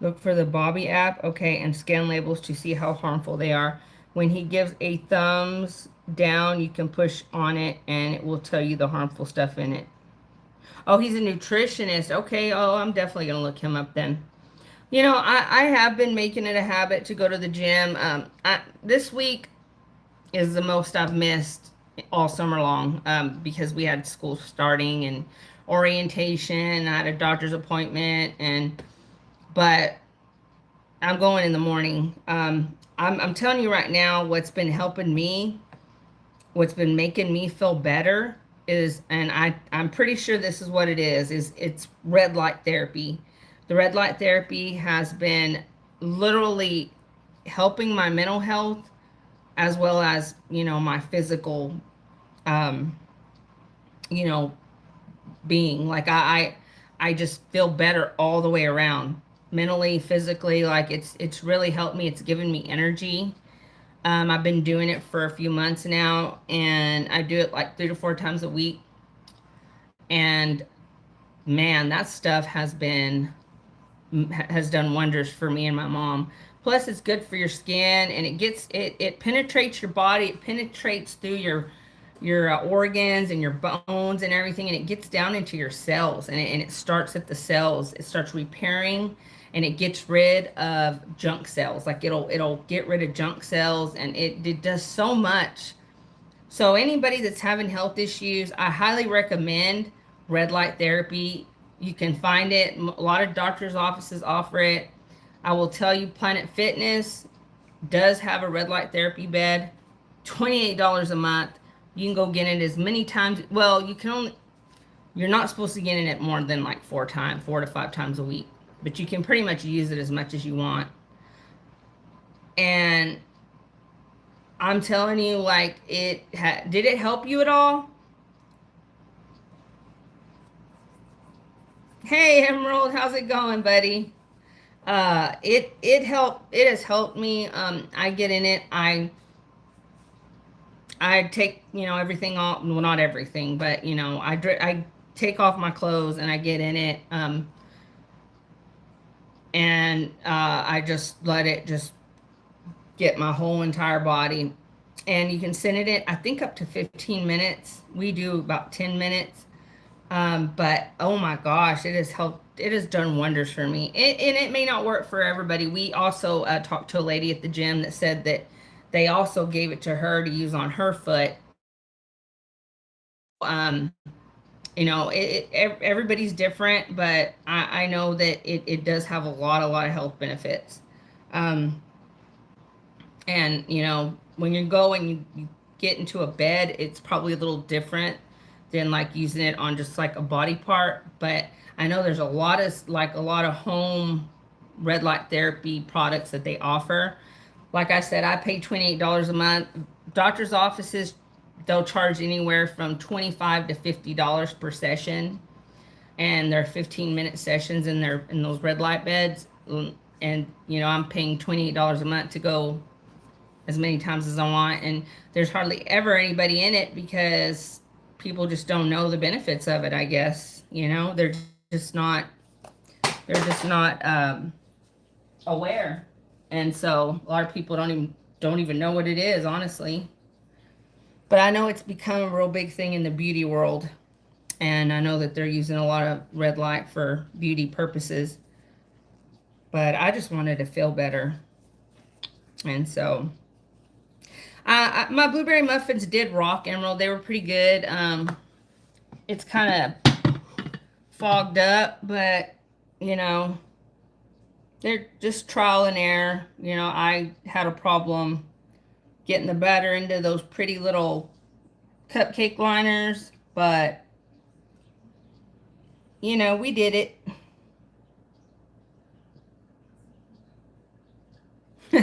Look for the Bobby app, okay, and scan labels to see how harmful they are. When he gives a thumbs down, you can push on it and it will tell you the harmful stuff in it. Oh, he's a nutritionist. Okay, oh, I'm definitely gonna look him up then. I have been making it a habit to go to the gym. This week is the most I've missed all summer long, because we had school starting and orientation. I had a doctor's appointment, but I'm going in the morning. I'm telling you right now, what's been helping me, what's been making me feel better is, and I'm pretty sure this is what it is it's red light therapy. The red light therapy has been literally helping my mental health as well as, my physical, um, you know, being. Like I just feel better all the way around, mentally, physically. Like it's really helped me. It's given me energy. I've been doing it for a few months now, and I do it like 3 to 4 times a week. And man, that stuff has done wonders for me and my mom. Plus, it's good for your skin, and it penetrates your body. It penetrates through your organs and your bones and everything, and it gets down into your cells, and it starts at the cells. It starts repairing, and it gets rid of junk cells. Like it'll get rid of junk cells, and it does so much. So anybody that's having health issues, I highly recommend red light therapy. You can find it. A lot of doctors' offices offer it. I will tell you, Planet Fitness does have a red light therapy bed. $28 a month. You can go get it as many times. Well, you're not supposed to get in it more than like 4 to 5 times a week. But you can pretty much use it as much as you want. And I'm telling you, like, did it help you at all? Hey, Emerald, how's it going, buddy? It has helped me. I get in it. I take, everything off. Well, not everything, but I take off my clothes and I get in it. And I just let it just get my whole entire body. And you can send it in, I think, up to 15 minutes. We do about 10 minutes. But oh my gosh, it has helped. It has done wonders for me. And it may not work for everybody. We also talked to a lady at the gym that said that they also gave it to her to use on her foot. Um, everybody's different, but I know that it does have a lot of health benefits. Um, and when you go and you get into a bed, it's probably a little different than like using it on just like a body part. But I know there's a lot of home red light therapy products that they offer. Like I said, I pay $28 a month. Doctor's offices, they'll charge anywhere from $25 to $50 per session, and they're 15-minute sessions in those red light beds. And I'm paying $28 a month to go as many times as I want, and there's hardly ever anybody in it because people just don't know the benefits of it, I guess. Just not they're just not aware. And so a lot of people don't even know what it is, honestly. But I know it's become a real big thing in the beauty world, and I know that they're using a lot of red light for beauty purposes. but I just wanted to feel better. And so my blueberry muffins did rock, Emerald. They were pretty good. It's kind of fogged up, but you know, they're just trial and error. You know, I had a problem getting the batter into those pretty little cupcake liners, but you know, we did it.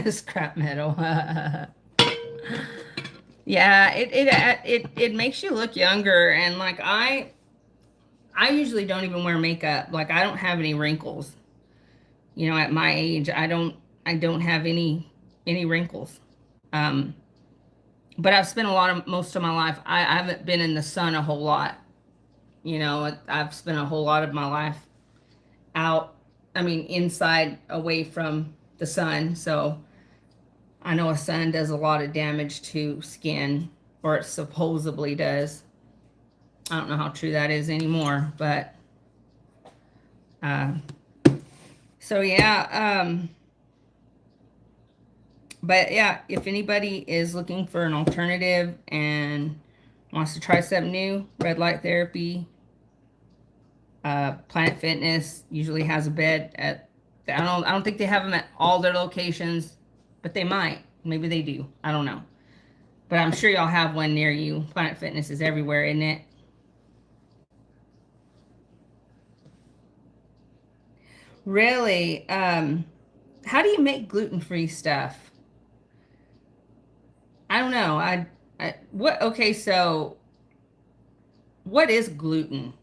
Scrap metal. Yeah, it makes you look younger, and like I usually don't even wear makeup. Like I don't have any wrinkles. You know, at my age, I don't have any wrinkles. Um, but I've spent a lot of most of my life. I haven't been in the sun a whole lot. You know, I've spent a whole lot of my life out. I mean, inside, away from the sun. So I know a sun does a lot of damage to skin, or it supposedly does. I don't know how true that is anymore, but uh, so yeah. But yeah, if anybody is looking for an alternative and wants to try something new, red light therapy, Planet Fitness usually has a bed at. I don't think they have them at all their locations, but they might. Maybe they do. I don't know. But I'm sure y'all have one near you. Planet Fitness is everywhere, isn't it? Really? How do you make gluten-free stuff? I don't know. What? Okay, so what is gluten?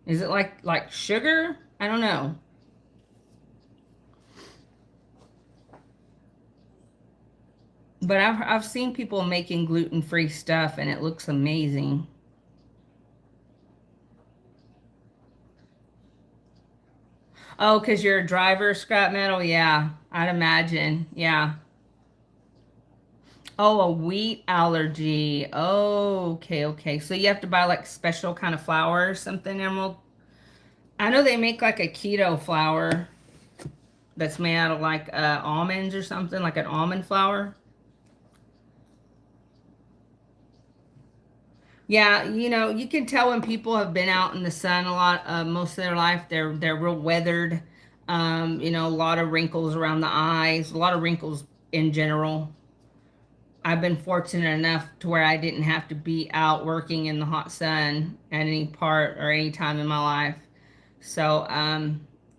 Is it like sugar? I don't know. But I've seen people making gluten-free stuff and it looks amazing. Oh, because you're a driver, scrap metal? Yeah, I'd imagine. Yeah. Oh, a wheat allergy. Oh, okay, okay. So you have to buy like special kind of flour or something, Emerald? I know they make like a keto flour that's made out of like almonds or something, like an almond flour. Yeah, you know, you can tell when people have been out in the sun a lot, most of their life. They're real weathered. You know, a lot of wrinkles around the eyes, a lot of wrinkles in general. I've been fortunate enough to where I didn't have to be out working in the hot sun at any part or any time in my life. So,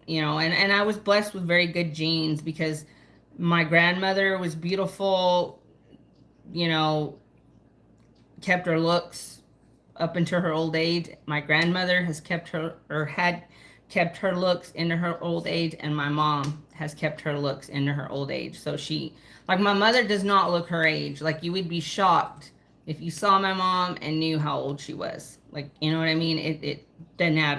you know, and I was blessed with very good genes because my grandmother was beautiful, you know, kept her looks up into her old age. My grandmother has kept her, or had kept her looks into her old age, and my mom has kept her looks into her old age. So she, like my mother does not look her age. Like you would be shocked if you saw my mom and knew how old she was. Like, you know what I mean? It doesn't add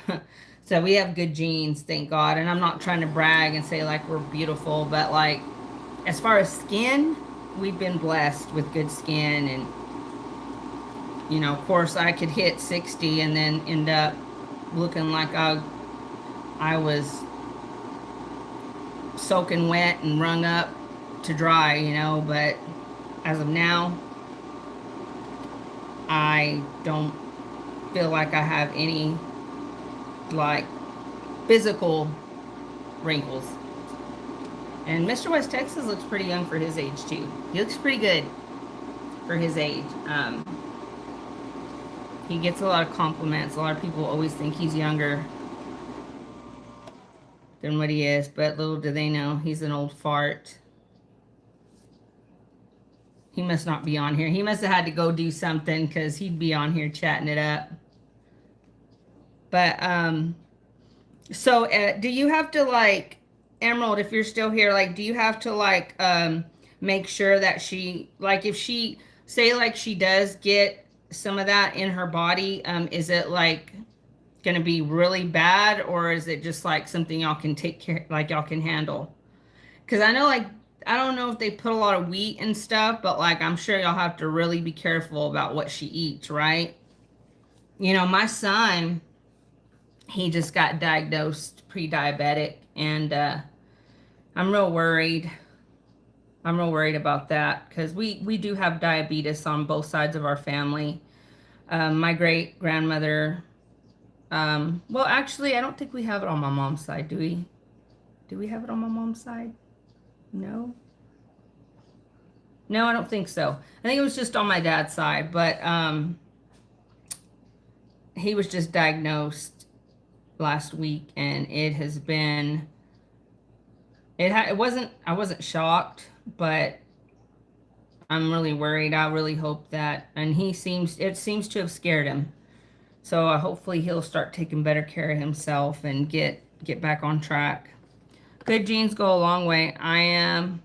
up. So we have good genes, thank God. And I'm not trying to brag and say like we're beautiful, but like as far as skin, we've been blessed with good skin. And you know, of course, I could hit 60 and then end up looking like I was soaking wet and wrung up to dry, you know, but as of now, I don't feel like I have any like physical wrinkles. And Mr. West Texas looks pretty young for his age too. He looks pretty good for his age. He gets a lot of compliments. A lot of people always think he's younger than what he is, but little do they know he's an old fart. He must not be on here. He must have had to go do something because he'd be on here chatting it up. But so do you have to like Emerald, if you're still here, like do you have to like make sure that she, like if she say like she does get some of that in her body, is it like gonna be really bad, or is it just like something y'all can take care, like y'all can handle? Because I know like I don't know if they put a lot of wheat and stuff, but like I'm sure y'all have to really be careful about what she eats, right? You know, my son, he just got diagnosed pre-diabetic, and I'm real worried. I'm real worried about that because we do have diabetes on both sides of our family. My great grandmother, well, actually, I don't think we have it on my mom's side. Do we? Do we have it on my mom's side? No. No, I don't think so. I think it was just on my dad's side, but he was just diagnosed last week, and it has been it wasn't, I wasn't shocked, but I'm really worried. I really hope that, and it seems to have scared him. So hopefully he'll start taking better care of himself and get back on track. Good genes go a long way. I am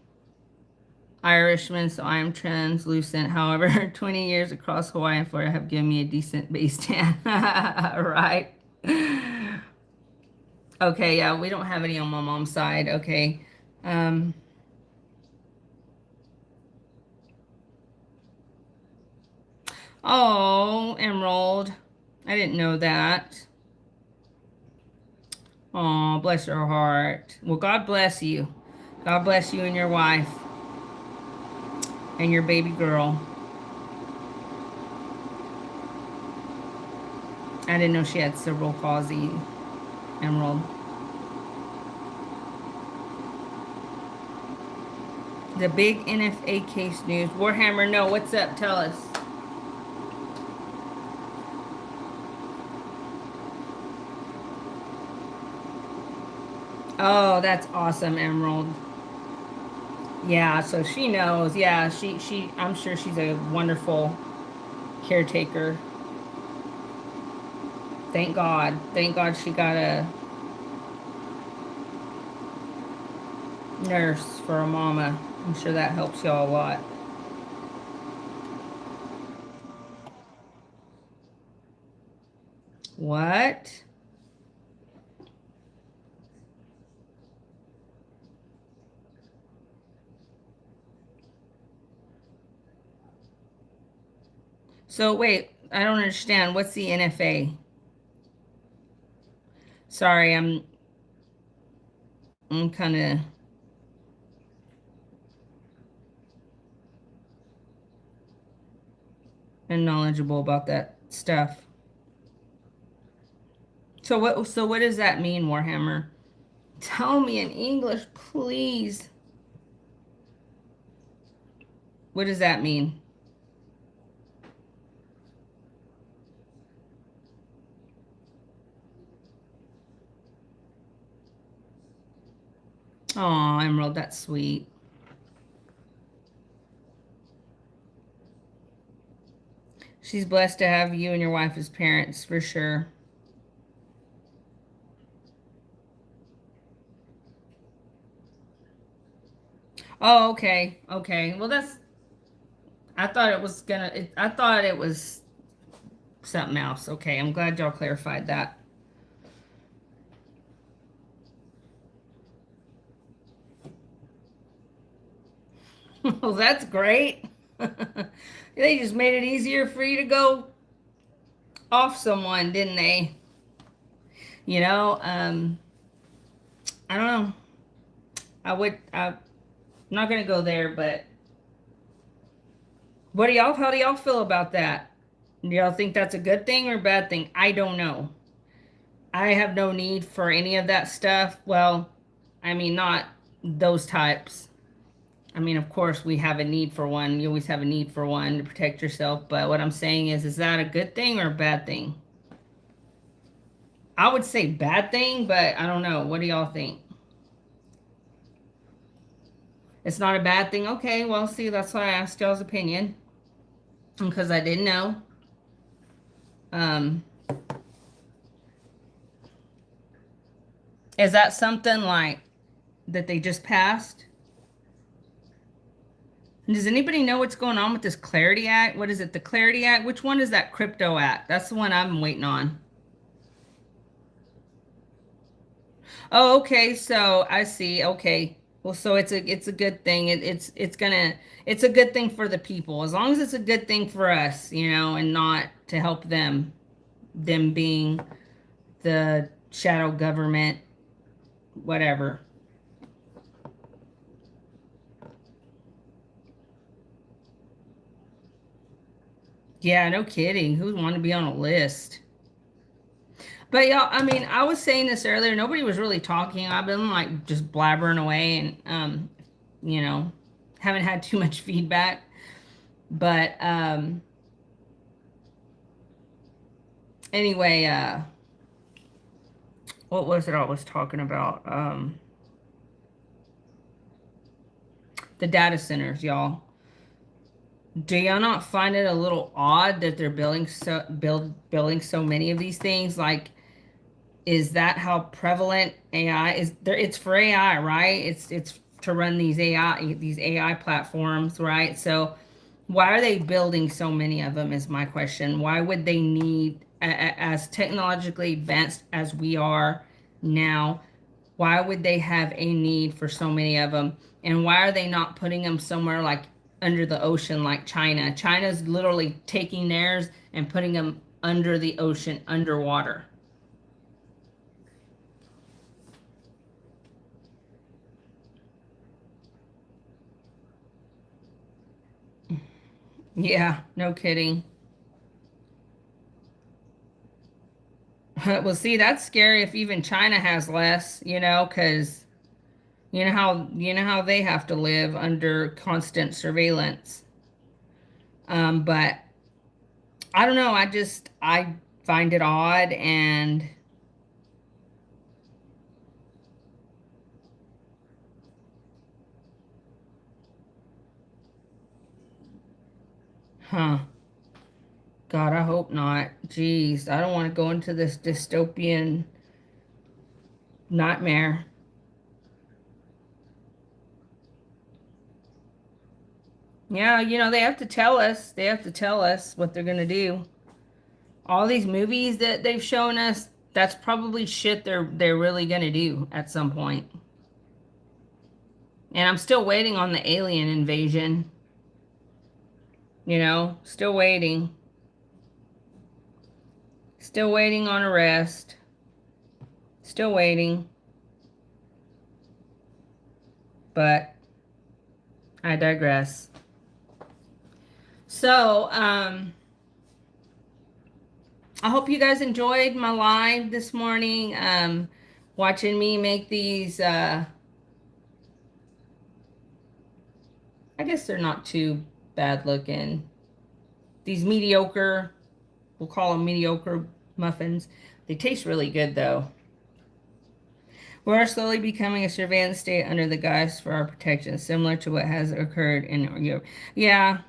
Irishman, so I am translucent. However, 20 years across Hawaii and Florida have given me a decent base tan. Right? Okay, yeah, we don't have any on my mom's side. Okay. Um, oh, Emerald. I didn't know that. Oh, bless her heart. Well, God bless you. God bless you and your wife and your baby girl. I didn't know she had cerebral palsy, Emerald. The big NFA case news. Warhammer, no, what's up? Tell us. Oh, that's awesome, Emerald. Yeah, so she knows. Yeah, I'm sure she's a wonderful caretaker. Thank God. Thank God she got a nurse for a mama. I'm sure that helps y'all a lot. What? So wait, I don't understand. What's the NFA? Sorry, I'm kind of unknowledgeable about that stuff. So what does that mean, Warhammer? Tell me in English, please. What does that mean? Oh, Emerald, that's sweet. She's blessed to have you and your wife as parents, for sure. Oh, okay. Okay. Well, I thought it was I thought it was something else. Okay. I'm glad y'all clarified that. Well, that's great. They just made it easier for you to go off someone, didn't they? You know, I don't know. I'm not going to go there, but how do y'all feel about that? Do y'all think that's a good thing or a bad thing? I don't know. I have no need for any of that stuff. Well, I mean, not those types. I mean, of course, we have a need for one. You always have a need for one to protect yourself. But what I'm saying is that a good thing or a bad thing? I would say bad thing, but I don't know. What do y'all think? It's not a bad thing. Okay, well, see, that's why I asked y'all's opinion. Because I didn't know. Um, is that something like that they just passed? Does anybody know what's going on with this Clarity Act? What is it? The Clarity Act? Which one is that Crypto Act? That's the one I'm waiting on. Oh, okay. So I see. Okay. Well, so it's a good thing. It's a good thing for the people as long as it's a good thing for us, and not to help them being the shadow government, whatever. Yeah, no kidding. Who would want to be on a list? But y'all, I mean, I was saying this earlier. Nobody was really talking. I've been like just blabbering away and, you know, haven't had too much feedback. But anyway, what was it I was talking about? The data centers, y'all. Do y'all not find it a little odd that they're building so many of these things? Like, is that how prevalent AI is? There, it's for AI, right? It's to run these AI platforms, right? So, why are they building so many of them? Is my question. Why would they need, as technologically advanced as we are now? Why would they have a need for so many of them? And why are they not putting them somewhere like under the ocean like China? China's literally taking theirs and putting them under the ocean, underwater. Yeah, no kidding. Well, see, that's scary if even China has less, because you know how they have to live under constant surveillance. But I don't know. I find it odd and huh. God, I hope not. Jeez, I don't want to go into this dystopian nightmare. Yeah, they have to tell us. They have to tell us what they're going to do. All these movies that they've shown us, that's probably shit they're really going to do at some point. And I'm still waiting on the alien invasion. Still waiting. Still waiting on arrest. Still waiting. But I digress. So, I hope you guys enjoyed my live this morning. Watching me make these, I guess they're not too bad looking. These mediocre, we'll call them mediocre muffins. They taste really good though. We are slowly becoming a surveillance state under the guise for our protection, similar to what has occurred in Europe. Yeah,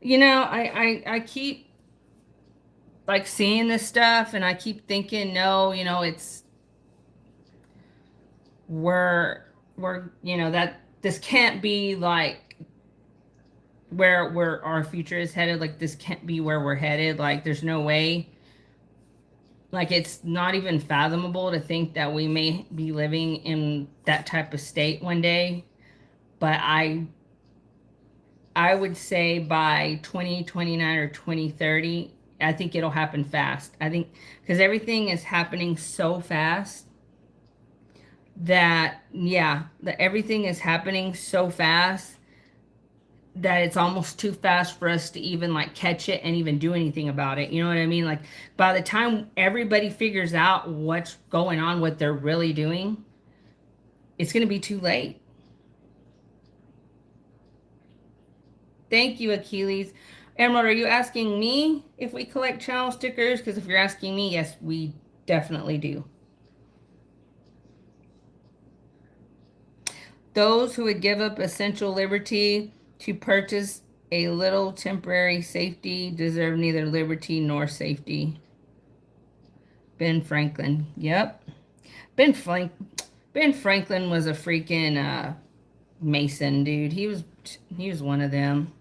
I keep like seeing this stuff, and I keep thinking, no, it's we're that this can't be like where our future is headed. Like this can't be where we're headed. Like there's no way. Like it's not even fathomable to think that we may be living in that type of state one day. But I would say by 2029 or 2030, I think it'll happen fast. I think because everything is happening so fast that, yeah, that everything is happening so fast that it's almost too fast for us to even like catch it and even do anything about it. You know what I mean? Like by the time everybody figures out what's going on, what they're really doing, it's going to be too late. Thank you, Achilles. Emerald, are you asking me if we collect channel stickers? Because if you're asking me, yes, we definitely do. Those who would give up essential liberty to purchase a little temporary safety deserve neither liberty nor safety. Ben Franklin. Yep. Ben Frank Ben Franklin was a freaking Mason, dude. He was one of them.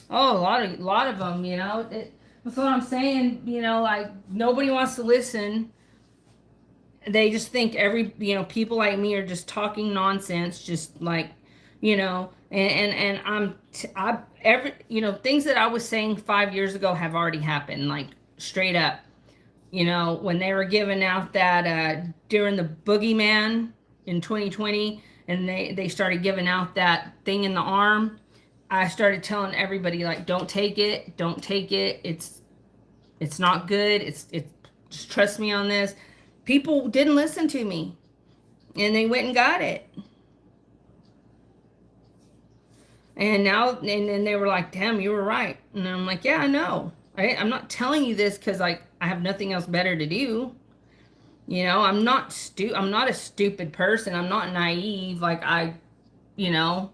Oh, a lot of them, that's what I'm saying, like nobody wants to listen. They just think people like me are just talking nonsense, just like, and I every things that I was saying 5 years ago have already happened, like straight up. You know, when they were giving out that during the boogeyman in 2020, and they started giving out that thing in the arm, I started telling everybody, like, don't take it, don't take it. It's not good. It's just trust me on this. People didn't listen to me, and they went and got it. And now, and then they were like, damn, you were right. And I'm like, yeah, I know. I'm not telling you this because, like, I have nothing else better to do. You know, I'm not a stupid person. I'm not naive. Like, you know,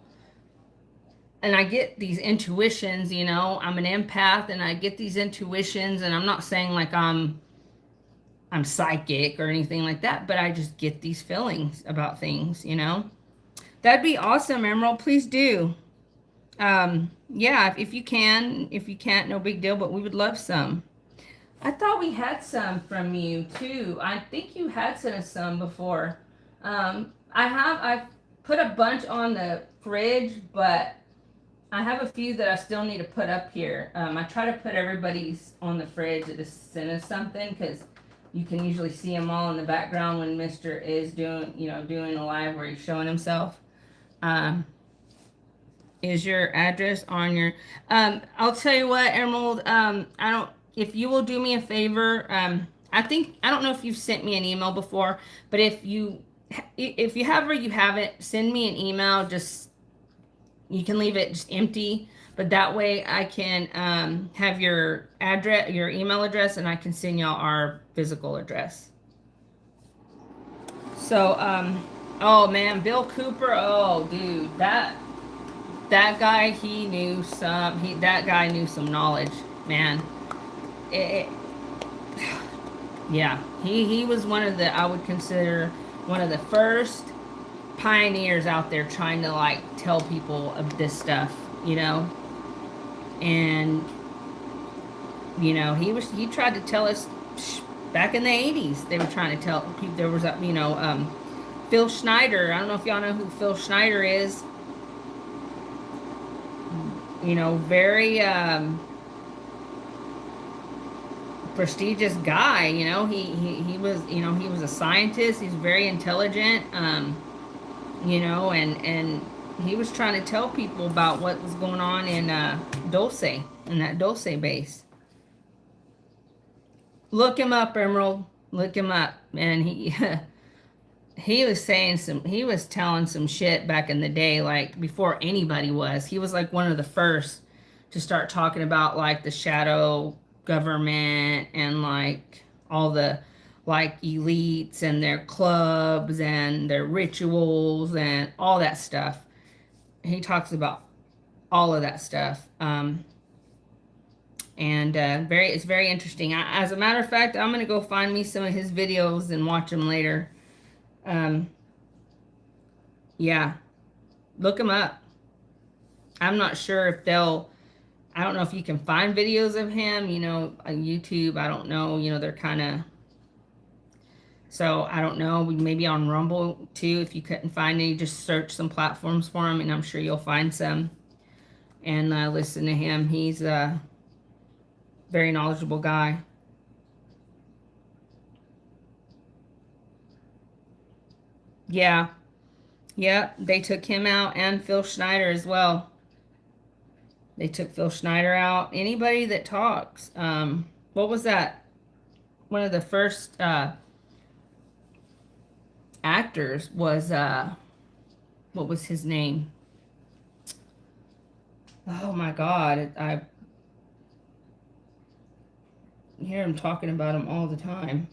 and I get these intuitions, you know, I'm an empath and I get these intuitions, and I'm not saying like I'm psychic or anything like that, but I just get these feelings about things, you know. That'd be awesome, Emerald. Please do. Yeah, if you can. If you can't, no big deal, but we would love some. I thought we had some from you too. I think you had sent us some before. I've put a bunch on the fridge, but I have a few that I still need to put up here. I try to put everybody's on the fridge that just sent us something, because you can usually see them all in the background when Mr. is doing, you know, doing a live where he's showing himself. Is your address on your, I'll tell you what, Emerald, I don't, if you will do me a favor, I don't know if you've sent me an email before, but if you have or you haven't, send me an email. Just, you can leave it just empty, but that way I can have your address, your email address, and I can send y'all our physical address. So, oh man, Bill Cooper, oh dude, that guy, that guy knew some knowledge, man. It, yeah, he was one of the, I would consider one of the first pioneers out there trying to like tell people of this stuff, you know. And you know, he tried to tell us back in the 80s. They were trying to tell people. There was a, you know, Phil Schneider. I don't know if y'all know who Phil Schneider is. You know, very prestigious guy. You know, he was, you know, he was a scientist. He's very intelligent. You know, and he was trying to tell people about what was going on in Dulce, in that Dulce base. Look him up, Emerald. Look him up. And he was saying he was telling some shit back in the day, like before anybody was. He was like one of the first to start talking about like the shadow government and like all the like elites and their clubs and their rituals and all that stuff. He talks about all of that stuff. And it's very interesting. As a matter of fact, I'm gonna go find me some of his videos and watch them later. Yeah, look him up. I'm not sure if I don't know if you can find videos of him, you know, on YouTube. I don't know, you know, they're kind of, so I don't know, maybe on Rumble too. If you couldn't find any, just search some platforms for him and I'm sure you'll find some, and listen to him. He's a very knowledgeable guy. Yeah. Yep, they took him out, and Phil Schneider as well. They took Phil Schneider out. Anybody that talks. What was that? One of the first actors was, what was his name? Oh my God. I hear him talking about him all the time.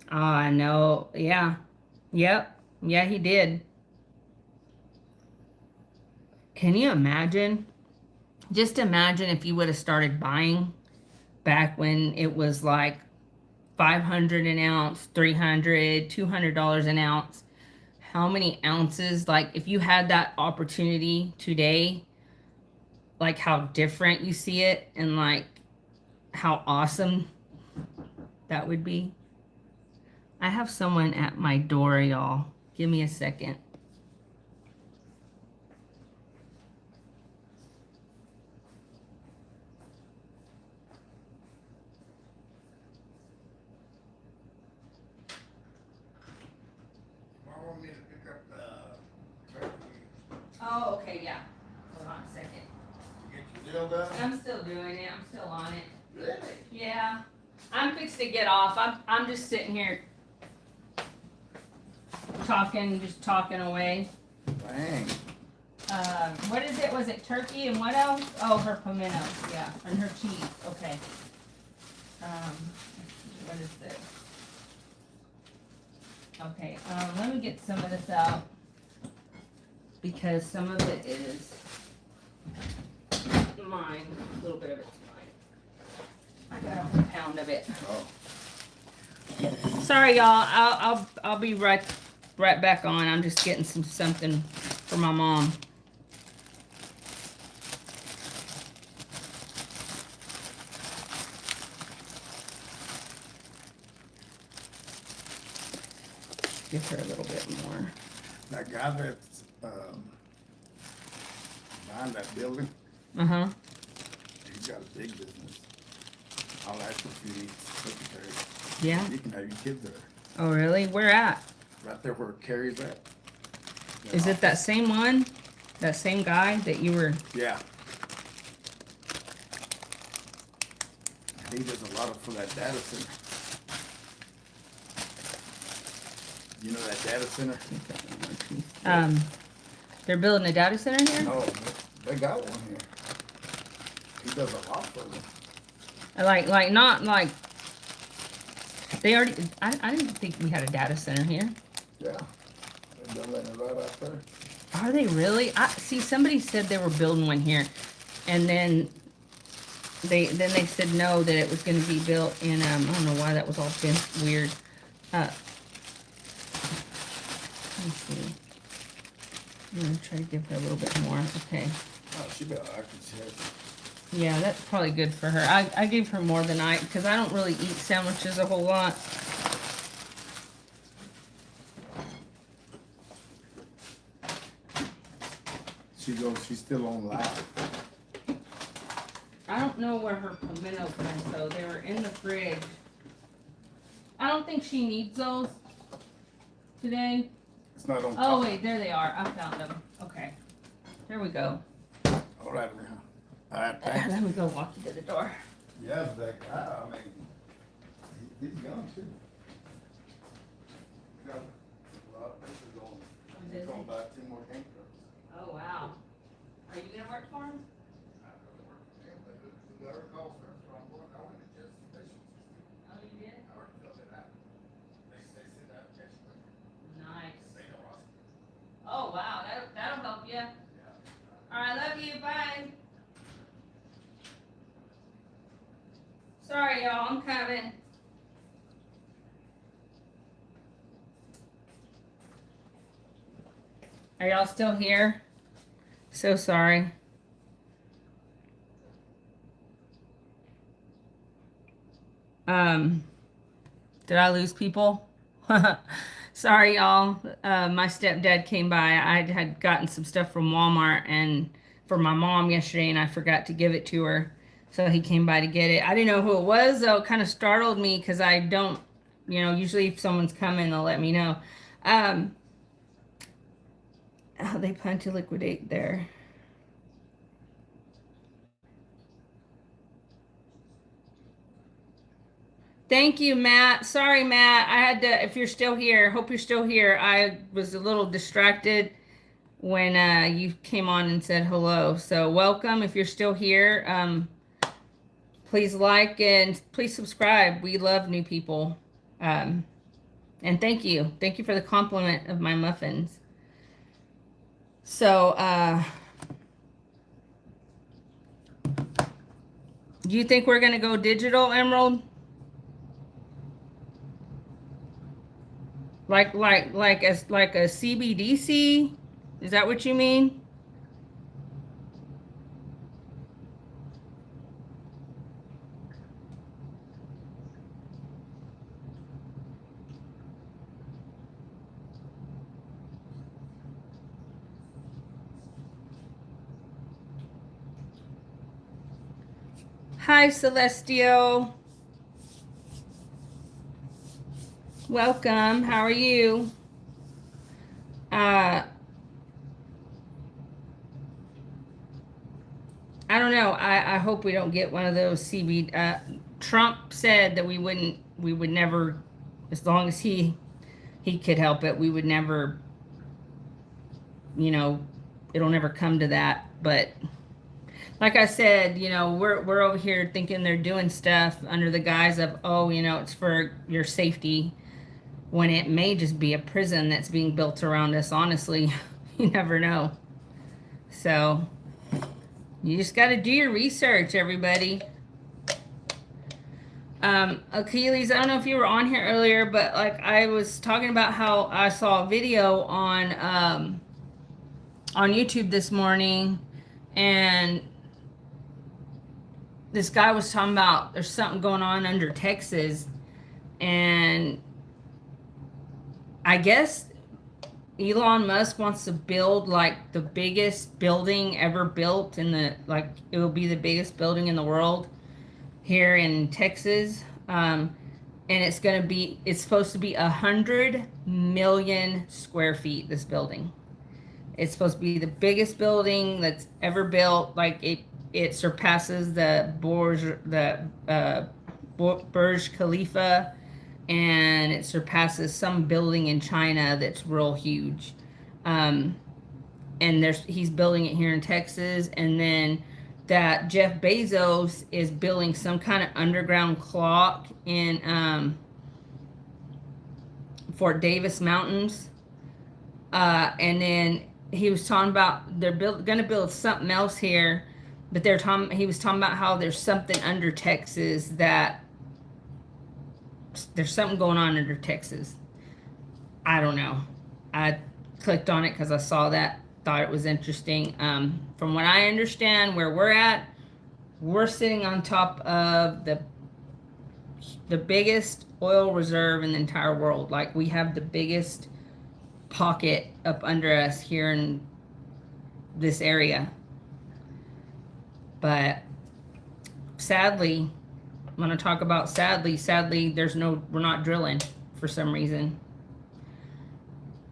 I know. Yeah. Yep. Yeah, he did. Can you imagine? Just imagine if you would have started buying back when it was like 500 an ounce, 300, $200 an ounce. How many ounces? Like if you had that opportunity today, like how different you see it and like how awesome that would be. I have someone at my door, y'all. Give me a second. Okay, yeah. Hold on a second. You get your deal done? I'm still doing it. I'm still on it. Really? Yeah. I'm fixed to get off. I'm just sitting here just talking away. Dang. What is it? Was it turkey and what else? Oh, her pimento. Yeah, and her cheese. Okay. What is this? Okay. Let me get some of this out because some of it is mine. A little bit of it's mine. I got a pound of it. Oh. Sorry, y'all. I'll be right back on. I'm just getting something for my mom. Give her a little bit more. That guy that's behind that building, Uh-huh. he's got a big business. I'll ask him if he needs secretary. Yeah. You can have your kids there. Oh, really? Where at? Right there where Carrie's at. Is it that same one? That same guy that you were... Yeah. He does a lot for that data center. You know that data center? They're building a data center here? No, they got one here. He does a lot for them. Like not like... They already... I didn't think we had a data center here. Yeah. They're building it right out there. Are they really? See, somebody said they were building one here, and then they said no, that it was going to be built in I don't know why that was all been weird. Let me see. I'm gonna try to give her a little bit more. Okay. Oh, she better act as head. Yeah, that's probably good for her. I gave her more than because I don't really eat sandwiches a whole lot. She's still on live. I don't know where her pimentos went, though. They were in the fridge. I don't think she needs those today. It's not on top. Oh, wait, there they are. I found them. Okay. There we go. All right, now. All right, thanks. Let me go walk you to the door. Yeah, that guy, I mean, he's young too. He's got a lot of pictures on. He's going to buy 2 more tank trucks. Oh, wow. Are you going to work for him? I don't work for him, but the other call first, so I'm going, I went to just station. Oh, you did? I already filled it out. They send application. Nice. They know us. Oh, wow. That'll help you. Yeah. All right, love you. Bye. Sorry, y'all. I'm coming. Are y'all still here? So sorry. Did I lose people? Sorry, y'all. My stepdad came by. I had gotten some stuff from Walmart and for my mom yesterday, and I forgot to give it to her. So he came by to get it. I didn't know who it was, though. It kind of startled me because I don't, usually if someone's coming, they'll let me know. Oh, they plan to liquidate there. Thank you, Matt. Sorry, Matt. I had to, if you're still here, hope you're still here. I was a little distracted when you came on and said hello. So welcome if you're still here. Please like and please subscribe. We love new people. And thank you. Thank you for the compliment of my muffins. So, do you think we're going to go digital, Emerald? Like a CBDC? Is that what you mean? Hi, Celestio. Welcome. How are you? I don't know. I hope we don't get one of those CB. Trump said that we would never, as long as he could help it, we would never, you know, it'll never come to that. But like I said, we're over here thinking they're doing stuff under the guise of, oh, it's for your safety, when it may just be a prison that's being built around us. Honestly, you never know. So you just got to do your research, everybody. Achilles, I don't know if you were on here earlier, but like I was talking about how I saw a video on YouTube this morning, and this guy was talking about there's something going on under Texas, and I guess Elon Musk wants to build like the biggest building ever built it will be the biggest building in the world here in Texas. And it's supposed to be 100 million square feet, this building. It's supposed to be the biggest building that's ever built. Like it surpasses the Burj Khalifa, and it surpasses some building in China that's real huge. And he's building it here in Texas, and then that Jeff Bezos is building some kind of underground clock in Fort Davis Mountains. And then he was talking about they're going to build something else here, but he was talking about how there's something under Texas there's something going on under Texas. I don't know. I clicked on it because I saw that, thought it was interesting. From what I understand, where we're at, we're sitting on top of the biggest oil reserve in the entire world. Like, we have the biggest pocket up under us here in this area. But sadly, I'm going to talk about sadly, we're not drilling for some reason.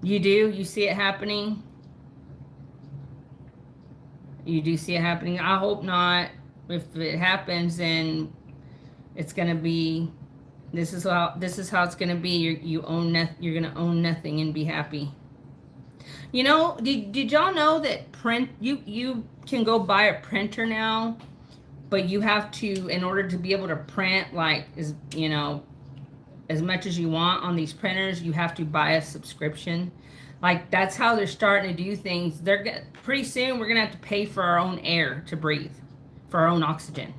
You do? You see it happening? You do see it happening? I hope not. If it happens, then it's going to be, this is how it's going to be. You're going to own nothing and be happy. Did y'all know that you can go buy a printer now, but you have to, in order to be able to print as much as you want on these printers, you have to buy a subscription. Like, that's how they're starting to do things. Pretty soon we're gonna have to pay for our own air to breathe, for our own oxygen,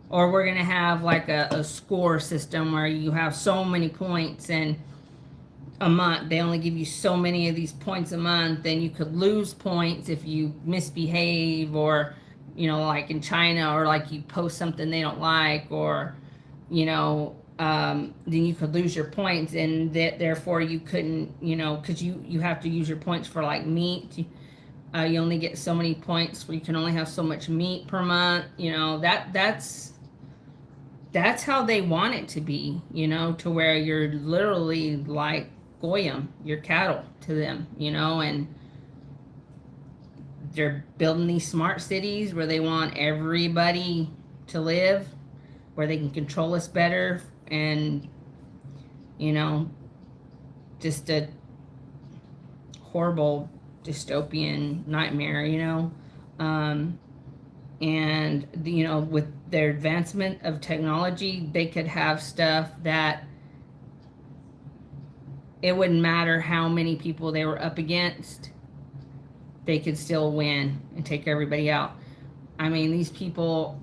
or we're gonna have like a score system where you have so many points, and a month they only give you so many of these points a month, and you could lose points if you misbehave, or like in China, or like you post something they don't like, or then you could lose your points, and therefore you couldn't, because you have to use your points for like meat. You only get so many points, you can only have so much meat per month. That's how they want it to be, to where you're literally like Goyim, you're cattle to them, and they're building these smart cities where they want everybody to live, where they can control us better, and just a horrible dystopian nightmare, and with their advancement of technology, they could have stuff that it wouldn't matter how many people they were up against, they could still win and take everybody out. I mean, these people,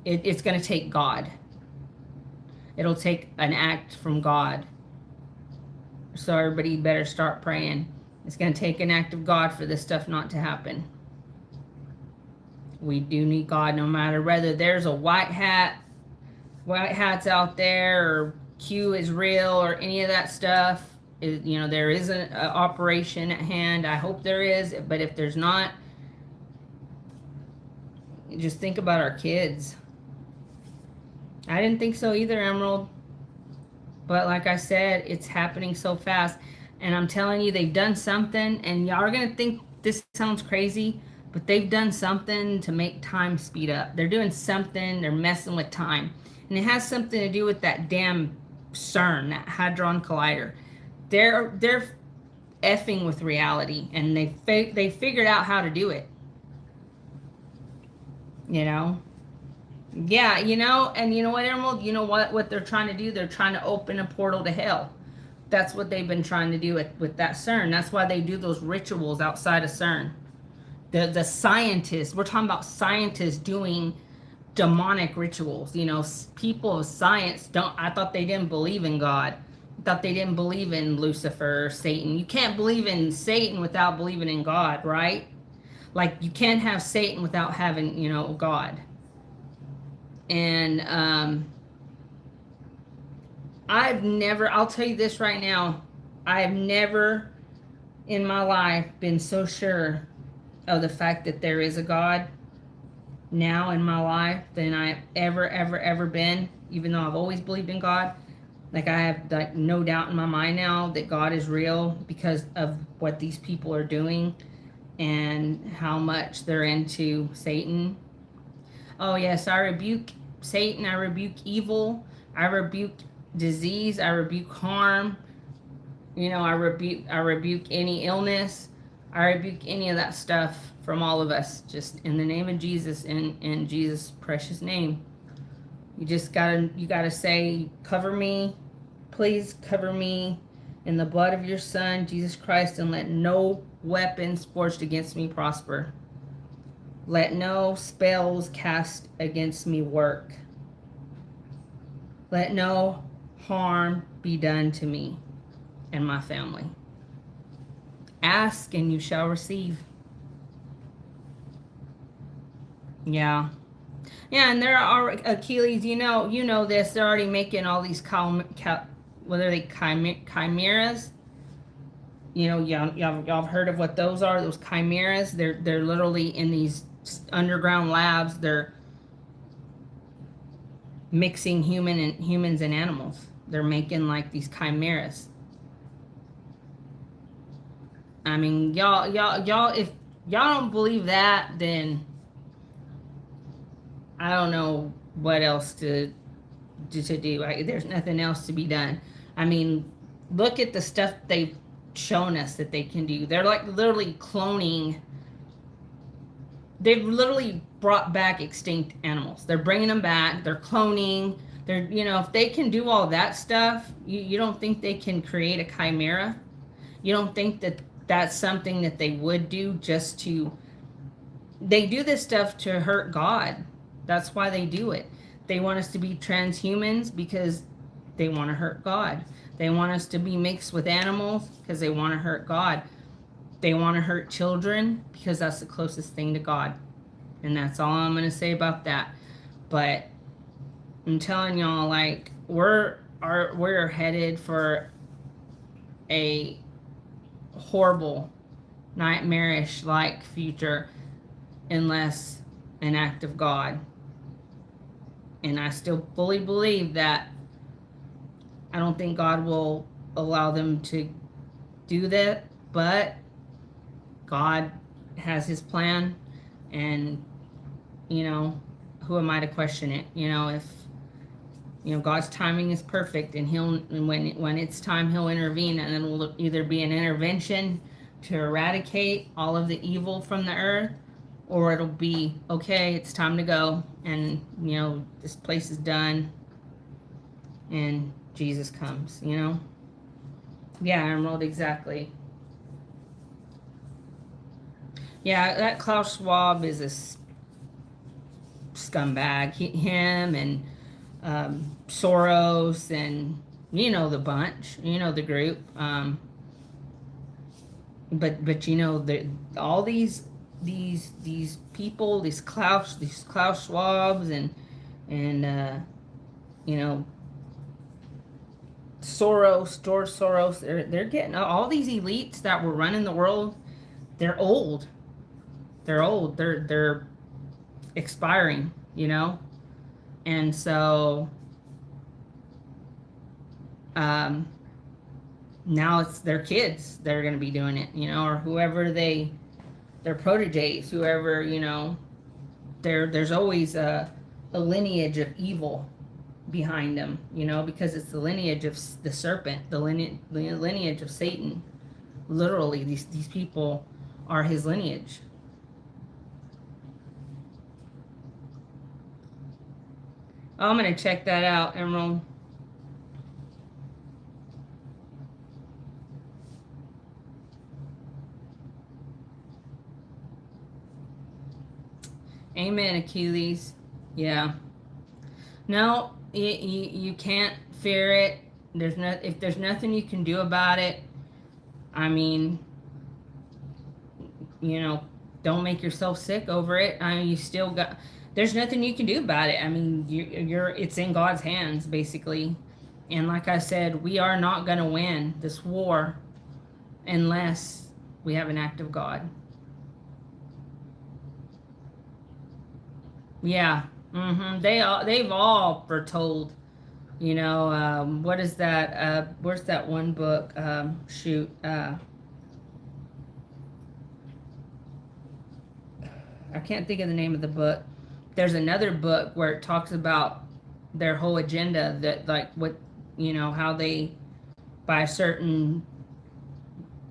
it's going to take God. It'll take an act from God. So everybody better start praying. It's going to take an act of God for this stuff not to happen. We do need God, no matter whether there's a white hats out there, or Q is real, or any of that stuff. There is an operation at hand. I hope there is, but if there's not, just think about our kids. I didn't think so either, Emerald. But like I said, it's happening so fast. And I'm telling you, they've done something, and y'all are going to think this sounds crazy, but they've done something to make time speed up. They're doing something, they're messing with time. And it has something to do with that damn CERN, that Hadron Collider. They're effing with reality, and they figured out how to do it. You know? Yeah, you know, and you know what, Emerald? You know what they're trying to do? They're trying to open a portal to hell. That's what they've been trying to do with that CERN. That's why they do those rituals outside of CERN. The scientists, we're talking about scientists doing demonic rituals. You know, people of science I thought they didn't believe in God. I thought they didn't believe in Lucifer or Satan. You can't believe in Satan without believing in God, right? Like, you can't have Satan without having, you know, God. And I'll tell you this right now, I've never in my life been so sure of the fact that there is a God now in my life than I've ever been, even though I've always believed in God. Like, I have like no doubt in my mind now that God is real because of what these people are doing and how much they're into Satan. Oh yes, I rebuke Satan, I rebuke evil, I rebuke disease, I rebuke harm. You know, I rebuke any illness. I rebuke any of that stuff from all of us, just in the name of Jesus, in Jesus' precious name. You gotta say, cover me, please cover me in the blood of your Son, Jesus Christ, and let no weapons forged against me prosper. Let no spells cast against me work. Let no harm be done to me and my family. Ask and you shall receive. Yeah. Yeah, and there are Achilles, you know this, they're already making all these what are they, chimeras? You know, y'all have heard of what those are, those chimeras. They're literally in these underground labs. They're mixing humans and animals. They're making like these chimeras. I mean, y'all, if y'all don't believe that, then I don't know what else to do. There's nothing else to be done. I mean, look at the stuff they've shown us that they can do. They're like literally cloning. They've literally brought back extinct animals. They're bringing them back. They're cloning. They're, you know, if they can do all that stuff, you don't think they can create a chimera? You don't think that that's something that they would do just to... They do this stuff to hurt God. That's why they do it. They want us to be transhumans because they want to hurt God. They want us to be mixed with animals because they want to hurt God. They want to hurt children because that's the closest thing to God. And that's all I'm going to say about that. But I'm telling y'all, like, we're headed for a horrible, nightmarish like future unless an act of God. And I still fully believe that I don't think God will allow them to do that, but God has his plan, and, you know, who am I to question it? You know, if, you know, God's timing is perfect, and when it's time, he'll intervene, and it will either be an intervention to eradicate all of the evil from the earth, or it'll be, okay, it's time to go, and, you know, this place is done, and Jesus comes, you know? Yeah, Emerald, exactly. Yeah, that Klaus Schwab is a scumbag. Him and Soros, and you know the bunch, you know the group. But you know, all these people, these Klaus Schwabs and you know, George Soros, they're getting all these elites that were running the world. They're old. They're expiring, you know? And so now it's their kids that are going to be doing it, you know, or whoever they their proteges, whoever, you know, there's always a lineage of evil behind them, you know, because it's the lineage of the serpent, the lineage of Satan. Literally, these people are his lineage. Oh, I'm gonna check that out, Emerald. Amen, Achilles. Yeah. No, you can't fear it. There's no, if there's nothing you can do about it. I mean, you know, don't make yourself sick over it. I mean, you still got. There's nothing you can do about it. I mean, you're it's in God's hands basically, and like I said, we are not gonna win this war unless we have an act of God. Yeah. They've all foretold. You know, what is that? Where's that one book? Shoot. I can't think of the name of the book. There's another book where it talks about their whole agenda, that like what, you know, how they, by a certain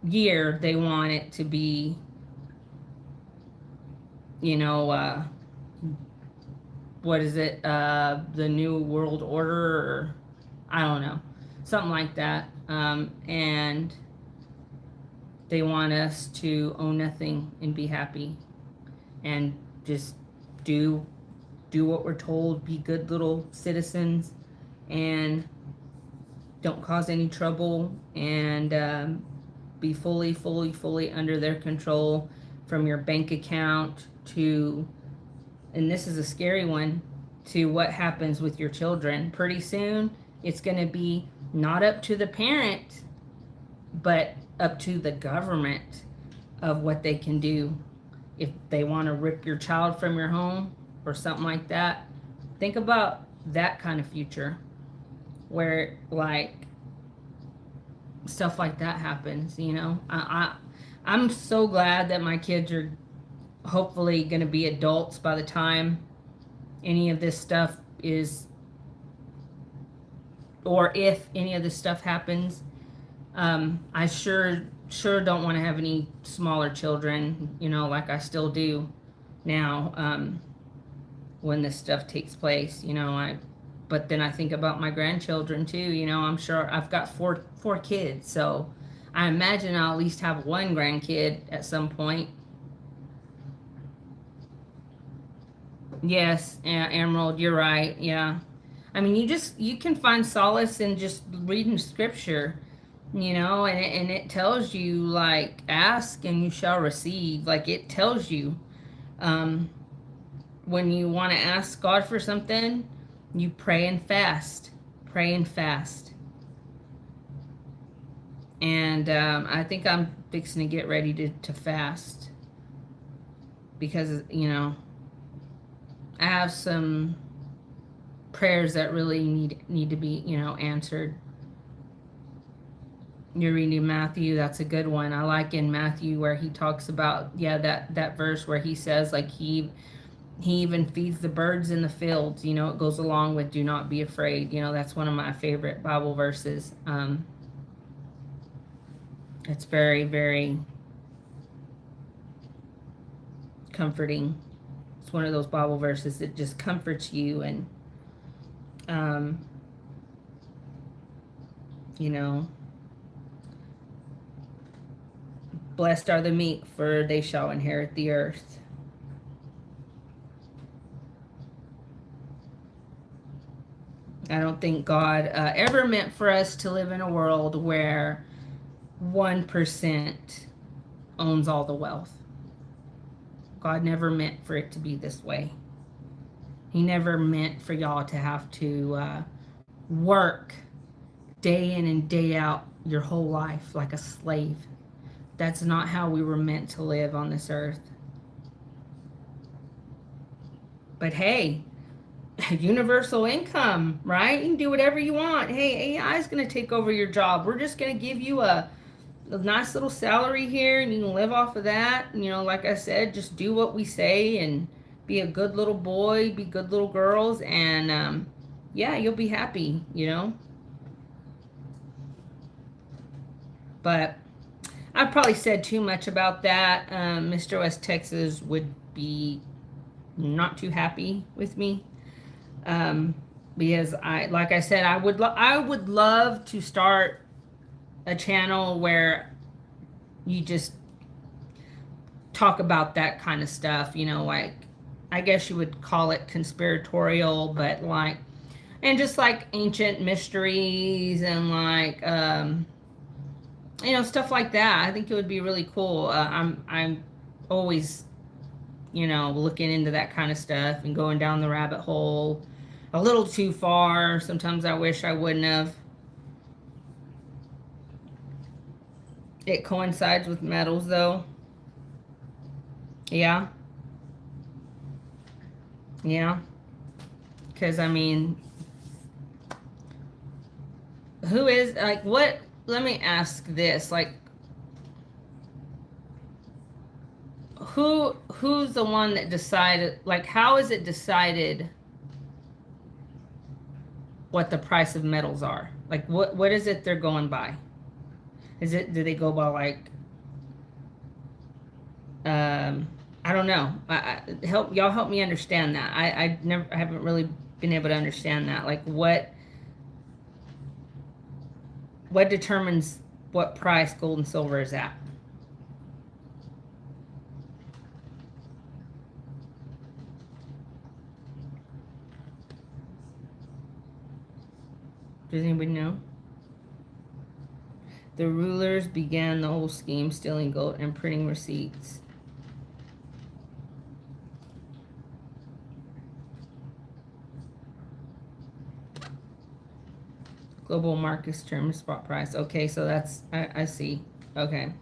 year, they want it to be, you know, what is it? The New World Order, or I don't know, something like that. And they want us to own nothing and be happy and just do what we're told, be good little citizens, and don't cause any trouble, and be fully under their control, from your bank account to, and this is a scary one, to what happens with your children. Pretty soon, it's going to be not up to the parent, but up to the government of what they can do. If they want to rip your child from your home or something like that, think about that kind of future where, like, stuff like that happens, you know. I'm so glad that my kids are hopefully going to be adults by the time any of this stuff is, or if any of this stuff happens. I sure don't want to have any smaller children, you know, like I still do now, when this stuff takes place, you know. But then I think about my grandchildren too, you know. I'm sure I've got four kids, so I imagine I'll at least have one grandkid at some point. Yes, Emerald, you're right. Yeah. I mean, you can find solace in just reading scripture, you know, and it tells you, like, ask and you shall receive. Like, it tells you, um, when you want to ask God for something, you pray and fast. Pray and fast. And I think I'm fixing to get ready to fast because, you know, I have some prayers that really need to be, you know, answered. You're reading Matthew. That's a good one. I like in Matthew where he talks about, yeah, that verse where he says, like, he even feeds the birds in the fields. You know, it goes along with do not be afraid. You know, that's one of my favorite Bible verses. It's very, very comforting. It's one of those Bible verses that just comforts you, and you know, blessed are the meek, for they shall inherit the earth. I don't think God ever meant for us to live in a world where 1% owns all the wealth. God never meant for it to be this way. He never meant for y'all to have to work day in and day out your whole life like a slave. That's not how we were meant to live on this earth. But hey, universal income, right? You can do whatever you want. Hey, AI is going to take over your job. We're just going to give you a a nice little salary here, and you can live off of that. You know, like I said, just do what we say and be a good little boy, be good little girls, and yeah, you'll be happy, you know. But I probably said too much about that. Mr. West Texas would be not too happy with me, um, because like I said, I would love to start a channel where you just talk about that kind of stuff, you know, like I guess you would call it conspiratorial, but like, and just like ancient mysteries and like you know, stuff like that. I think it would be really cool. I'm always, you know, looking into that kind of stuff and going down the rabbit hole a little too far. Sometimes I wish I wouldn't have. It coincides with metals though. Yeah. Yeah. Because I mean, who is like what? Let me ask this: like, who's the one that decided? Like, how is it decided what the price of metals are? Like, what is it they're going by? Do they go by like I don't know. Help me understand that. I haven't really been able to understand that. Like what determines what price gold and silver is at? Does anybody know? The rulers began the whole scheme, stealing gold and printing receipts. Global markets term spot price. Okay, so that's I see. Okay.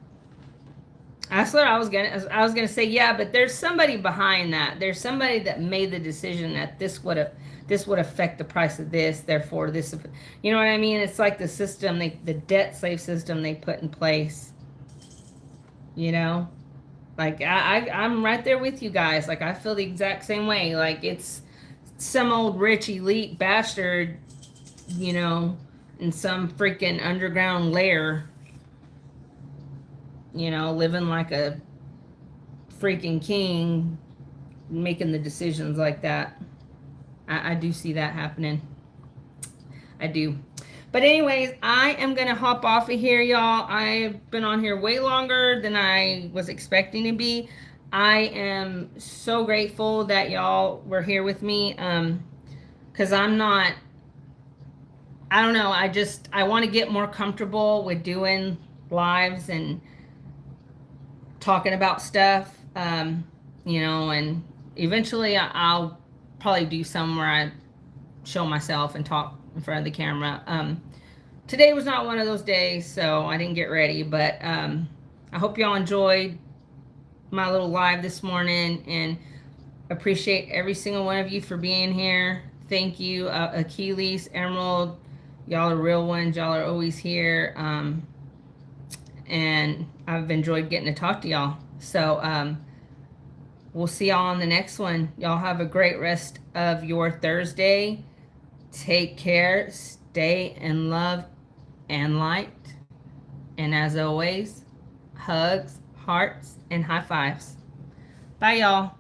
That's what I was gonna say, yeah, but there's somebody behind that. There's somebody that made the decision that this would affect the price of this, therefore this, you know what I mean? It's like the system, the debt slave system they put in place. You know? Like I'm right there with you guys. Like I feel the exact same way. Like it's some old rich elite bastard, you know, in some freaking underground lair, you know, living like a freaking king, making the decisions like that. I do see that happening. I do. But anyways, I am going to hop off of here, y'all. I've been on here way longer than I was expecting to be. I am so grateful that y'all were here with me. Because I'm not, I don't know, I want to get more comfortable with doing lives and talking about stuff, you know, and eventually I'll probably do some where I show myself and talk in front of the camera. Today was not one of those days, so I didn't get ready, but I hope y'all enjoyed my little live this morning, and appreciate every single one of you for being here. Thank you, Achilles, Emerald, y'all are real ones. Y'all are always here, and I've enjoyed getting to talk to y'all. So we'll see y'all on the next one. Y'all have a great rest of your Thursday. Take care, stay in love and light, and as always, hugs, hearts, and high fives. Bye, y'all.